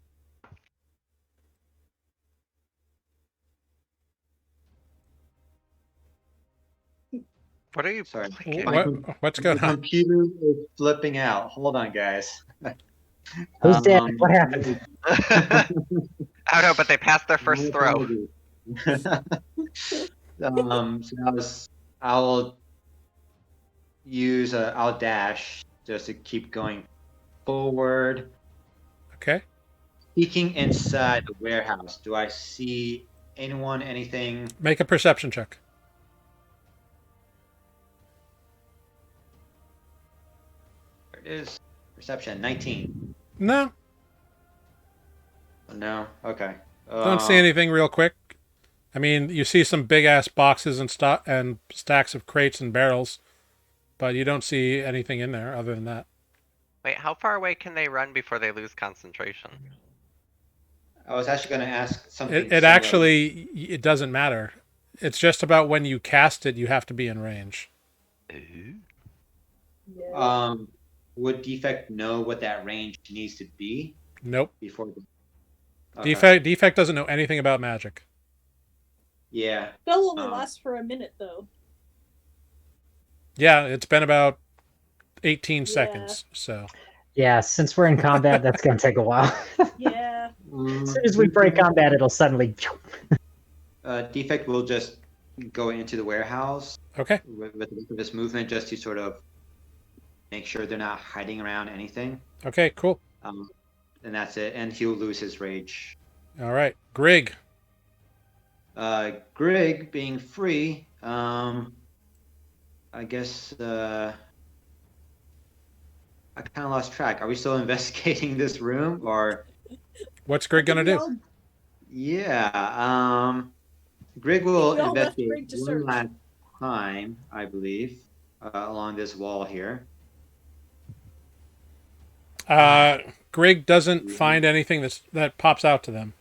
Speaker 3: What are you
Speaker 4: Sorry.
Speaker 3: clicking?
Speaker 1: What's going
Speaker 4: The
Speaker 1: on?
Speaker 4: computer is flipping out. Hold on, guys.
Speaker 5: Who's dead? What happened?
Speaker 3: I don't know, but they passed their first throw.
Speaker 4: So I'll use I'll dash just to keep going forward.
Speaker 1: Okay.
Speaker 4: Peeking inside the warehouse, do I see anyone, anything?
Speaker 1: Make a perception check.
Speaker 4: There it is. Perception 19.
Speaker 1: No,
Speaker 4: No. Okay.
Speaker 1: don't see anything real quick. I mean, you see some big ass boxes and stacks of crates and barrels, but you don't see anything in there other than that.
Speaker 3: Wait, how far away can they run before they lose concentration?
Speaker 4: I was actually going to ask something.
Speaker 1: It
Speaker 4: similar.
Speaker 1: actually it doesn't matter. It's just about when you cast it, you have to be in range.
Speaker 3: Ooh.
Speaker 2: Yeah.
Speaker 4: Would Defect know what that range needs to be
Speaker 1: Nope.
Speaker 4: before?
Speaker 1: Defect doesn't know anything about magic.
Speaker 4: Yeah.
Speaker 2: Spell only lasts for a minute, though.
Speaker 1: Yeah, it's been about 18 seconds. So
Speaker 5: Yeah, since we're in combat, that's going to take a while.
Speaker 2: Yeah.
Speaker 5: As soon as we break combat, it'll suddenly.
Speaker 4: Defect will just go into the warehouse
Speaker 1: okay,
Speaker 4: with this movement just to sort of make sure they're not hiding around anything.
Speaker 1: okay, cool.
Speaker 4: And that's it. And he'll lose his rage.
Speaker 1: All right, Grig.
Speaker 4: Grig being free, I guess I kind of lost track. Are we still investigating this room, or?
Speaker 1: What's Grig gonna do?
Speaker 4: Yeah, Grig will
Speaker 2: We all left
Speaker 4: investigate
Speaker 2: Grig to
Speaker 4: one
Speaker 2: search.
Speaker 4: last time, I believe, along this wall here.
Speaker 1: Grig doesn't find anything that pops out to them.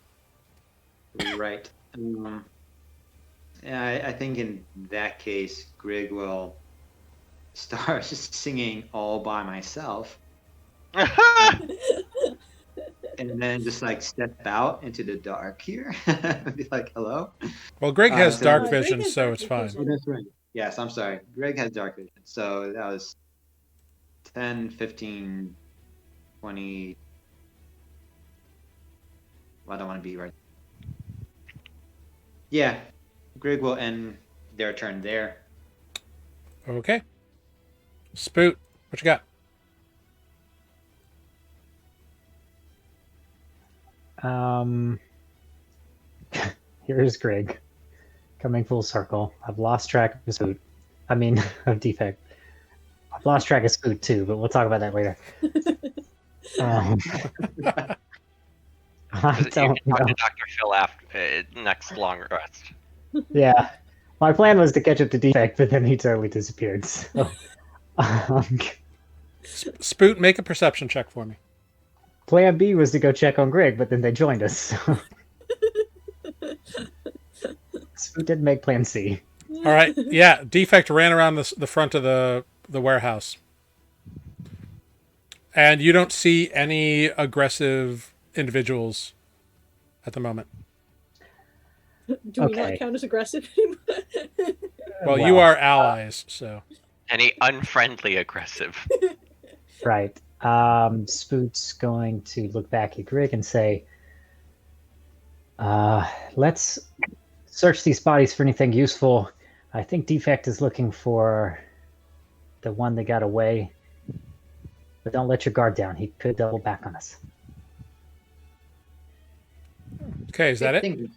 Speaker 4: Right. Yeah, I think in that case, Grig will start singing all by myself, and then just like step out into the dark here, be like, "Hello."
Speaker 1: Well, Grig has
Speaker 4: so-
Speaker 1: dark
Speaker 2: Grig
Speaker 1: vision,
Speaker 2: has
Speaker 1: so
Speaker 2: dark
Speaker 1: it's fine.
Speaker 2: vision.
Speaker 4: Oh, that's right. Yes, I'm sorry. Greg has dark vision. So that was 10, 15, 20. Well, I don't want to be right. Yeah, Greg will end their turn there.
Speaker 1: Okay. Spoot, what you got?
Speaker 5: Here's Greg, coming full circle. I've lost track of Spoot. I mean, of Defect. I've lost track of Spoot too, but we'll talk about that later. I
Speaker 3: You
Speaker 5: don't
Speaker 3: can talk
Speaker 5: know.
Speaker 3: to Dr. Phil after next long rest.
Speaker 5: Yeah, my plan was to catch up to Defect, but then he totally disappeared. So,
Speaker 1: Spoot, make a perception check for me.
Speaker 5: plan B was to go check on Greg, but then they joined us. So. Spoot didn't make plan C.
Speaker 1: All right. Yeah, Defect ran around the front of the warehouse. And you don't see any aggressive individuals at the moment.
Speaker 2: Do we not
Speaker 5: Okay.
Speaker 2: count as aggressive anymore?
Speaker 1: Well, you are allies, so.
Speaker 3: Any unfriendly aggressive.
Speaker 5: Right. Spoot's going to look back at Grig and say, let's search these bodies for anything useful. I think Defect is looking for the one that got away. But don't let your guard down. He could double back on us.
Speaker 1: Okay, is that it?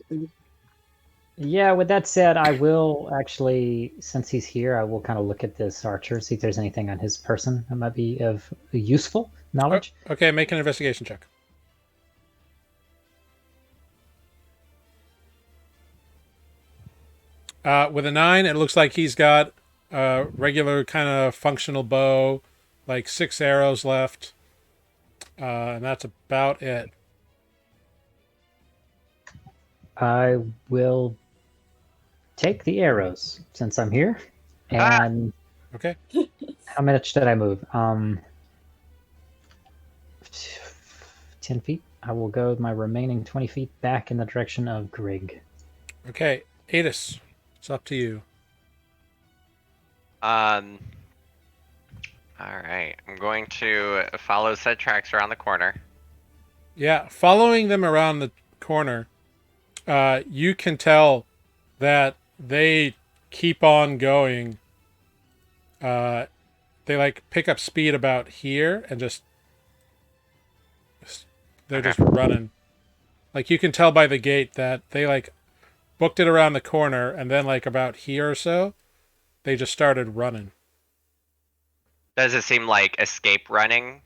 Speaker 5: Yeah, with that said, I will actually, since he's here, I will kind of look at this archer, see if there's anything on his person that might be of useful knowledge.
Speaker 1: Okay, make an investigation check. With a 9, it looks like he's got a regular kind of functional bow, like 6 arrows left. And that's about it.
Speaker 5: I will take the arrows since I'm here. And
Speaker 1: Okay.
Speaker 5: how much did I move? 10 feet. I will go my remaining 20 feet back in the direction of Grig.
Speaker 1: Okay, Adis, it's up to you.
Speaker 3: All right. I'm going to follow said tracks around the corner.
Speaker 1: Yeah, following them around the corner, you can tell that they keep on going. They like pick up speed about here and they're just running. Like you can tell by the gate that they like booked it around the corner, and then like about here or so, they just started running.
Speaker 3: Does it seem like escape running?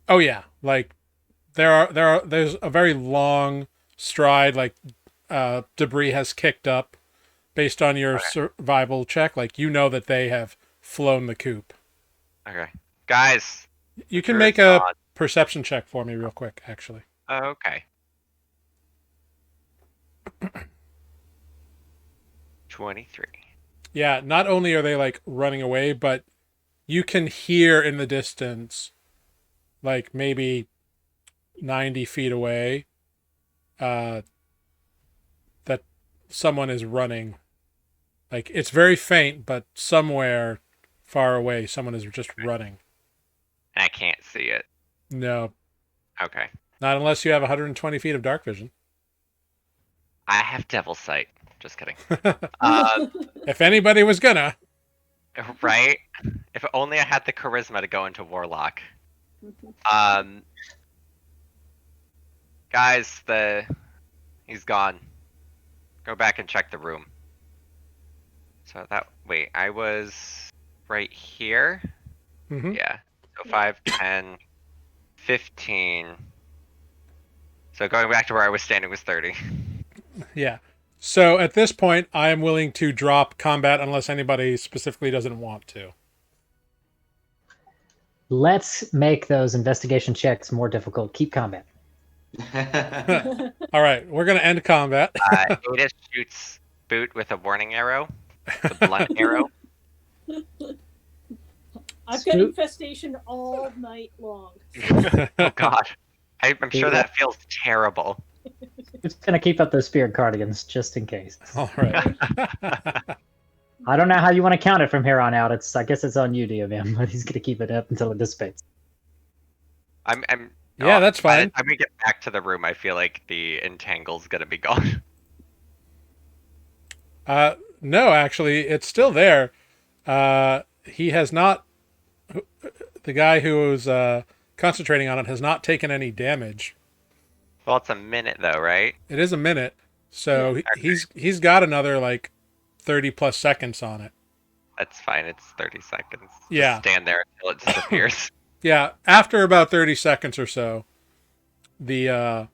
Speaker 1: Oh yeah, like there's a very long stride, like debris has kicked up based on your
Speaker 3: Okay.
Speaker 1: survival check. Like you know that they have flown the coop.
Speaker 3: Okay. Guys,
Speaker 1: You can
Speaker 3: Druid's
Speaker 1: make a
Speaker 3: gone.
Speaker 1: perception check for me real quick, actually.
Speaker 3: Oh, okay. 23.
Speaker 1: Yeah, not only are they like running away, but you can hear in the distance, like maybe 90 feet away, that someone is running. Like it's very faint, but somewhere far away, someone is just running.
Speaker 3: I can't see it.
Speaker 1: No,
Speaker 3: Okay.
Speaker 1: not unless you have 120 feet of dark vision.
Speaker 3: I have devil sight. Just kidding.
Speaker 1: If anybody was gonna.
Speaker 3: Right? If only I had the charisma to go into Warlock. Guys, he's gone. Go back and check the room. So wait, I was right here?
Speaker 1: Mhm.
Speaker 3: Yeah. So 5, 10, 15. So going back to where I was standing was 30.
Speaker 1: Yeah. So at this point, I am willing to drop combat unless anybody specifically doesn't want to.
Speaker 5: Let's make those investigation checks more difficult. Keep combat.
Speaker 1: All right, we're gonna end combat.
Speaker 3: Ada shoots Boot with a warning arrow. The blunt arrow.
Speaker 2: I've got
Speaker 5: Spook-
Speaker 2: infestation all night long.
Speaker 3: Oh god. I'm sure that feels terrible.
Speaker 5: It's gonna keep up those spirit cardigans just in case.
Speaker 1: All right.
Speaker 5: I don't know how you want to count it from here on out. I guess it's on you, DMM, but he's gonna keep it up until it dissipates.
Speaker 1: Yeah, that's
Speaker 3: By the
Speaker 1: fine.
Speaker 3: time we get back to the room, I feel like the entangle's gonna be gone.
Speaker 1: No, actually, it's still there. He has not. The guy who was concentrating on it has not taken any damage.
Speaker 3: Well, it's a minute though, right?
Speaker 1: It is a minute, so he's got another like 30 plus seconds on it.
Speaker 3: That's fine. It's 30 seconds.
Speaker 1: Yeah.
Speaker 3: Just stand there until it disappears.
Speaker 1: Yeah, after about 30 seconds or so, the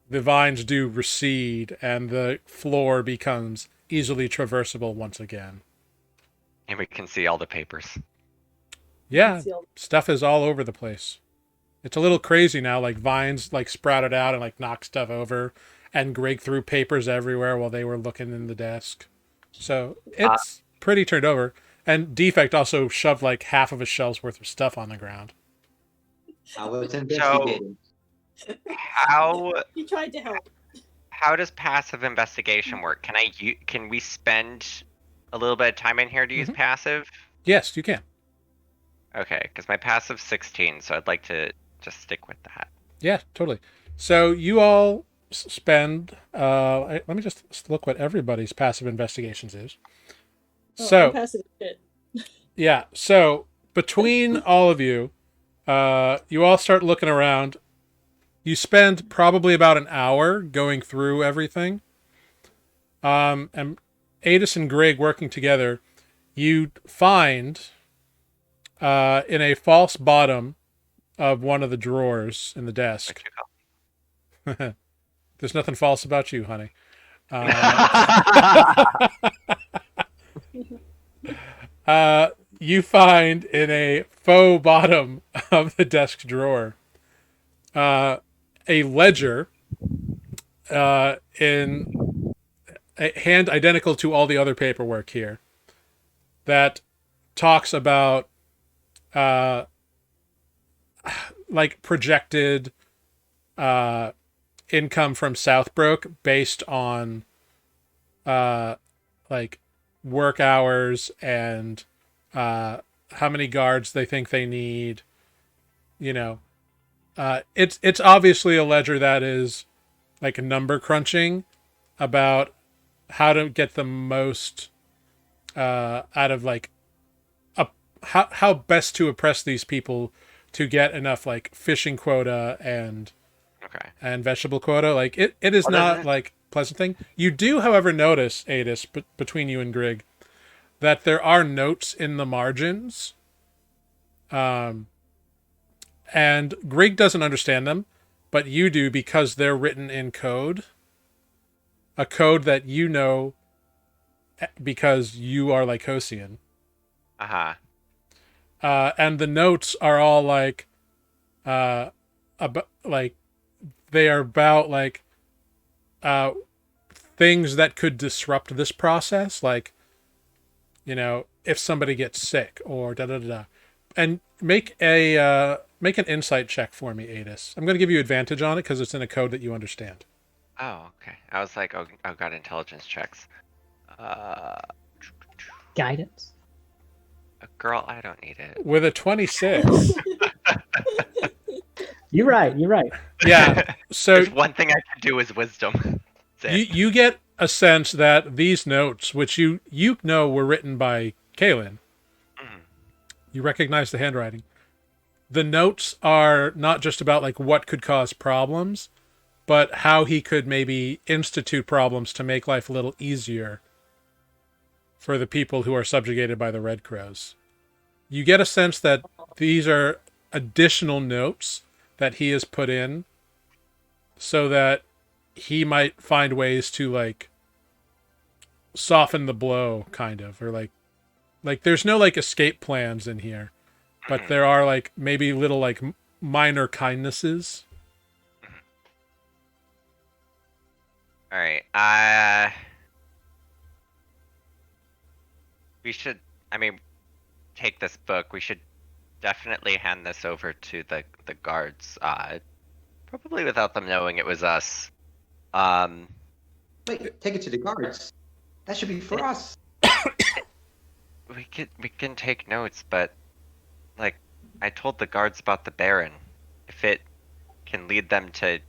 Speaker 1: vines do recede and the floor becomes easily traversable once again.
Speaker 3: And we can see all the papers.
Speaker 1: Yeah,
Speaker 2: Sealed.
Speaker 1: stuff is all over the place. It's a little crazy now, like vines like sprouted out and like knocked stuff over, and Greg threw papers everywhere while they were looking in the desk. So it's pretty turned over. And Defect also shoved like half of a shelf's worth of stuff on the ground.
Speaker 4: I was investigating.
Speaker 3: How
Speaker 2: He tried to help.
Speaker 3: how does passive investigation work? Can we spend a little bit of time in here to use passive?
Speaker 1: Yes, you can.
Speaker 3: Okay, because my passive's 16, so I'd like to just stick with that.
Speaker 1: Yeah, totally. So you all spend. Let me just look what everybody's passive investigations is.
Speaker 2: Oh,
Speaker 1: So
Speaker 2: I'm passive shit.
Speaker 1: yeah, so between all of you, you all start looking around. You spend probably about an hour going through everything. And Adis and Greg working together, you find in a false bottom of one of the drawers in the desk. There's nothing false about you, honey. You find in a faux bottom of the desk drawer a ledger in a hand identical to all the other paperwork here that talks about like projected income from Southbrook based on like work hours and how many guards they think they need. You know, it's obviously a ledger that is like a number crunching about how to get the most out of like how best to oppress these people to get enough like fishing quota and
Speaker 3: Okay.
Speaker 1: vegetable quota. Like it is
Speaker 3: Well,
Speaker 1: not
Speaker 3: doesn't-
Speaker 1: like pleasant thing. You do, however, notice, Adis, between you and Grig, that there are notes in the margins. And Grig doesn't understand them, but you do because they're written in code. A code that you know because you are Lycosian.
Speaker 3: Uh-huh.
Speaker 1: And the notes are all like, about like, they are about like, things that could disrupt this process, like, you know, if somebody gets sick or da da da da. And make an insight check for me, Adis. I'm going to give you advantage on it because it's in a code that you understand.
Speaker 3: Oh, okay. I was like, oh, got intelligence checks.
Speaker 5: Guidance.
Speaker 3: Girl, I don't need it.
Speaker 1: With a 26.
Speaker 5: You're right.
Speaker 1: Yeah. So
Speaker 3: There's one thing I can do is wisdom.
Speaker 1: you get a sense that these notes, which you know were written by Kaelin, you recognize the handwriting. The notes are not just about like what could cause problems, but how he could maybe institute problems to make life a little easier for the people who are subjugated by the Red Crows. You get a sense that these are additional notes that he has put in so that he might find ways to like soften the blow, kind of, or like there's no like escape plans in here, but there are like maybe little like minor kindnesses.
Speaker 3: All right. We should, I mean, take this book. We should definitely hand this over to the guards. Probably without them knowing it was us.
Speaker 4: Wait, take it to the guards. That should be for us.
Speaker 3: We can take notes, but like I told the guards about the Baron. If it can lead them to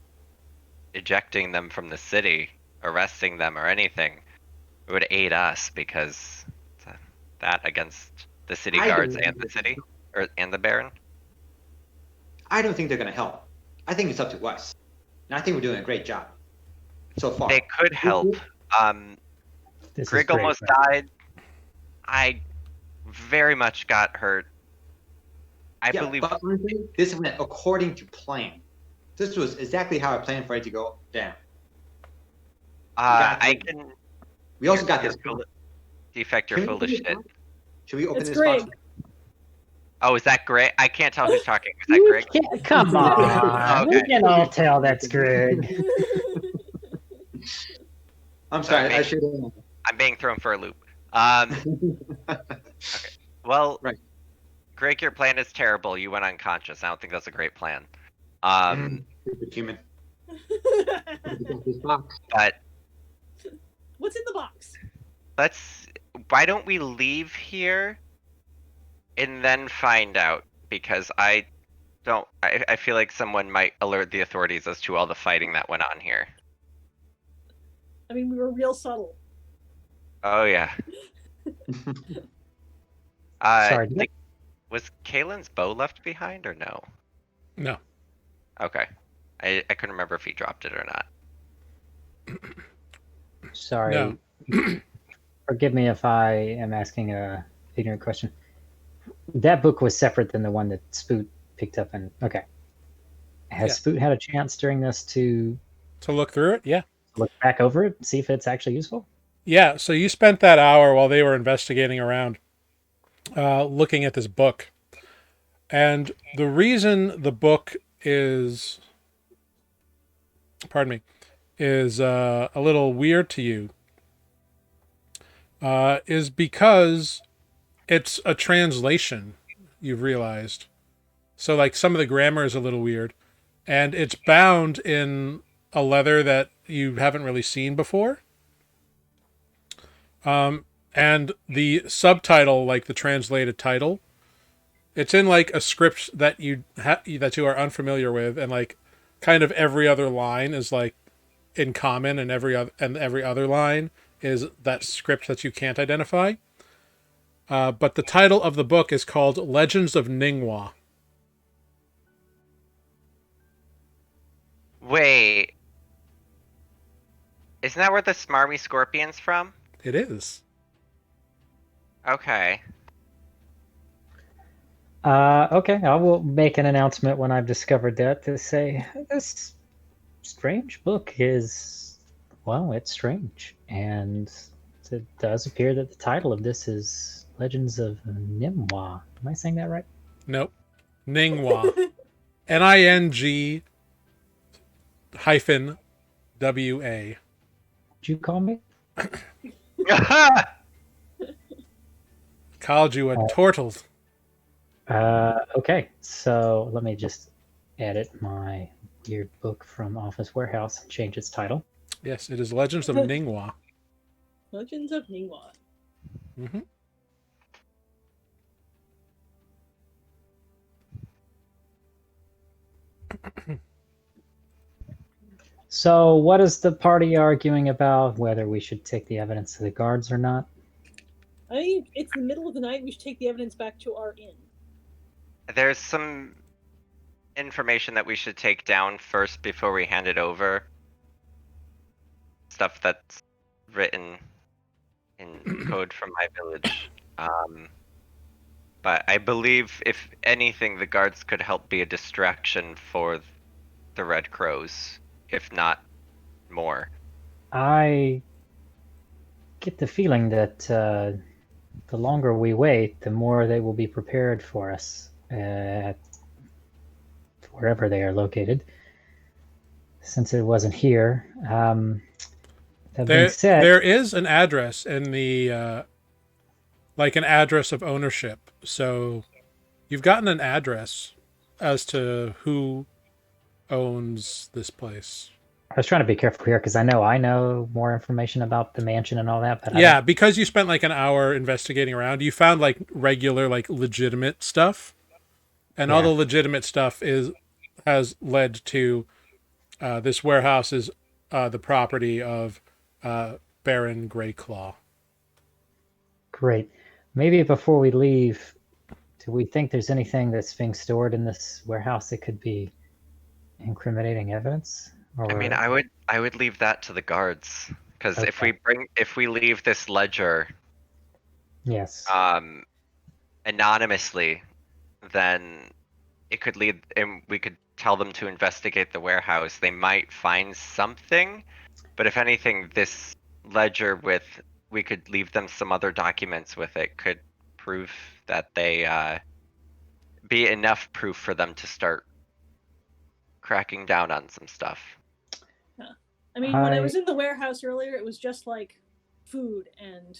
Speaker 3: ejecting them from the city, arresting them, or anything, it would aid us because that against the city guards and the city and the Baron.
Speaker 4: I don't think they're gonna help. I think it's up to us, and I think we're doing a great job so far.
Speaker 3: They could help.
Speaker 5: This
Speaker 3: Grig
Speaker 5: is great,
Speaker 3: almost
Speaker 5: right?
Speaker 3: died. I very much got hurt. I
Speaker 4: Yeah,
Speaker 3: believe.
Speaker 4: but honestly, this went according to plan. This was exactly how I planned for it to go down.
Speaker 3: I can.
Speaker 4: We also got
Speaker 3: you're
Speaker 4: this.
Speaker 3: Defect, you're
Speaker 4: Can we
Speaker 3: full of
Speaker 4: open
Speaker 3: shit.
Speaker 4: this box? Should we open
Speaker 2: It's
Speaker 4: this box?
Speaker 2: Greg.
Speaker 3: Oh, is that Greg? I can't tell who's talking. Is that Greg?
Speaker 5: Come on.
Speaker 3: Okay.
Speaker 5: We can all tell that's Greg.
Speaker 4: I'm sorry,
Speaker 3: Okay.
Speaker 4: I should
Speaker 3: I'm being thrown for a loop. Okay. Well,
Speaker 4: Right.
Speaker 3: Greg, your plan is terrible. You went unconscious. I don't think that's a great plan.
Speaker 4: Stupid human.
Speaker 3: But
Speaker 2: What's in the box?
Speaker 3: why don't we leave here and then find out? Because I feel like someone might alert the authorities as to all the fighting that went on here.
Speaker 2: I mean, we were real subtle.
Speaker 3: Oh yeah.
Speaker 5: Sorry.
Speaker 3: Was Kaelin's bow left behind or no?
Speaker 1: No.
Speaker 3: Okay. I couldn't remember if he dropped it or not.
Speaker 5: Sorry.
Speaker 1: No.
Speaker 5: Forgive me if I am asking a ignorant question. That book was separate than the one that Spoot picked up and okay. Has
Speaker 1: Yeah.
Speaker 5: Spoot had a chance during this to
Speaker 1: To look through it, yeah.
Speaker 5: look back over it, see if it's actually useful?
Speaker 1: Yeah, so you spent that hour while they were investigating around, looking at this book. And the reason the book is, pardon me, is a little weird to you is because it's a translation, you've realized. So, like, some of the grammar is a little weird. And it's bound in a leather that you haven't really seen before. And the subtitle, like the translated title, it's in like a script that that you are unfamiliar with, and like kind of every other line is like in common, and every other line is that script that you can't identify. But the title of the book is called Legends of Ningwa.
Speaker 3: Wait. Isn't that where the smarmy scorpion's from?
Speaker 1: It is.
Speaker 3: Okay.
Speaker 5: Okay, I will make an announcement when I've discovered that to say this strange book is, well, it's strange. And it does appear that the title of this is Legends of Nimwa. Am I saying that right?
Speaker 1: Nope. Ningwa. Ning hyphen WA.
Speaker 5: Did you call me?
Speaker 1: Called you a turtle.
Speaker 5: Okay, so let me just edit my weird book from Office Warehouse and change its title.
Speaker 1: Yes, it is Legends of Ningwa.
Speaker 2: Legends of Ningwa.
Speaker 1: Mm-hmm.
Speaker 5: So, what is the party arguing about? Whether we should take the evidence to the guards or not?
Speaker 2: I think it's the middle of the night. We should take the evidence back to our inn.
Speaker 3: There's some information that we should take down first before we hand it over. Stuff that's written in code from my village. But I believe, if anything, the guards could help be a distraction for the Red Crows, if not more.
Speaker 5: I get the feeling that the longer we wait, the more they will be prepared for us wherever they are located. Since it wasn't here, that being said,
Speaker 1: There is an address in the like an address of ownership. So you've gotten an address as to who owns this place.
Speaker 5: I was trying to be careful here because I know more information about the mansion and all that. But
Speaker 1: Yeah, because you spent like an hour investigating around, you found like regular, like legitimate stuff, and all the legitimate stuff has led to this warehouse is the property of Baron Greyclaw.
Speaker 5: Great. Maybe before we leave, do we think there's anything that's being stored in this warehouse that could be incriminating evidence? Or...
Speaker 3: I mean, I would leave that to the guards, because if we leave this ledger,
Speaker 5: yes,
Speaker 3: anonymously, then it could lead, and we could tell them to investigate the warehouse. They might find something, but if anything, this ledger we could leave them some other documents with it, could prove that they be enough proof for them to start cracking down on some stuff.
Speaker 2: I mean, when I was in the warehouse earlier, it was just like food and.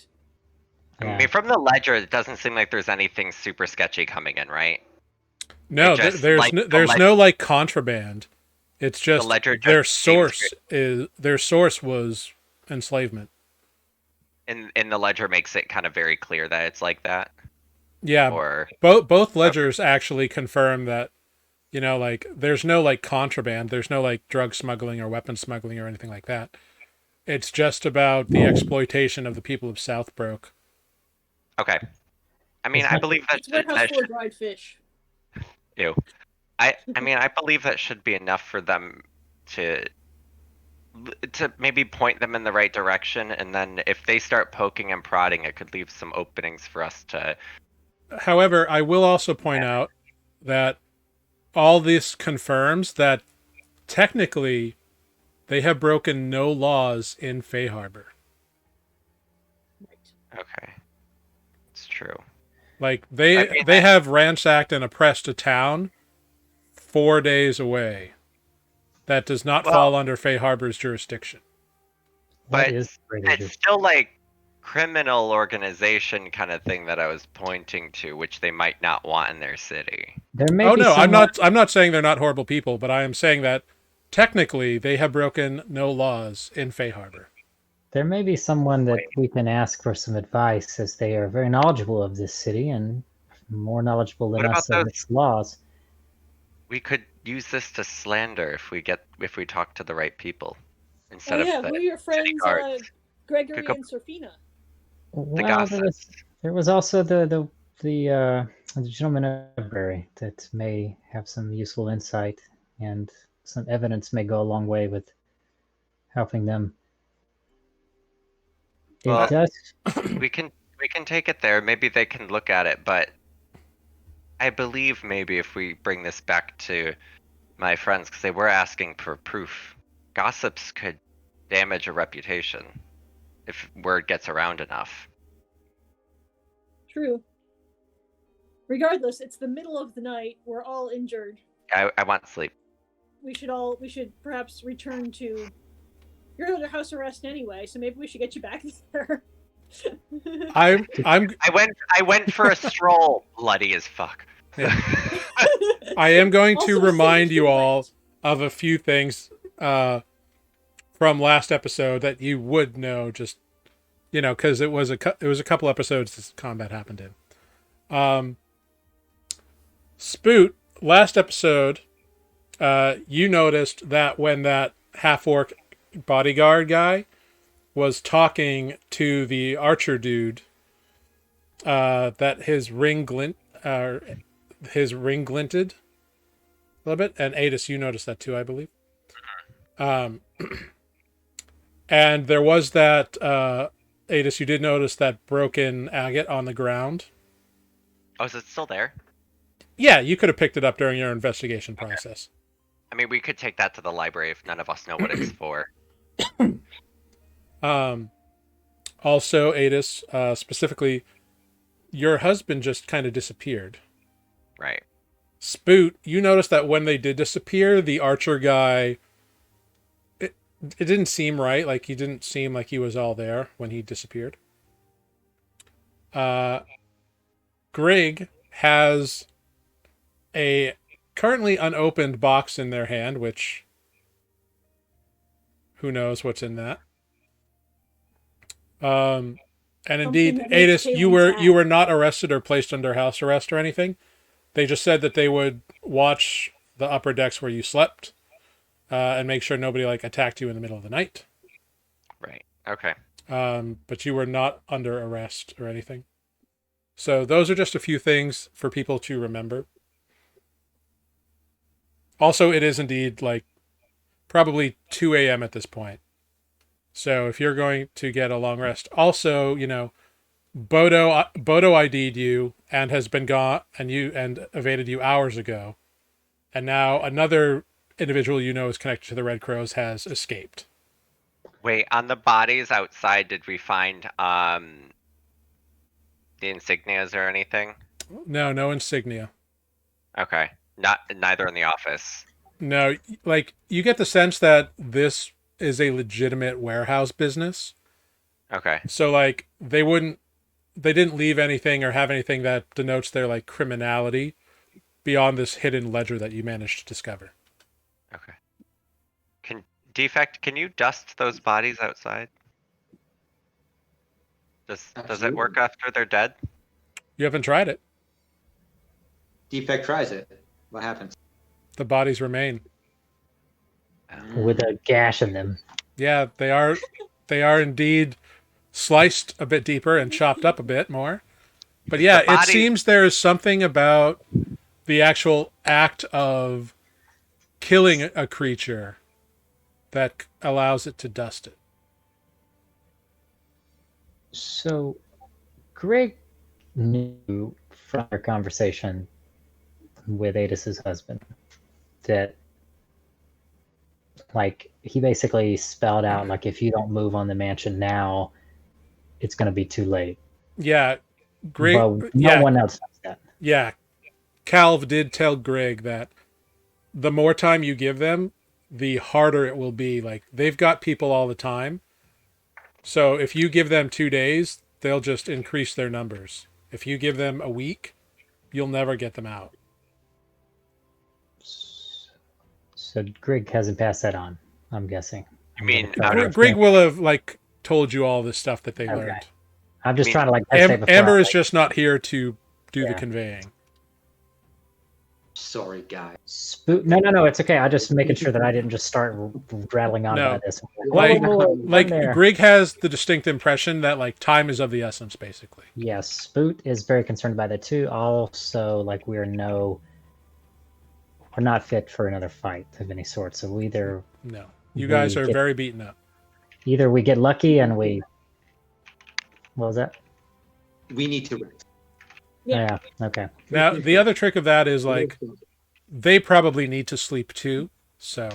Speaker 3: I mean, from the ledger, it doesn't seem like there's anything super sketchy coming in, right?
Speaker 1: No, there's no like contraband. It's just their source was enslavement.
Speaker 3: And the ledger makes it kind of very clear that it's like that.
Speaker 1: Yeah,
Speaker 3: or
Speaker 1: both ledgers actually confirm that, you know, like there's no like contraband, there's no like drug smuggling or weapon smuggling or anything like that. It's just about the exploitation of the people of Southbrook.
Speaker 3: Okay, I mean, I believe that.
Speaker 2: It's a warehouse full of dried fish.
Speaker 3: Ew. I mean, I believe that should be enough for them to maybe point them in the right direction, and then if they start poking and prodding, it could leave some openings for us to.
Speaker 1: However, I will also point out that all this confirms that technically they have broken no laws in Fay Harbor.
Speaker 3: Okay, it's true.
Speaker 1: Like they have ransacked and oppressed a town 4 days away that does not fall under Fay Harbor's jurisdiction.
Speaker 3: But it's still like criminal organization kind of thing that I was pointing to, which they might not want in their city.
Speaker 1: I'm not saying they're not horrible people, but I am saying that technically they have broken no laws in Fay Harbor.
Speaker 5: There may be someone that we can ask for some advice, as they are very knowledgeable of this city and more knowledgeable than us of its laws.
Speaker 3: We could use this to slander if we talk to the right people instead
Speaker 2: who are your friends, Gregory
Speaker 3: Pick up-
Speaker 2: and Serfina?
Speaker 5: Well, there was also the gentleman at the library that may have some useful insight, and some evidence may go a long way with helping them It
Speaker 3: Well,
Speaker 5: does.
Speaker 3: we can take it there. Maybe they can look at it, but I believe maybe if we bring this back to my friends, because they were asking for proof, gossips could damage a reputation if word gets around enough.
Speaker 2: True. Regardless, it's the middle of the night. We're all injured.
Speaker 3: I want sleep.
Speaker 2: We should perhaps return to. You're under house arrest anyway, so maybe we should get you back there.
Speaker 1: I'm
Speaker 3: I went for a stroll, bloody as fuck.
Speaker 1: I am going
Speaker 2: Also
Speaker 1: to
Speaker 2: a
Speaker 1: remind
Speaker 2: city
Speaker 1: you
Speaker 2: to
Speaker 1: all
Speaker 2: rent.
Speaker 1: of a few things from last episode that you would know, just because it was a couple episodes this combat happened in. Spoot, last episode, you noticed that when that half-orc bodyguard guy was talking to the archer dude, that his ring glinted a little bit, and Adis, you noticed that too, I believe. And there was that Adis, you did notice that broken agate on the ground.
Speaker 3: Oh, is it still there?
Speaker 1: Yeah, you could have picked it up during your investigation process.
Speaker 3: I mean, we could take that to the library if none of us know what it's for.
Speaker 1: Also, Adis, specifically, your husband just kind of disappeared.
Speaker 3: Right.
Speaker 1: Spoot, you noticed that when they did disappear, the archer guy, it didn't seem right. Like, he didn't seem like he was all there when he disappeared. Greg has a currently unopened box in their hand, which who knows what's in that. And indeed,
Speaker 2: Something that makes
Speaker 1: Adis,
Speaker 2: Kayleen
Speaker 1: you were
Speaker 2: sad.
Speaker 1: not arrested or placed under house arrest or anything. They just said that they would watch the upper decks where you slept, and make sure nobody attacked you in the middle of the night.
Speaker 3: Right. Okay.
Speaker 1: But you were not under arrest or anything. So those are just a few things for people to remember. Also, it is indeed probably 2 a.m. at this point. So if you're going to get a long rest, also, Bodo ID'd you and has been gone and evaded you hours ago. And now another individual is connected to the Red Crows has escaped.
Speaker 3: Wait, on the bodies outside, did we find the insignias or anything?
Speaker 1: No insignia.
Speaker 3: Okay. Neither in the office.
Speaker 1: No, you get the sense that this is a legitimate warehouse business.
Speaker 3: Okay.
Speaker 1: So they didn't leave anything or have anything that denotes their criminality beyond this hidden ledger that you managed to discover.
Speaker 3: Okay. Defect, can you dust those bodies outside? Does it work after they're dead?
Speaker 1: You haven't tried it.
Speaker 4: Defect tries it. What happens?
Speaker 1: The bodies remain.
Speaker 5: With a gash in them.
Speaker 1: Yeah, they are indeed sliced a bit deeper and chopped up a bit more. But yeah, it seems there is something about the actual act of killing a creature that allows it to dust it.
Speaker 5: So, Greg knew from our conversation with Adis's husband that, he basically spelled out, if you don't move on the mansion now, it's going to be too late.
Speaker 1: Yeah, Greg.
Speaker 5: But no one else knows that.
Speaker 1: Yeah, Calv did tell Greg that the more time you give them, the harder it will be. They've got people all the time. So if you give them 2 days, they'll just increase their numbers. If you give them a week, you'll never get them out.
Speaker 5: So Greg hasn't passed that on, I'm guessing.
Speaker 3: You mean
Speaker 1: Greg will have told you all this stuff that they learned.
Speaker 5: I'm just trying to
Speaker 1: Amber is just not here to do the conveying.
Speaker 4: Sorry, guys.
Speaker 5: No, it's okay. I'm just making sure that I didn't just start rattling on about this.
Speaker 1: Greg has the distinct impression that time is of the essence, basically.
Speaker 5: Yes, Spoot is very concerned by that too. Also, we're not fit for another fight of any sort. So
Speaker 1: you guys are very beaten up.
Speaker 5: Either we get lucky and we What was that?
Speaker 4: We need to rest.
Speaker 2: Yeah.
Speaker 5: Yeah. Okay.
Speaker 1: Now, the other trick of that is like they probably need to sleep too. So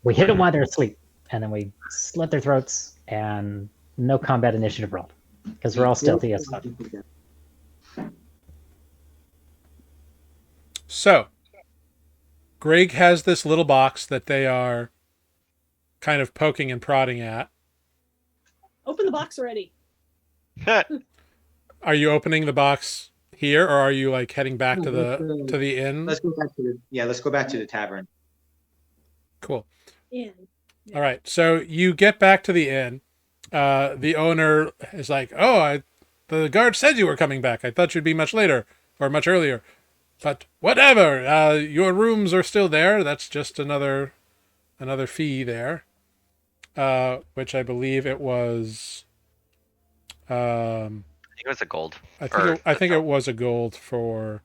Speaker 5: We hit them while they're asleep, and then we slit their throats, and no combat initiative rolled because we're all stealthy as fuck.
Speaker 1: So, Greg has this little box that they are kind of poking and prodding at.
Speaker 2: Open the box already.
Speaker 1: Are you opening the box here, or are you like heading back to the inn?
Speaker 4: Let's go back to let's go back to the tavern.
Speaker 1: Cool.
Speaker 2: In.
Speaker 1: All right. So you get back to the inn. The owner is like, "Oh, the guard said you were coming back. I thought you'd be much later or much earlier, but whatever. Your rooms are still there. That's just another fee there, which I believe it was.
Speaker 3: I think it was a gold.
Speaker 1: I think it was a gold for.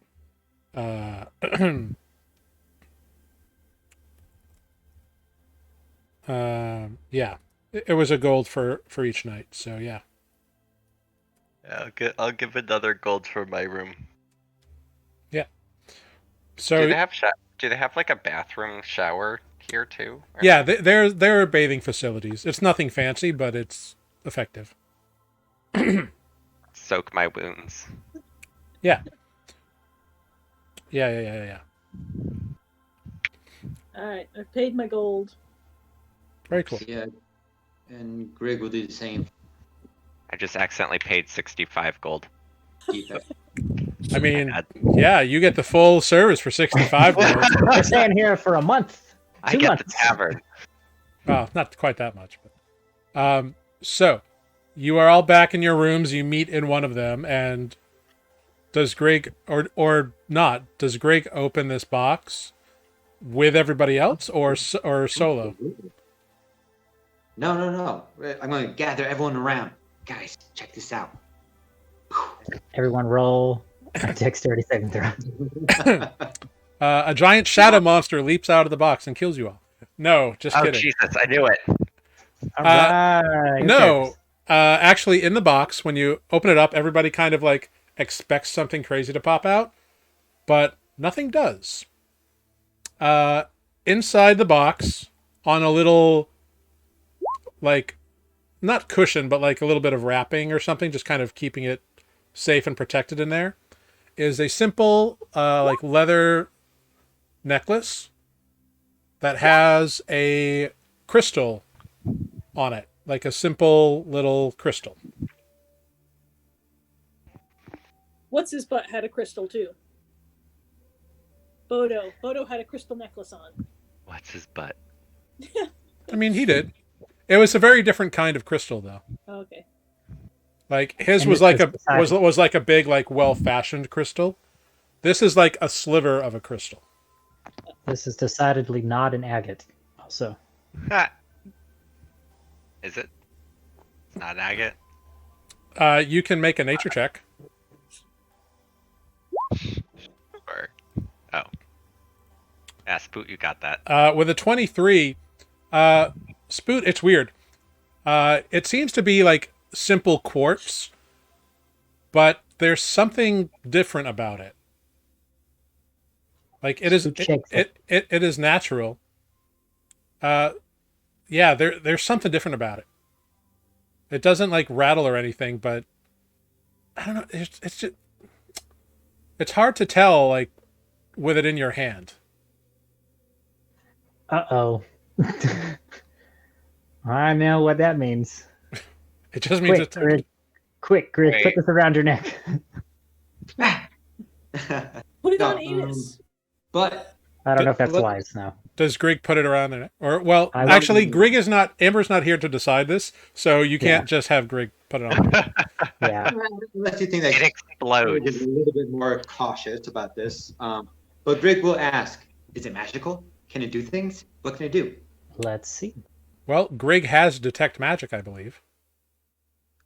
Speaker 1: Yeah, it was a gold for each night. So yeah.
Speaker 3: Yeah, I'll give another gold for my room.
Speaker 1: Yeah. So
Speaker 3: do they have like a bathroom shower here too? Or
Speaker 1: yeah, there are bathing facilities. It's nothing fancy, but it's effective.
Speaker 3: soak my wounds.
Speaker 1: Yeah. Yeah.
Speaker 2: All right, I've paid my gold.
Speaker 1: Very cool.
Speaker 4: Yeah, and Greg will do the same.
Speaker 3: I just accidentally paid 65 gold.
Speaker 4: Defect.
Speaker 1: I mean, yeah, you get the full service for 65 gold.
Speaker 5: We're staying here for a month.
Speaker 3: I
Speaker 5: 2
Speaker 3: get
Speaker 5: months.
Speaker 3: the tavern.
Speaker 1: Well, not quite that much, but so you are all back in your rooms. You meet in one of them, and does Greg or not? Does Greg open this box with everybody else or solo?
Speaker 4: No. I'm going to gather everyone around. Guys, check this out.
Speaker 5: Everyone roll a dexterity saving throw.
Speaker 1: A giant shadow monster leaps out of the box and kills you all. No, just
Speaker 3: Oh
Speaker 1: kidding.
Speaker 3: Jesus, I knew it.
Speaker 5: All right.
Speaker 1: No, actually, in the box, when you open it up, everybody kind of like expects something crazy to pop out, but nothing does. Inside the box, on a little, like, not cushion, but like a little bit of wrapping or something, just kind of keeping it safe and protected in there, is a simple, like, leather necklace that has a crystal on it, like a simple little crystal.
Speaker 2: What's his butt had a crystal too. Bodo had a crystal necklace on.
Speaker 3: What's his butt?
Speaker 1: I mean, he did. It was a very different kind of crystal, though.
Speaker 2: Okay.
Speaker 1: Like his
Speaker 5: And
Speaker 1: was
Speaker 5: it
Speaker 1: like
Speaker 5: was
Speaker 1: like a big, like, well-fashioned crystal. This is like a sliver of a crystal.
Speaker 5: This is decidedly not an agate. Also,
Speaker 3: Is it? It's not agate.
Speaker 1: You can make a nature check.
Speaker 3: Or oh, yeah, Spoot, you got that.
Speaker 1: With a 23, Spoot, it's weird. It seems to be like simple quartz, but there's something different about it. Like it is, it is natural. Yeah, there's something different about it. It doesn't like rattle or anything, but I don't know. It's just, it's hard to tell, like, with it in your hand.
Speaker 5: uh-oh. I know what that means.
Speaker 1: It just means it's
Speaker 5: Quick, Grig,
Speaker 3: Wait.
Speaker 5: put this around your neck.
Speaker 2: Put it
Speaker 4: No,
Speaker 2: on Anus.
Speaker 4: but
Speaker 5: I don't know if that's
Speaker 4: Look-
Speaker 5: wise now.
Speaker 1: Does Grig put it around there? Or, well,
Speaker 5: I
Speaker 1: actually,
Speaker 5: wouldn't-
Speaker 1: Grig is not. Amber's not here to decide this, so you can't just have Grig put it on.
Speaker 5: Yeah.
Speaker 4: unless you think that
Speaker 3: It
Speaker 4: Greg
Speaker 3: explodes.
Speaker 4: is a little bit more cautious about this. But Greg will ask, is it magical? Can it do things? What can it do?
Speaker 5: Let's see.
Speaker 1: Well, Grig has detect magic, I believe.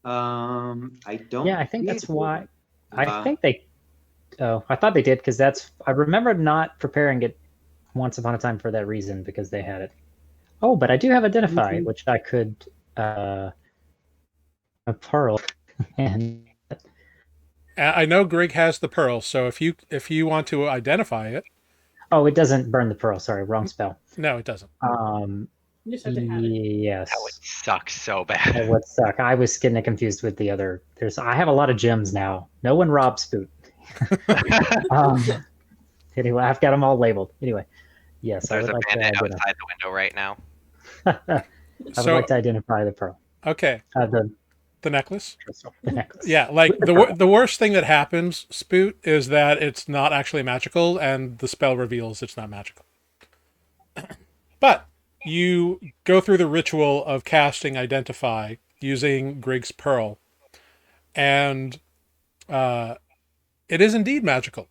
Speaker 4: I don't.
Speaker 5: Yeah, I think that's why. I
Speaker 4: Uh,
Speaker 5: think they. Oh, I thought they did because that's. I remember not preparing it once upon a time for that reason because they had it. Oh, but I do have identify, which I could a pearl, and
Speaker 1: I know Greg has the pearl, so if you want to identify it,
Speaker 5: oh, it doesn't burn the pearl. Sorry, wrong spell.
Speaker 1: no, it doesn't.
Speaker 2: You just have to have it.
Speaker 5: Yes.
Speaker 3: That would suck so
Speaker 5: That
Speaker 3: bad.
Speaker 5: would suck. I was getting it confused with the other. I have a lot of gems now. No one robs Spoot. Anyway, I've got them all labeled. Anyway, yes, I
Speaker 3: There's
Speaker 5: would
Speaker 3: a
Speaker 5: like to
Speaker 3: bandit
Speaker 5: identify.
Speaker 3: outside the window right now.
Speaker 5: I would
Speaker 1: So
Speaker 5: like to identify the pearl.
Speaker 1: okay,
Speaker 5: The
Speaker 1: the necklace.
Speaker 5: crystal, the necklace.
Speaker 1: Yeah, like
Speaker 5: With the pearl.
Speaker 1: the worst thing that happens, Spoot, is that it's not actually magical, and the spell reveals it's not magical. But you go through the ritual of casting Identify using Grig's Pearl, and it is indeed magical.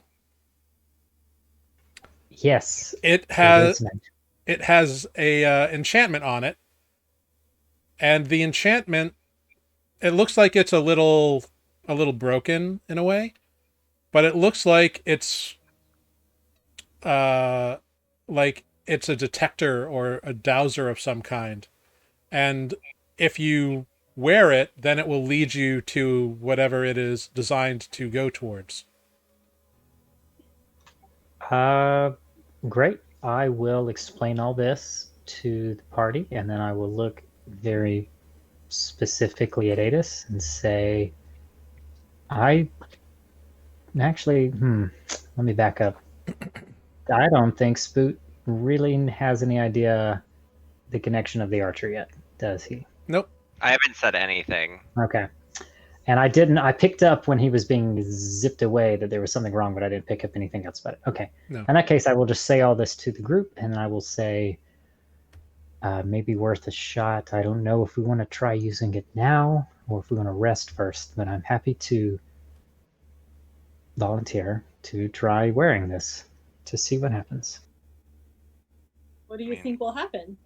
Speaker 5: Yes,
Speaker 1: It
Speaker 5: it
Speaker 1: has
Speaker 5: is meant.
Speaker 1: it has a enchantment on it, and the enchantment, it looks like it's a little broken in a way, but it looks uh like it's a detector or a dowser of some kind, and if you wear it, then it will lead you to whatever it is designed to go towards.
Speaker 5: Uh, Great. I will explain all this to the party, and then I will look very specifically at Adis and say, I actually, let me back up. I don't think Spoot really has any idea the connection of the archer yet, does he?
Speaker 1: Nope.
Speaker 3: I haven't said anything.
Speaker 5: Okay. And I didn't, I picked up when he was being zipped away that there was something wrong, but I didn't pick up anything else about it. Okay.
Speaker 1: No.
Speaker 5: In that case, I will just say all this to the group, and I will say, maybe worth a shot. I don't know if we want to try using it now or if we want to rest first, but I'm happy to volunteer to try wearing this to see what happens.
Speaker 2: What do you think will happen?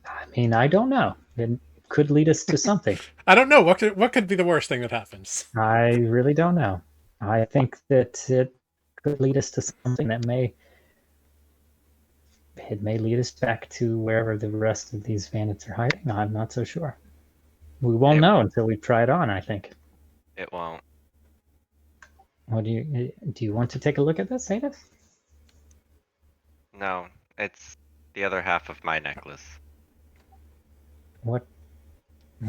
Speaker 5: I mean, I don't know. It could lead us to something.
Speaker 1: I don't know what could be the worst thing that happens.
Speaker 5: I really don't know. I think that it could lead us to something that may lead us back to wherever the rest of these bandits are hiding. I'm not so sure. We won't know until we try it on, I think.
Speaker 3: It won't.
Speaker 5: What do you want to take a look at this, Adis?
Speaker 3: No, it's the other half of my necklace.
Speaker 5: What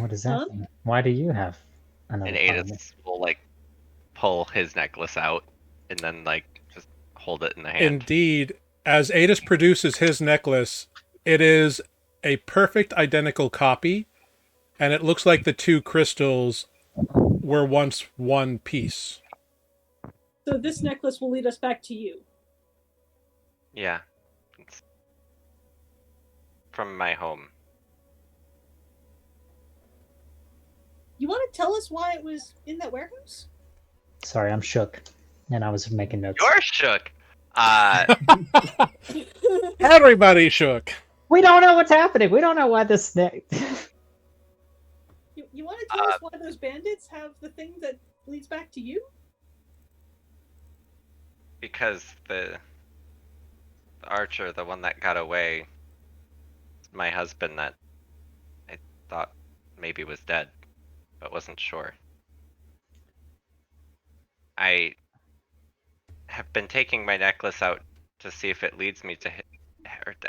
Speaker 5: does that
Speaker 2: Huh?
Speaker 5: mean? Why do you have another
Speaker 3: And
Speaker 5: part of it?
Speaker 3: Adis will like pull his necklace out and then like just hold it in the hand.
Speaker 1: Indeed, as Adis produces his necklace, it is a perfect identical copy, and it looks like the two crystals were once one piece.
Speaker 2: So this necklace will lead us back to you.
Speaker 3: Yeah. It's from my home.
Speaker 2: You want to tell us why it was in that warehouse?
Speaker 5: Sorry, I'm shook, and I was making notes.
Speaker 3: You're shook.
Speaker 1: Everybody shook.
Speaker 5: We don't know what's happening. We don't know why this.
Speaker 2: You want to tell us why those bandits have the thing that leads back to you?
Speaker 3: Because the archer, the one that got away, my husband that I thought maybe was dead, but wasn't sure. I have been taking my necklace out to see if it leads me to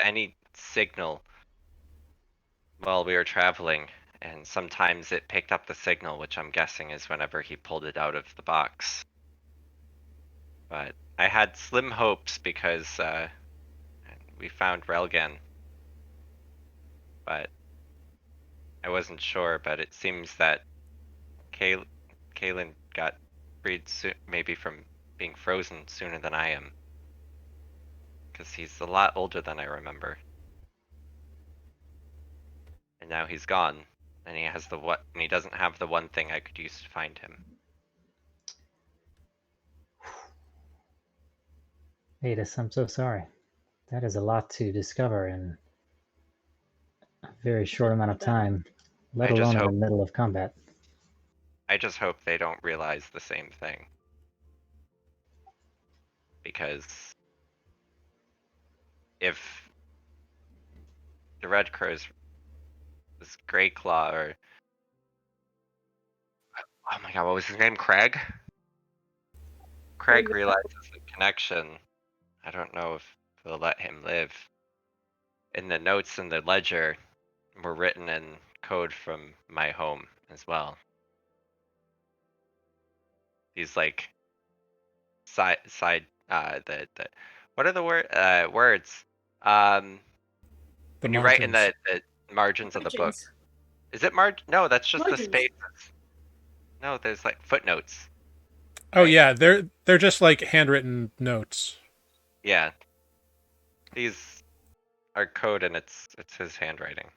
Speaker 3: any signal while we were traveling, and sometimes it picked up the signal, which I'm guessing is whenever he pulled it out of the box. But I had slim hopes because we found Relgan, but I wasn't sure. But it seems that Kaylin got freed maybe from being frozen sooner than I am, because he's a lot older than I remember. And now he's gone, and he has and he doesn't have the one thing I could use to find him.
Speaker 5: Adis, I'm so sorry. That is a lot to discover in a very short amount of time, let alone in the middle of combat.
Speaker 3: I just hope they don't realize the same thing. Because if the Red Crows, this Grey Claw, or Oh my god, what was his name? Craig? Craig realizes the connection. I don't know if they'll let him live. And the notes in the ledger were written in code from my home as well. These like side the what are the words?
Speaker 1: The
Speaker 3: When you write in
Speaker 1: margins.
Speaker 3: the margins of the book.
Speaker 2: Margins.
Speaker 3: Is it No, that's just the
Speaker 2: Margins.
Speaker 3: spaces. No, there's like footnotes.
Speaker 1: Oh
Speaker 3: Right?
Speaker 1: yeah, they're just like handwritten notes.
Speaker 3: Yeah. These are code and it's his handwriting.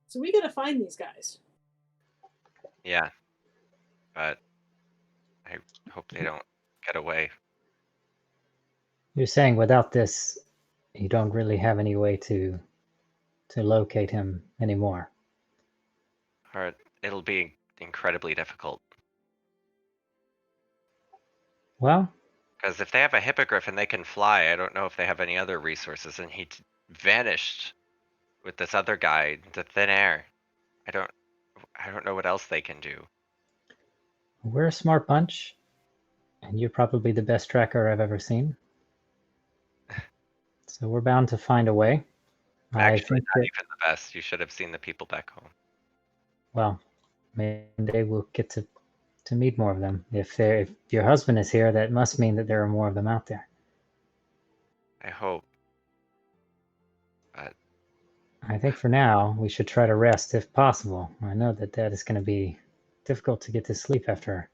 Speaker 2: So we gotta find these guys.
Speaker 3: Yeah. But I hope they don't get away.
Speaker 5: You're saying without this, you don't really have any way to locate him anymore.
Speaker 3: Or it'll be incredibly difficult.
Speaker 5: Well,
Speaker 3: Because if they have a hippogriff and they can fly, I don't know if they have any other resources. And he vanished with this other guy into thin air. I don't know what else they can do.
Speaker 5: we're a smart bunch, and you're probably the best tracker I've ever seen. So we're bound to find a way. I
Speaker 3: Actually,
Speaker 5: think
Speaker 3: not
Speaker 5: that,
Speaker 3: even the best. You should have seen the people back home.
Speaker 5: well, maybe one day we'll get to meet more of them. If your husband is here, that must mean that there are more of them out there.
Speaker 3: I hope. But
Speaker 5: I think for now, we should try to rest if possible. I know that is going to be difficult to get to sleep after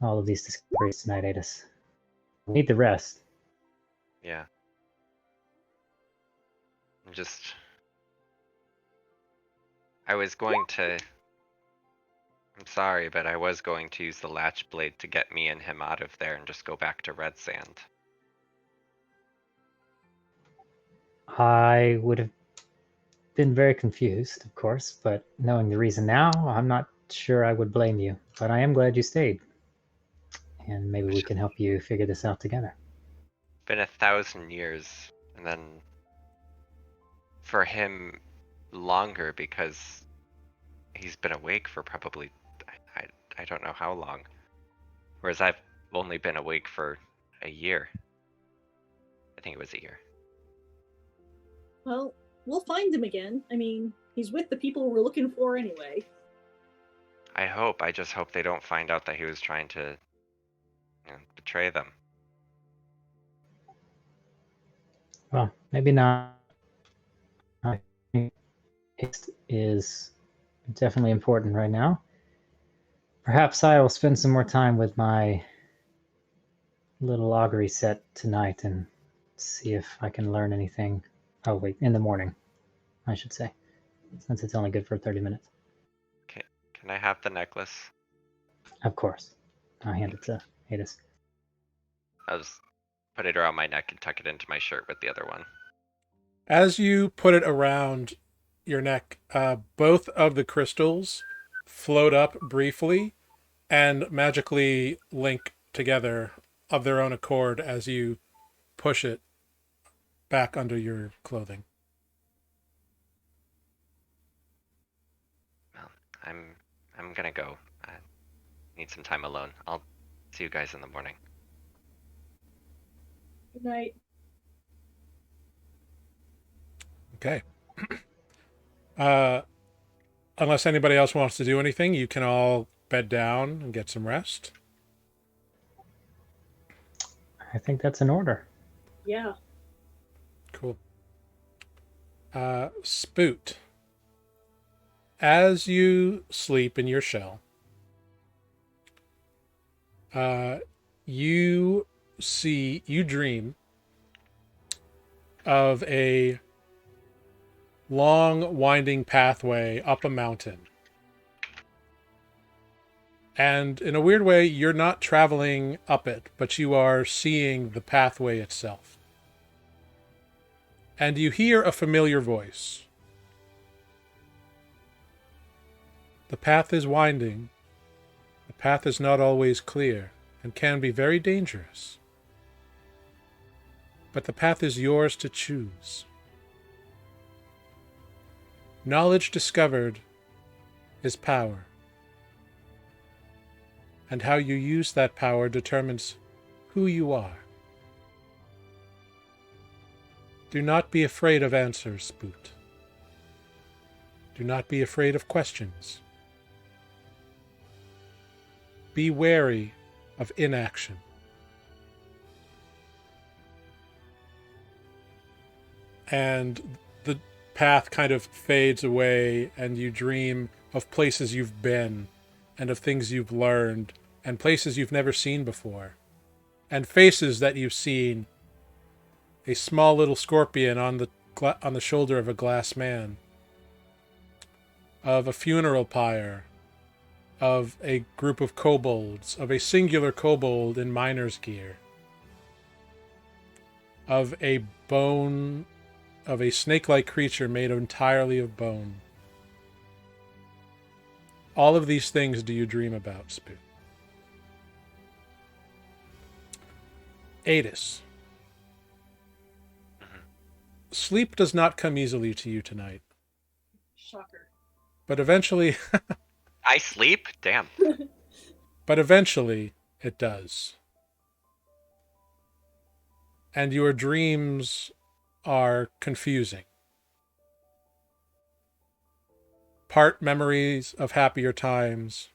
Speaker 5: all of these discoveries tonight, Adis. We need the rest.
Speaker 3: yeah. I'm just. I was going to. I'm sorry, but I was going to use the latch blade to get me and him out of there and just go back to Red Sand.
Speaker 5: I would have been very confused, of course, but knowing the reason now, I'm not sure I would blame you. But I am glad you stayed. And maybe we can help you figure this out together.
Speaker 3: Been 1,000 years, and then for him longer because he's been awake for probably I don't know how long. Whereas I've only been awake for a year. I think it was a year.
Speaker 2: Well, we'll find him again. I mean, he's with the people we're looking for anyway.
Speaker 3: I just hope they don't find out that he was trying to betray them.
Speaker 5: Well, maybe not. I think haste is definitely important right now. Perhaps I will spend some more time with my little augury set tonight and see if I can learn anything. Oh, wait, in the morning, I should say, since it's only good for 30 minutes.
Speaker 3: Can I have the necklace?
Speaker 5: Of course. I'll hand it to Adis.
Speaker 3: I'll just put it around my neck and tuck it into my shirt with the other one.
Speaker 1: As you put it around your neck, both of the crystals float up briefly and magically link together of their own accord as you push it back under your clothing.
Speaker 3: Well, I'm gonna go. I need some time alone. I'll see you guys in the morning.
Speaker 2: Good night.
Speaker 1: Okay. Unless anybody else wants to do anything, you can all bed down and get some rest.
Speaker 5: I think that's in order.
Speaker 2: Yeah.
Speaker 1: Cool. Spoot. As you sleep in your shell, you dream of a long winding pathway up a mountain. And in a weird way, you're not traveling up it, but you are seeing the pathway itself. And you hear a familiar voice. The path is winding. The path is not always clear and can be very dangerous. But the path is yours to choose. Knowledge discovered is power. And how you use that power determines who you are. Do not be afraid of answers, Spoot. Do not be afraid of questions. Be wary of inaction. And the path kind of fades away, and you dream of places you've been, and of things you've learned, and places you've never seen before, and faces that you've seen. A small little scorpion on the shoulder of a glass man, of a funeral pyre, of a group of kobolds, of a singular kobold in miner's gear, of a bone, of a snake-like creature made entirely of bone. All of these things do you dream about, Spoot? Adis. Sleep does not come easily to you tonight.
Speaker 2: Shocker.
Speaker 1: But eventually...
Speaker 3: I sleep? Damn.
Speaker 1: But eventually, it does. And your dreams are confusing. Part memories of happier times,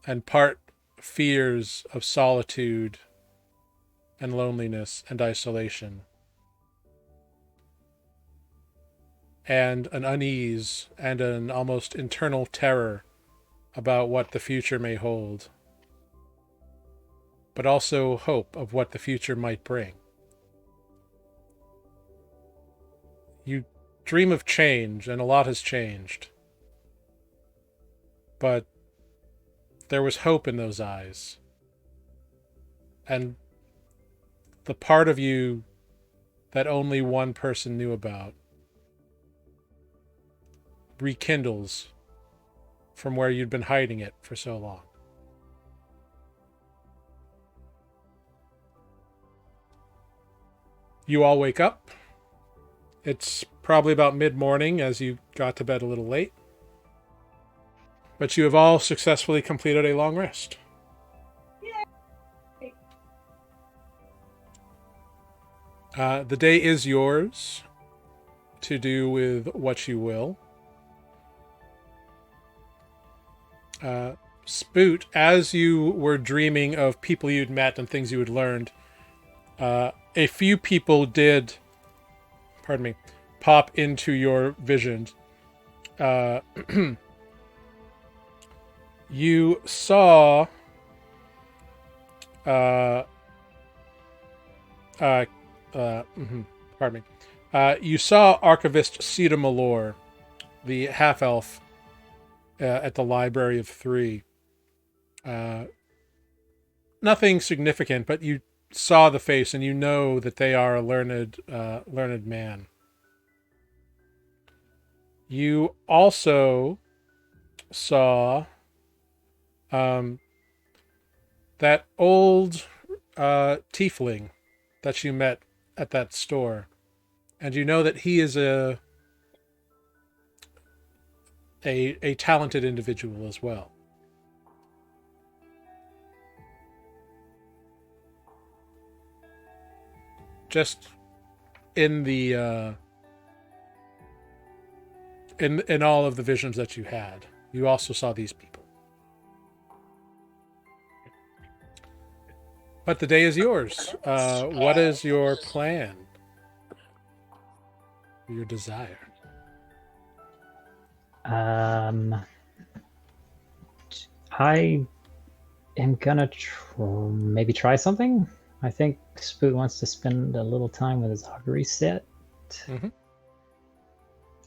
Speaker 1: and part fears of solitude and loneliness and isolation. And an unease and an almost internal terror about what the future may hold, but also hope of what the future might bring. You dream of change, and a lot has changed. But there was hope in those eyes. And the part of you that only one person knew about rekindles from where you'd been hiding it for so long. You all wake up. It's probably about mid-morning, as you got to bed a little late. But you have all successfully completed a long rest.
Speaker 2: Yay!
Speaker 1: The day is yours to do with what you will. Spoot, as you were dreaming of people you'd met and things you had learned, a few people did, pop into your visions. You saw you saw Archivist Cedar Malor, the half-elf, at the Library of Three. Nothing significant, but you saw the face and you know that they are a learned man. You also saw that old tiefling that you met at that store, and you know that he is a talented individual as well. Just in the in all of the visions that you had, you also saw these people. But the day is yours. What is your plan? Your desire?
Speaker 5: I am gonna maybe try something. I think Spoot wants to spend a little time with his augury set.
Speaker 1: Mm-hmm.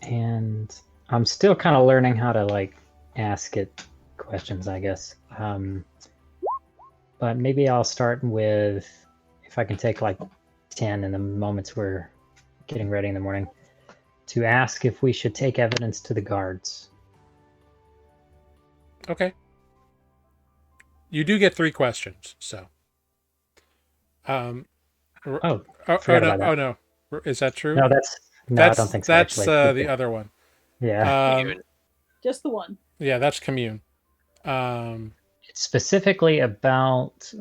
Speaker 5: And I'm still kind of learning how to like ask it questions, I guess. But maybe I'll start with, if I can take like 10 in the moments we're getting ready in the morning, to ask if we should take evidence to the guards.
Speaker 1: Okay. You do get 3 questions, so.
Speaker 5: Forgot
Speaker 1: no.
Speaker 5: about that.
Speaker 1: Oh no, is that true?
Speaker 5: No, I don't think so.
Speaker 1: That's
Speaker 5: actually.
Speaker 1: the other one.
Speaker 5: Yeah.
Speaker 2: Just the one.
Speaker 1: Yeah, that's commune.
Speaker 5: It's specifically about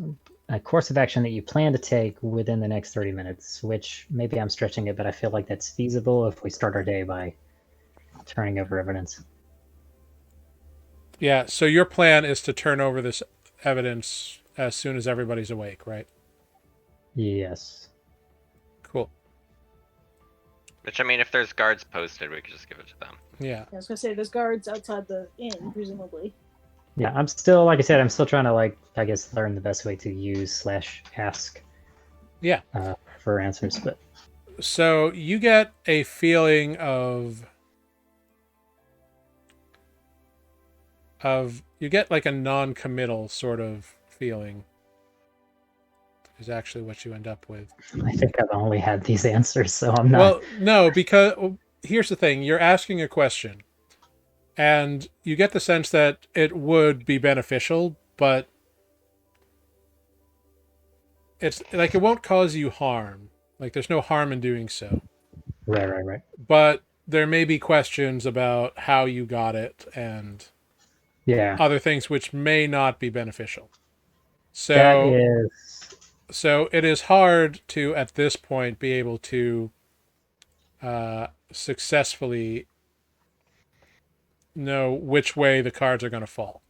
Speaker 5: a course of action that you plan to take within the next 30 minutes, which maybe I'm stretching it, but I feel like that's feasible if we start our day by turning over evidence.
Speaker 1: Yeah, so your plan is to turn over this evidence as soon as everybody's awake, right?
Speaker 5: Yes.
Speaker 1: Cool.
Speaker 3: Which, I mean, if there's guards posted, we could just give it to them.
Speaker 1: Yeah.
Speaker 2: I was gonna say there's guards outside the inn, presumably.
Speaker 5: Yeah, I'm still, like I said, I'm still trying to, like, I guess, learn the best way to use / ask
Speaker 1: Yeah.
Speaker 5: for answers, but
Speaker 1: So you get a feeling of you get like a non-committal sort of feeling is actually what you end up with.
Speaker 5: I think I've only had these answers, so I'm not.
Speaker 1: Well, no, because here's the thing. You're asking a question, and you get the sense that it would be beneficial, but it's like it won't cause you harm. Like there's no harm in doing so.
Speaker 5: Right.
Speaker 1: But there may be questions about how you got it and
Speaker 5: Yeah.
Speaker 1: other things which may not be beneficial. So
Speaker 5: That is.
Speaker 1: So it is hard to, at this point, be able to successfully know which way the cards are going to fall.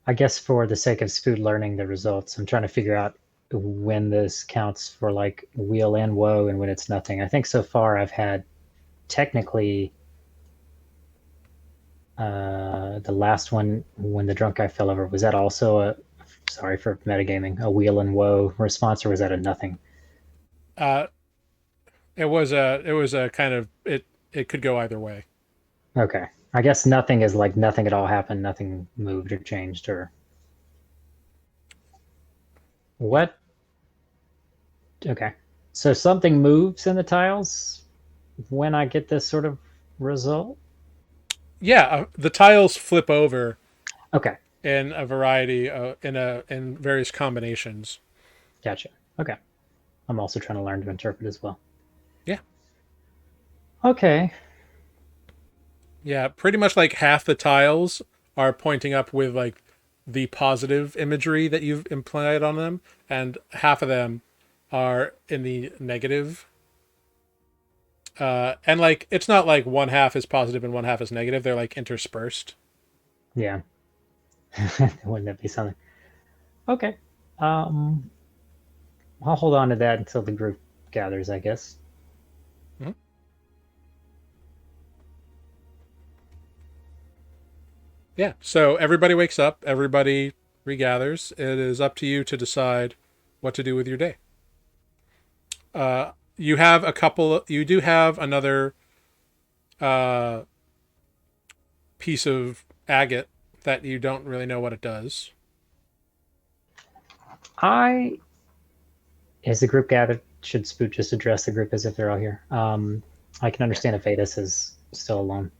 Speaker 5: I guess for the sake of Spood learning the results, I'm trying to figure out when this counts for like wheel and woe and when it's nothing. I think so far I've had technically the last one when the drunk guy fell over. Was that also a, sorry for metagaming, a wheel and woe response, or was that a nothing?
Speaker 1: It was a kind of it could go either way.
Speaker 5: Okay. I guess nothing is like nothing at all happened, nothing moved or changed or what? Okay. So something moves in the tiles when I get this sort of result?
Speaker 1: Yeah, the tiles flip over
Speaker 5: Okay.
Speaker 1: in a variety in various combinations.
Speaker 5: Gotcha. Okay. I'm also trying to learn to interpret as well.
Speaker 1: Yeah.
Speaker 5: Okay.
Speaker 1: Yeah, pretty much like half the tiles are pointing up with like the positive imagery that you've implied on them, and half of them are in the negative. And like it's not like one half is positive and one half is negative. They're like interspersed.
Speaker 5: Yeah. Wouldn't that be something? Okay. I'll hold on to that until the group gathers, I guess.
Speaker 1: Mhm. Yeah. So everybody wakes up. Everybody regathers. It is up to you to decide what to do with your day. You have a couple. You do have another piece of agate that you don't really know what it does.
Speaker 5: Is the group gathered? Should Spoot just address the group as if they're all here? I can understand if Adis is still alone.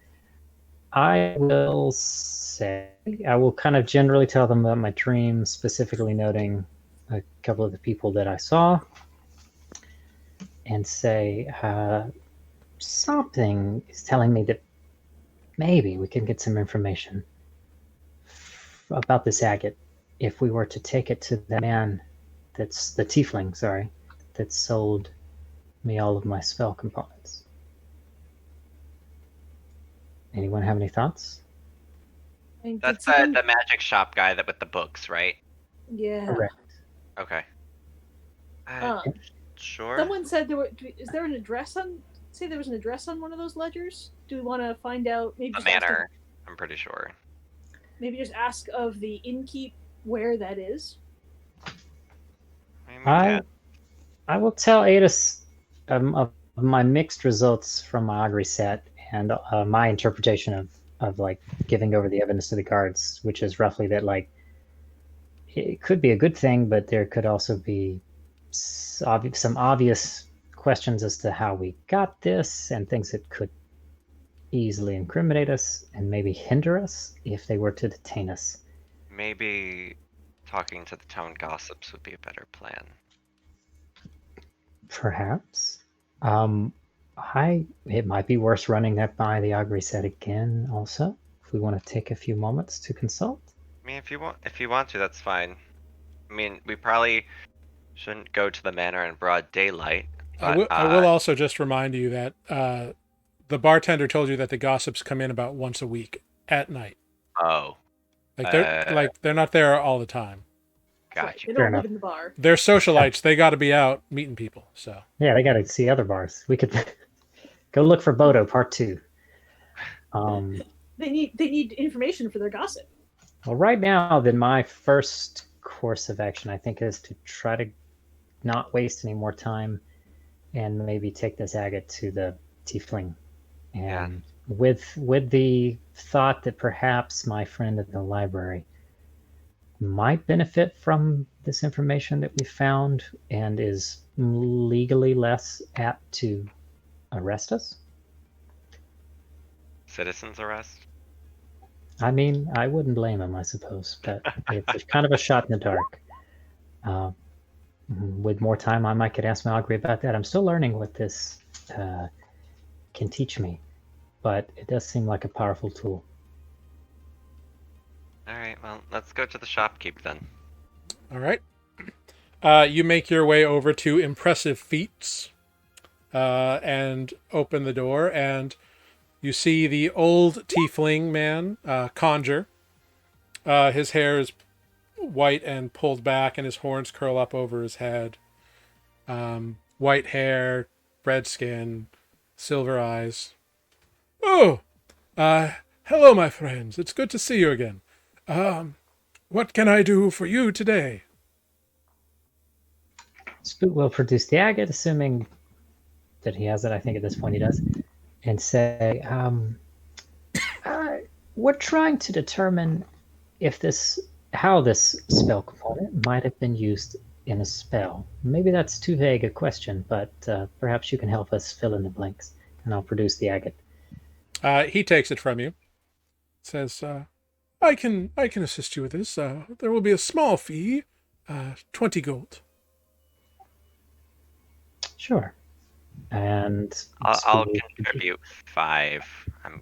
Speaker 5: I will say, I will kind of generally tell them about my dream, specifically noting a couple of the people that I saw, and say, something is telling me that maybe we can get some information about this agate if we were to take it to the man that's the tiefling, sorry, that sold me all of my spell components. Anyone have any thoughts?
Speaker 2: I mean,
Speaker 3: That's
Speaker 2: did someone-
Speaker 3: the magic shop guy that with the books, right?
Speaker 2: Yeah.
Speaker 5: Correct.
Speaker 3: Okay. Sure.
Speaker 2: Someone said there were. Is there an address on? Say there was an address on one of those ledgers. Do we want to find out? Maybe
Speaker 3: The
Speaker 2: just ask
Speaker 3: manor, I'm pretty sure.
Speaker 2: maybe just ask of the innkeep where that is.
Speaker 5: I will tell Adis of my mixed results from my augury set and my interpretation of like giving over the evidence to the guards, which is roughly that like it could be a good thing, but there could also be some obvious questions as to how we got this and things that could easily incriminate us and maybe hinder us if they were to detain us.
Speaker 3: Maybe talking to the town gossips would be a better plan.
Speaker 5: Perhaps. It might be worth running that by the Augury set again also, if we want to take a few moments to consult.
Speaker 3: I mean, if you want to, that's fine. I mean, we probably shouldn't go to the manor in broad daylight, but
Speaker 1: I will also just remind you that the bartender told you that the gossips come in about once a week at night.
Speaker 3: oh,
Speaker 1: Like they're not there all the time.
Speaker 2: Right,
Speaker 3: gotcha.
Speaker 2: they
Speaker 5: Fair
Speaker 2: don't live
Speaker 5: enough.
Speaker 2: in the bar.
Speaker 1: They're socialites. They got to be out meeting people. So
Speaker 5: Yeah, they got to see other bars. We could go look for Bodo Part 2.
Speaker 2: They need information for their gossip.
Speaker 5: Well, right now, then my first course of action, I think, is to try to not waste any more time and maybe take this agate to the tiefling. And with the thought that perhaps my friend at the library might benefit from this information that we found and is legally less apt to arrest us.
Speaker 3: Citizen's arrest.
Speaker 5: I mean, I wouldn't blame him, I suppose, but it's kind of a shot in the dark. With more time, I might could ask my augury about that. I'm still learning what this can teach me, but it does seem like a powerful tool.
Speaker 3: All right, well, let's go to the shopkeep then.
Speaker 1: all right. You make your way over to Impressive Feats and open the door, and you see the old tiefling man, Conjure. His hair is white and pulled back, and his horns curl up over his head. White hair, red skin, silver eyes. Oh, hello, my friends. It's good to see you again. What can I do for you today?
Speaker 5: Spoot will produce the agate, assuming that he has it. I think at this point he does, and say, "We're trying to determine if how this spell component might have been used in a spell. Maybe that's too vague a question, but perhaps you can help us fill in the blanks, and I'll produce the agate."
Speaker 1: He takes it from you. Says, I can assist you with this. There will be a small fee, 20 gold.
Speaker 5: Sure. And
Speaker 3: I'll contribute 5. I'm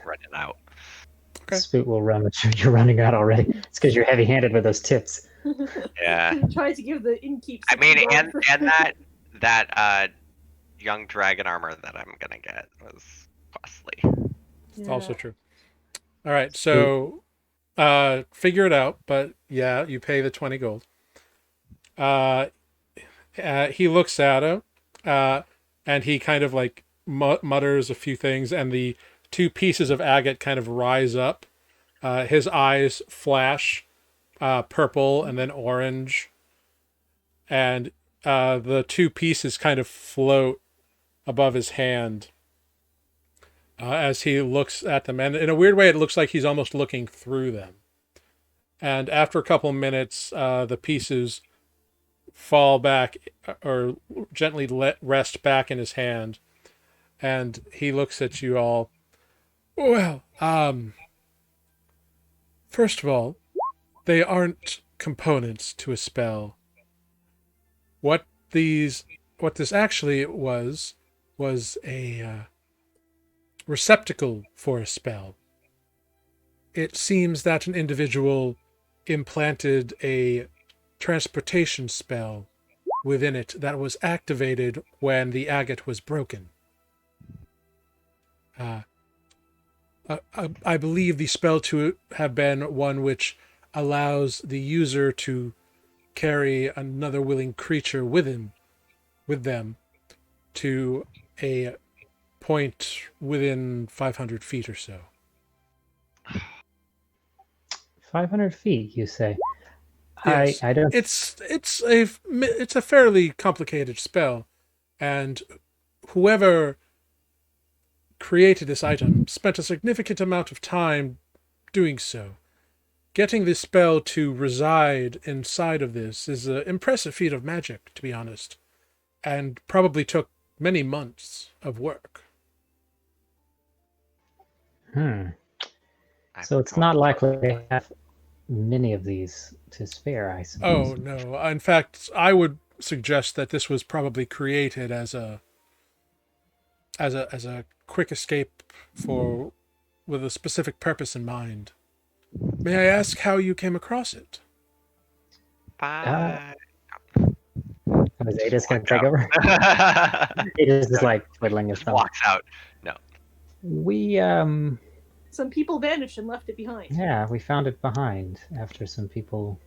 Speaker 3: running out.
Speaker 1: Okay.
Speaker 5: Spoot will run, but you're running out already. It's because you're heavy-handed with those tips.
Speaker 3: Yeah.
Speaker 2: Try to give the innkeep.
Speaker 3: I mean,
Speaker 2: 60
Speaker 3: and
Speaker 2: gold
Speaker 3: and that young dragon armor that I'm gonna get was costly.
Speaker 1: It's
Speaker 2: Yeah.
Speaker 1: also true. All right, so figure it out, but yeah, you pay the 20 gold. He looks at him, and he kind of like mutters a few things, and the two pieces of agate kind of rise up. His eyes flash purple and then orange, and the two pieces kind of float above his hand as he looks at them. And in a weird way, it looks like he's almost looking through them. And after a couple minutes, the pieces fall back or gently rest back in his hand. And he looks at you all. Well, first of all, they aren't components to a spell. What this actually was a receptacle for a spell. It seems that an individual implanted a transportation spell within it that was activated when the agate was broken. I believe the spell to have been one which allows the user to carry another willing creature with them to a point within 500 feet or so.
Speaker 5: 500 feet, you say?
Speaker 1: Yes.
Speaker 5: I don't.
Speaker 1: It's a fairly complicated spell, and whoever created this item spent a significant amount of time doing so. Getting this spell to reside inside of this is an impressive feat of magic, to be honest, and probably took many months of work.
Speaker 5: So it's not likely they have many of these to spare, I suppose.
Speaker 1: Oh, no. In fact, I would suggest that this was probably created as a as a quick escape for with a specific purpose in mind. May I ask how you came across it?
Speaker 3: Bye.
Speaker 5: Was Ada's going to
Speaker 3: Walk
Speaker 5: take over?
Speaker 3: out.
Speaker 5: Ada's just like twiddling his
Speaker 3: Just
Speaker 5: thumb.
Speaker 3: walks out. No.
Speaker 5: We
Speaker 2: Some people vanished and left it behind.
Speaker 5: yeah, we found it behind after some people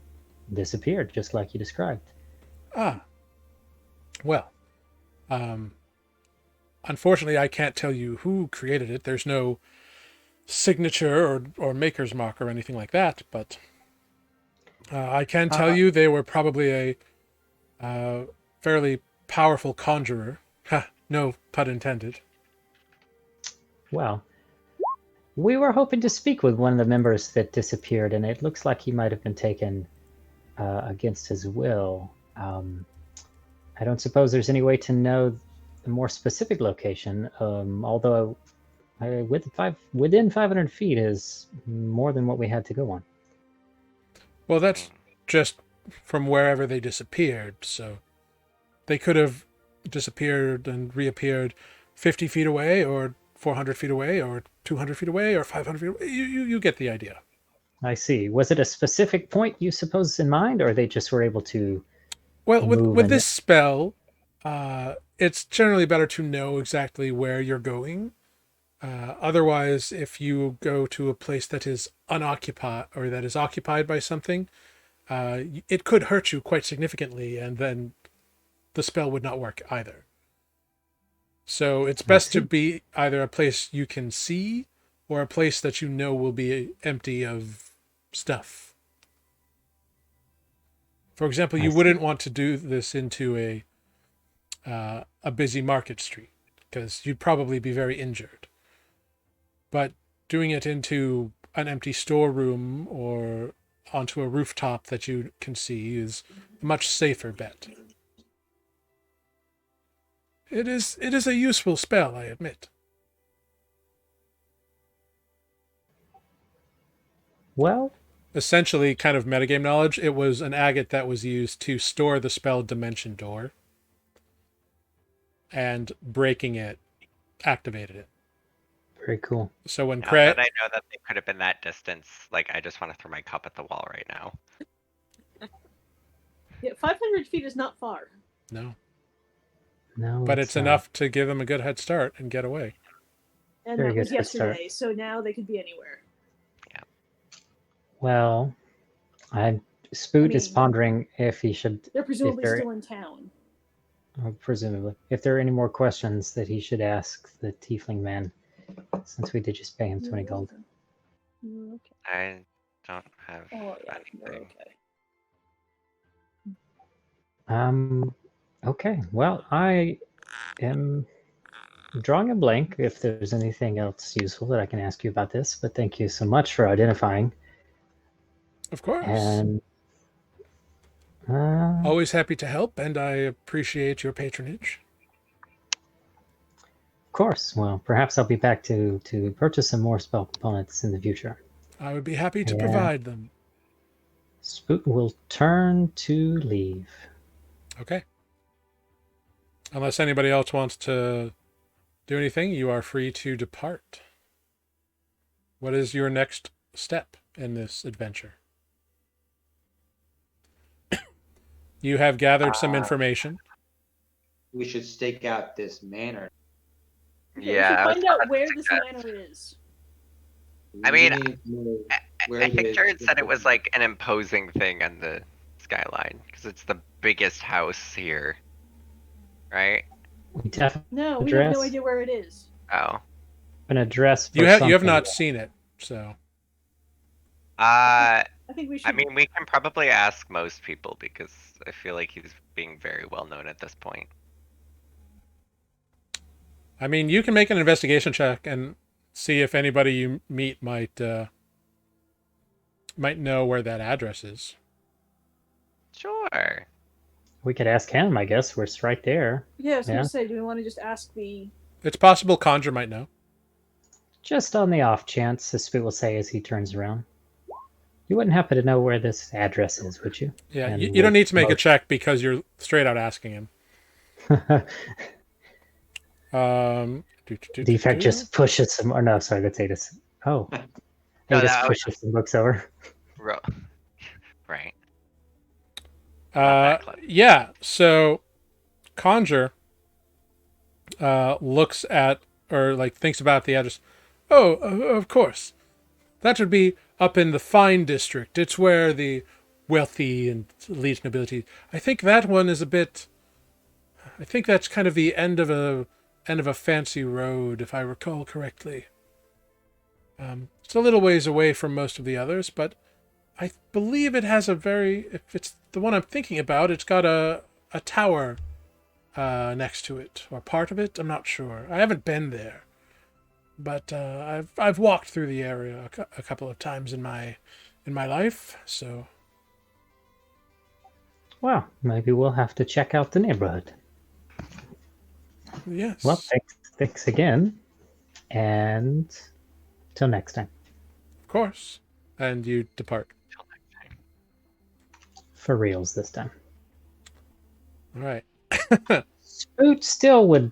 Speaker 5: disappeared, just like you described.
Speaker 1: Ah. Well, unfortunately, I can't tell you who created it. There's no signature or maker's mark or anything like that, but I can tell you they were probably a fairly powerful conjurer. Ha, no pun intended.
Speaker 5: Well, we were hoping to speak with one of the members that disappeared, and it looks like he might have been taken against his will. I don't suppose there's any way to know the more specific location, although within 500 feet is more than what we had to go on.
Speaker 1: Well, that's just from wherever they disappeared, so they could have disappeared and reappeared 50 feet away, or 400 feet away, or 200 feet away, or 500 feet away. You get the idea.
Speaker 5: I see. Was it a specific point you suppose in mind, or they just were able to
Speaker 1: Well, with
Speaker 5: move
Speaker 1: this spell, it's generally better to know exactly where you're going. Otherwise, if you go to a place that is unoccupied or that is occupied by something, it could hurt you quite significantly, and then the spell would not work either. So it's best to be either a place you can see or a place that you know will be empty of stuff. For example, you wouldn't want to do this into a busy market street because you'd probably be very injured. But doing it into an empty storeroom or onto a rooftop that you can see is a much safer bet. It is a useful spell, I admit.
Speaker 5: Well,
Speaker 1: Essentially, kind of metagame knowledge, it was an agate that was used to store the spell Dimension Door, and breaking it activated it.
Speaker 5: very cool.
Speaker 1: So when
Speaker 3: Now
Speaker 1: Craig...
Speaker 3: that I know that they could have been that distance, like, I just want to throw my cup at the wall right now.
Speaker 2: Yeah, 500 feet is not far.
Speaker 1: No.
Speaker 5: No,
Speaker 1: But it's enough to give them a good head start and get away.
Speaker 2: And
Speaker 5: Very
Speaker 2: that was
Speaker 5: good head start.
Speaker 2: yesterday, so now they could be anywhere.
Speaker 5: Well, Spoot is
Speaker 2: mean,
Speaker 5: pondering if he should,
Speaker 2: They're presumably
Speaker 5: they're-
Speaker 2: still in town.
Speaker 5: presumably, if there are any more questions that he should ask the tiefling man, since we did just pay him 20 gold.
Speaker 2: Okay.
Speaker 3: I don't have
Speaker 2: Oh, yeah, you're
Speaker 3: anything.
Speaker 2: okay.
Speaker 5: Okay. Well, I am drawing a blank if there's anything else useful that I can ask you about this, but thank you so much for identifying.
Speaker 1: Of course.
Speaker 5: And
Speaker 1: Always happy to help, and I appreciate your patronage.
Speaker 5: of course, well, perhaps I'll be back to purchase some more spell components in the future.
Speaker 1: I would be happy to
Speaker 5: Yeah.
Speaker 1: provide them.
Speaker 5: Spoot will turn to leave.
Speaker 1: Okay. Unless anybody else wants to do anything, you are free to depart. What is your next step in this adventure? You have gathered some information.
Speaker 4: We should stake out this manor.
Speaker 3: Yeah,
Speaker 2: We should find out where this manor is.
Speaker 3: I mean,
Speaker 4: We need to know where
Speaker 3: I think
Speaker 4: the-
Speaker 3: Jared said it was like an imposing thing on the skyline because it's the biggest house here, right?
Speaker 5: We definitely
Speaker 2: No, we have no
Speaker 5: Address?
Speaker 2: idea where it is.
Speaker 3: Oh,
Speaker 5: an address. For
Speaker 1: You have
Speaker 5: something.
Speaker 1: not seen it, so
Speaker 2: I think we should.
Speaker 3: I mean, we can probably ask most people because I feel like he's being very well known at this point.
Speaker 1: I mean, you can make an investigation check and see if anybody you meet might know where that address is.
Speaker 3: Sure.
Speaker 5: We could ask him, I guess. We're right there.
Speaker 2: Yeah, I was
Speaker 5: Yeah.
Speaker 2: gonna say, do we want to just ask the?
Speaker 1: It's possible Conjure might know.
Speaker 5: Just on the off chance, the Spoot will say as he turns around. You wouldn't happen to know where this address is, would you?
Speaker 1: Yeah,
Speaker 5: And
Speaker 1: you don't
Speaker 5: with
Speaker 1: need to make a
Speaker 5: most-
Speaker 1: check because you're straight out asking him.
Speaker 5: Defect just pushes some. Or no, sorry, that's Adis. Oh,
Speaker 3: No,
Speaker 5: Adis
Speaker 3: that was
Speaker 5: pushes some books over.
Speaker 3: right. Love that clip.
Speaker 1: Yeah. So Conjure looks at or like thinks about the address. Oh, of course. That would be up in the fine district. It's where the wealthy and elite nobility. I think that one is a bit. I think that's kind of the end of a fancy road, if I recall correctly. It's a little ways away from most of the others, but I believe it has a very. If it's the one I'm thinking about, it's got a tower next to it, or part of it. I'm not sure. I haven't been there, but I've walked through the area a couple of times in my life. So
Speaker 5: Well, maybe we'll have to check out the neighborhood.
Speaker 1: yes.
Speaker 5: Well, thanks again, and till next time.
Speaker 1: Of course. And you depart.
Speaker 3: Till next time.
Speaker 5: For reals this time.
Speaker 1: All right.
Speaker 5: Spoot still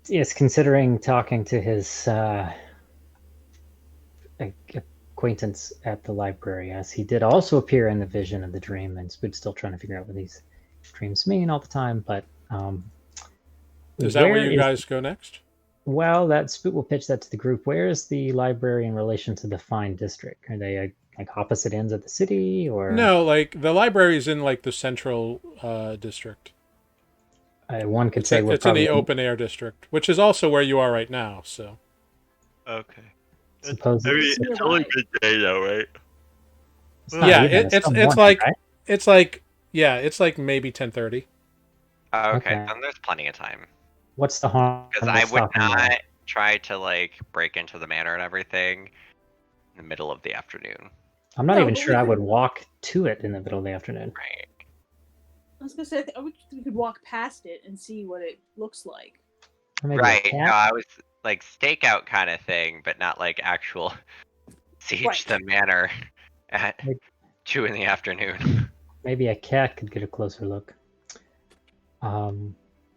Speaker 5: is considering talking to his acquaintance at the library, as he did also appear in the vision of the dream, and Spoot's still trying to figure out what these dreams mean all the time. But
Speaker 1: is that where you guys go next?
Speaker 5: Well, that Spoot will pitch that to the group. Where is the library in relation to the fine district? Are they like opposite ends of the city, or
Speaker 1: no? Like the library is in like the central district.
Speaker 5: One could say
Speaker 1: it's in the open air district, which is also where you are right now. So
Speaker 3: Okay.
Speaker 5: Supposedly,
Speaker 3: It's only midday though, right?
Speaker 1: Yeah, it's like maybe 10:30.
Speaker 3: Okay,
Speaker 5: Okay.
Speaker 3: then there's plenty of time.
Speaker 5: What's the harm?
Speaker 3: Because I would not try to like break into the manor and everything in the middle of the afternoon.
Speaker 5: I'm not
Speaker 2: No,
Speaker 5: even
Speaker 2: but
Speaker 5: sure
Speaker 2: we
Speaker 5: I
Speaker 2: could-
Speaker 5: would walk to it in the middle of the afternoon.
Speaker 3: Right.
Speaker 2: I was gonna say we could walk past it and see what it looks like.
Speaker 5: Or maybe a
Speaker 3: Right.
Speaker 5: cat?
Speaker 3: No, I was like stakeout kind of thing, but not like actual siege
Speaker 2: Right.
Speaker 3: the manor at
Speaker 5: Like-
Speaker 3: 2 in the afternoon.
Speaker 5: Maybe a cat could get a closer look.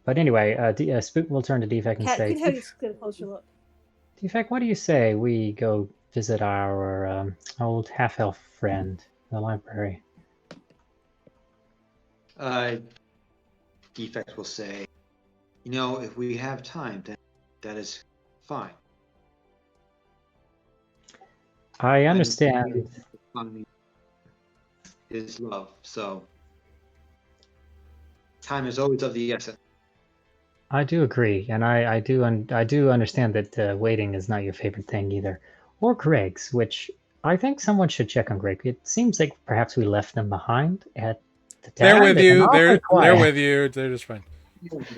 Speaker 5: But anyway, Spook will turn to Defect and
Speaker 2: Cat
Speaker 5: say,
Speaker 2: could get a closer look.
Speaker 5: Defect, what do you say we go visit our old half-elf friend in the library?
Speaker 4: Defect will say, if we have time, then that is fine.
Speaker 5: I understand.
Speaker 4: His love, so time is always of the essence.
Speaker 5: I do agree, and I do understand that waiting is not your favorite thing either, or Greg's, which I think someone should check on Greg. It seems like perhaps we left them behind at the
Speaker 1: They're
Speaker 5: tavern.
Speaker 1: with
Speaker 5: They've been
Speaker 1: you.
Speaker 5: awfully
Speaker 1: They're
Speaker 5: quiet.
Speaker 1: with you. They're just fine.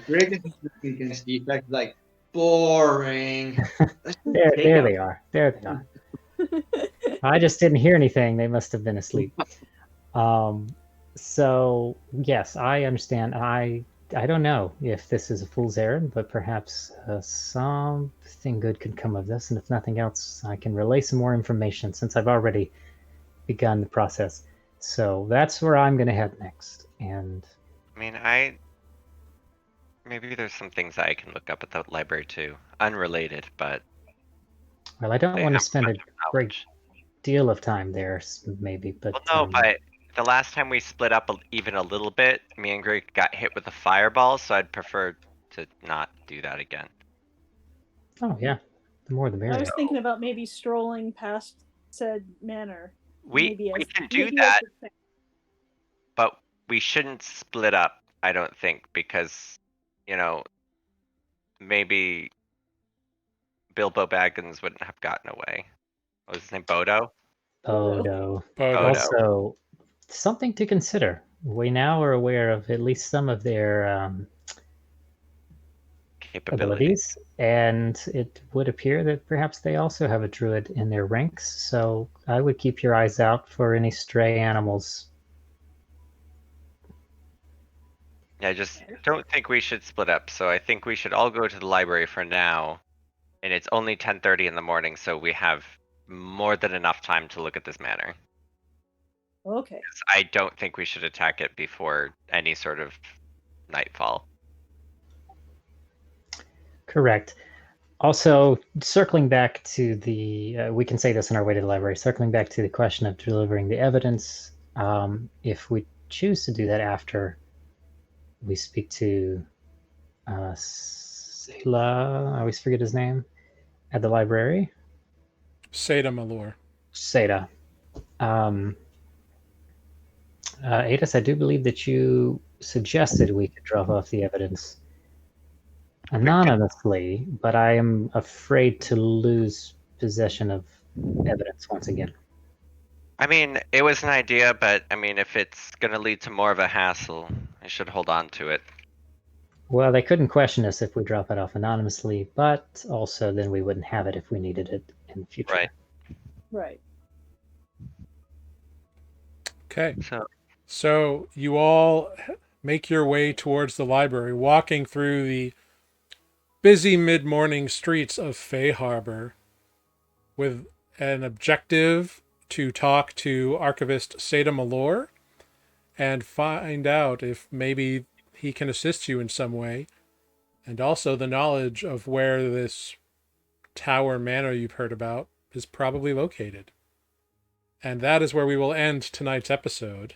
Speaker 4: Greg is against Defect, like boring.
Speaker 5: There they are. There they are. I just didn't hear anything. They must have been asleep. So yes, I understand. I don't know if this is a fool's errand, but perhaps something good could come of this. And if nothing else, I can relay some more information since I've already begun the process. So that's where I'm going to head next. And
Speaker 3: I mean, maybe there's some things I can look up at the library too, unrelated, but
Speaker 5: well, I don't
Speaker 3: they
Speaker 5: want to
Speaker 3: have
Speaker 5: spend a
Speaker 3: much
Speaker 5: great
Speaker 3: knowledge.
Speaker 5: deal of time there, maybe. But
Speaker 3: Well, no, but the last time we split up even a little bit, me and Greg got hit with a fireball, so I'd prefer to not do that again.
Speaker 5: Oh yeah, the more the
Speaker 2: I
Speaker 5: merrier.
Speaker 2: was thinking about maybe strolling past said manor.
Speaker 3: We
Speaker 2: maybe
Speaker 3: can do
Speaker 2: maybe
Speaker 3: that,
Speaker 2: as a thing.
Speaker 3: but we shouldn't split up, I don't think, because, maybe Bilbo Baggins wouldn't have gotten away. What was his name? Bodo?
Speaker 5: Bodo.
Speaker 1: Bodo.
Speaker 5: Also, something to consider. We now are aware of at least some of their abilities, and it would appear that perhaps they also have a druid in their ranks. So I would keep your eyes out for any stray animals.
Speaker 3: Yeah, I just don't think we should split up. So I think we should all go to the library for now. And it's only 10:30 in the morning, so we have more than enough time to look at this manor.
Speaker 2: Okay.
Speaker 3: I don't think we should attack it before any sort of nightfall.
Speaker 5: Correct. Also, circling back to the, we can say this on our way to the library, circling back to the question of delivering the evidence, if we choose to do that after we speak to Sela, I always forget his name, at the library.
Speaker 1: Seda Malor.
Speaker 5: Seda. Adis, I do believe that you suggested we could drop off the evidence anonymously, but I am afraid to lose possession of evidence once again.
Speaker 3: I mean, it was an idea, but I mean, if it's gonna lead to more of a hassle, I should hold on to it.
Speaker 5: Well, they couldn't question us if we drop it off anonymously, but also then we wouldn't have it if we needed it in the future.
Speaker 3: Right.
Speaker 2: Right.
Speaker 1: Okay.
Speaker 3: So
Speaker 1: So you all make your way towards the library, walking through the busy mid-morning streets of Fay Harbor with an objective to talk to archivist Seda Malor and find out if maybe he can assist you in some way, and also the knowledge of where this Tower Manor you've heard about is probably located. And that is where we will end tonight's episode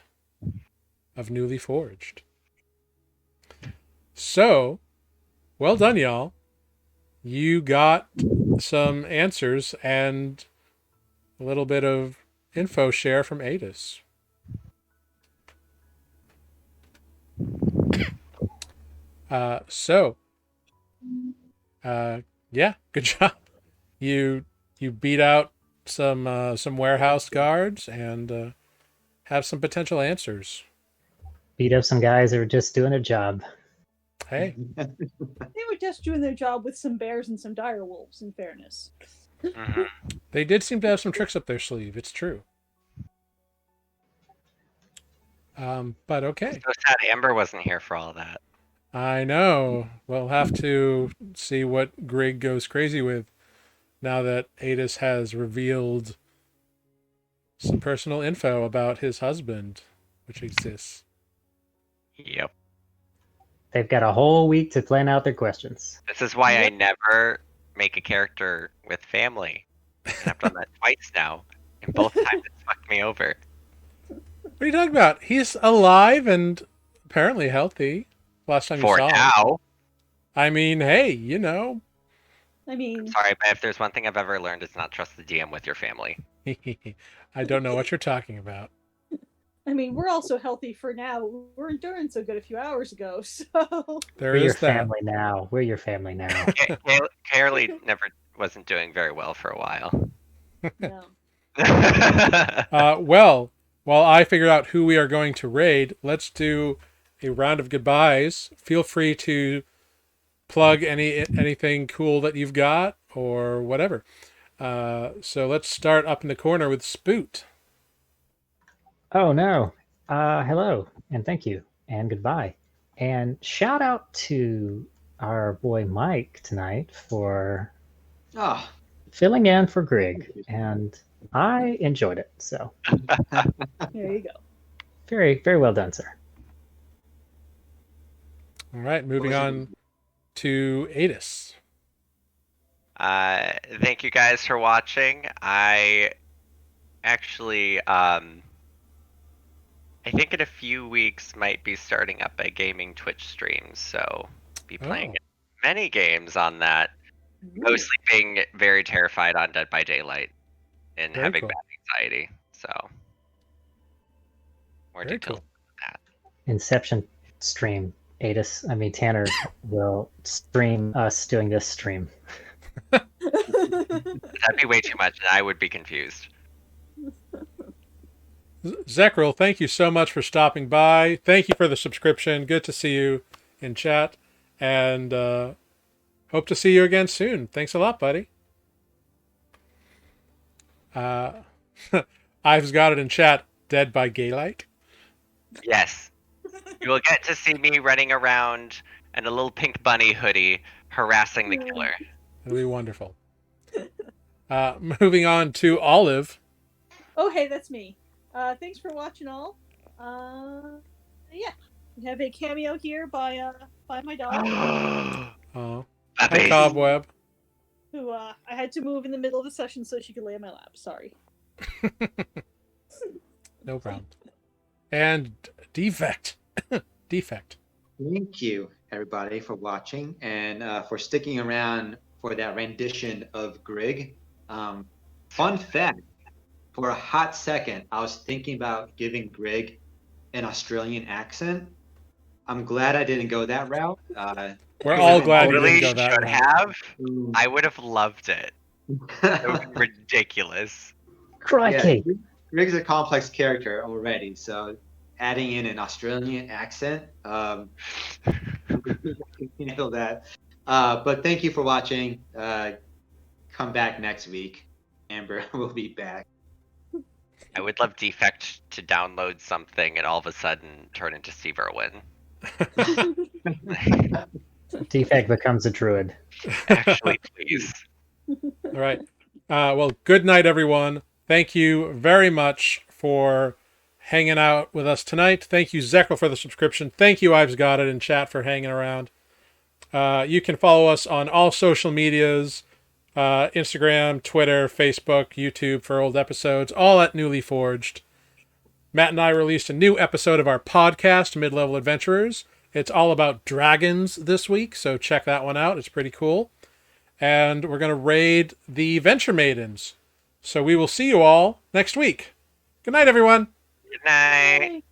Speaker 1: of Nuuli Forged. So, well done, y'all. You got some answers and a little bit of info share from Adis. Yeah, good job. You beat out some warehouse guards and have some potential answers.
Speaker 5: Beat up some guys that were just doing a job.
Speaker 1: Hey,
Speaker 2: They were just doing their job with some bears and some dire wolves, in fairness.
Speaker 3: mhm.
Speaker 1: they did seem to have some tricks up their sleeve. It's true. But okay.
Speaker 3: So sad Amber wasn't here for all that.
Speaker 1: I know. We'll have to see what Grig goes crazy with now that Adis has revealed some personal info about his husband, which exists.
Speaker 3: Yep.
Speaker 5: They've got a whole week to plan out their questions.
Speaker 3: This is why I
Speaker 2: Yep.
Speaker 3: never make a character with family. And I've done that twice now, and both times it's fucked me over.
Speaker 1: What are you talking about? He's alive and apparently healthy. Last time you
Speaker 3: For
Speaker 1: saw him.
Speaker 3: now.
Speaker 1: I mean, hey, you know.
Speaker 2: I mean,
Speaker 3: Sorry, but if there's one thing I've ever learned, it's not trust the DM with your family.
Speaker 1: I don't know what you're talking about.
Speaker 2: we're also healthy for now. We weren't doing so good a few hours ago, so
Speaker 1: There
Speaker 5: We're your
Speaker 1: is that.
Speaker 5: family now. We're your family now.
Speaker 3: Carly never wasn't doing very well for a while.
Speaker 2: no.
Speaker 1: Well, while I figure out who we are going to raid, let's do a round of goodbyes. Feel free to plug anything cool that you've got or whatever. So let's start up in the corner with Spoot.
Speaker 5: Oh no. Hello and thank you and goodbye. And shout out to our boy Mike tonight for
Speaker 4: Ah,
Speaker 5: filling in for Grig, and I enjoyed it. So
Speaker 2: There you go.
Speaker 5: very, very well done, sir.
Speaker 1: All right, moving on to Adis.
Speaker 3: Thank you guys for watching. I actually, I think in a few weeks might be starting up a gaming Twitch stream, so be playing many games on that. Mostly being very terrified on Dead by Daylight and
Speaker 1: Very
Speaker 3: having
Speaker 1: cool.
Speaker 3: bad anxiety. So more
Speaker 1: Very
Speaker 3: details
Speaker 1: cool.
Speaker 3: on that.
Speaker 5: Inception stream. Tanner will stream us doing this stream.
Speaker 3: That'd be way too much, and I would be confused.
Speaker 1: Zekril, thank you so much for stopping by. Thank you for the subscription. Good to see you in chat. And hope to see you again soon. Thanks a lot, buddy. I've got it in chat. Dead by Gaylight.
Speaker 3: Yes. You will get to see me running around in a little pink bunny hoodie harassing the killer.
Speaker 1: It'll be wonderful. Moving on to Olive.
Speaker 2: Oh, hey, that's me. Thanks for watching all. Yeah, we have a cameo here by my dog.
Speaker 1: Oh,
Speaker 3: Puppy.
Speaker 1: hi, Cobweb.
Speaker 2: who I had to move in the middle of the session so she could lay on my lap. Sorry.
Speaker 1: No problem. And defect. Defect.
Speaker 4: Thank you, everybody, for watching and for sticking around for that rendition of Grig. Fun fact, for a hot second, I was thinking about giving Grig an Australian accent. I'm glad I didn't go that route.
Speaker 1: We're all glad you
Speaker 3: Totally
Speaker 1: didn't go that
Speaker 3: should
Speaker 1: route.
Speaker 3: have. I would have loved it. It would be ridiculous.
Speaker 5: Crikey!
Speaker 4: Yeah, Grig's a complex character already, so adding in an Australian accent, handle that. But thank you for watching. Come back next week. Amber will be back.
Speaker 3: I would love Defect to download something and all of a sudden turn into Steve Irwin.
Speaker 5: Defect becomes a druid.
Speaker 3: Actually, please.
Speaker 1: All right. Well, good night, everyone. Thank you very much for hanging out with us tonight. Thank you, Zekel, for the subscription. Thank you, Ives Got It, in chat for hanging around. You can follow us on all social medias, Instagram, Twitter, Facebook, YouTube for old episodes, all at Nuuli Forged. Matt and I released a new episode of our podcast, Mid-Level Adventurers. It's all about dragons this week, so check that one out. It's pretty cool. And we're going to raid the Venture Maidens. So we will see you all next week. Good night, everyone.
Speaker 3: Good night.
Speaker 2: Bye.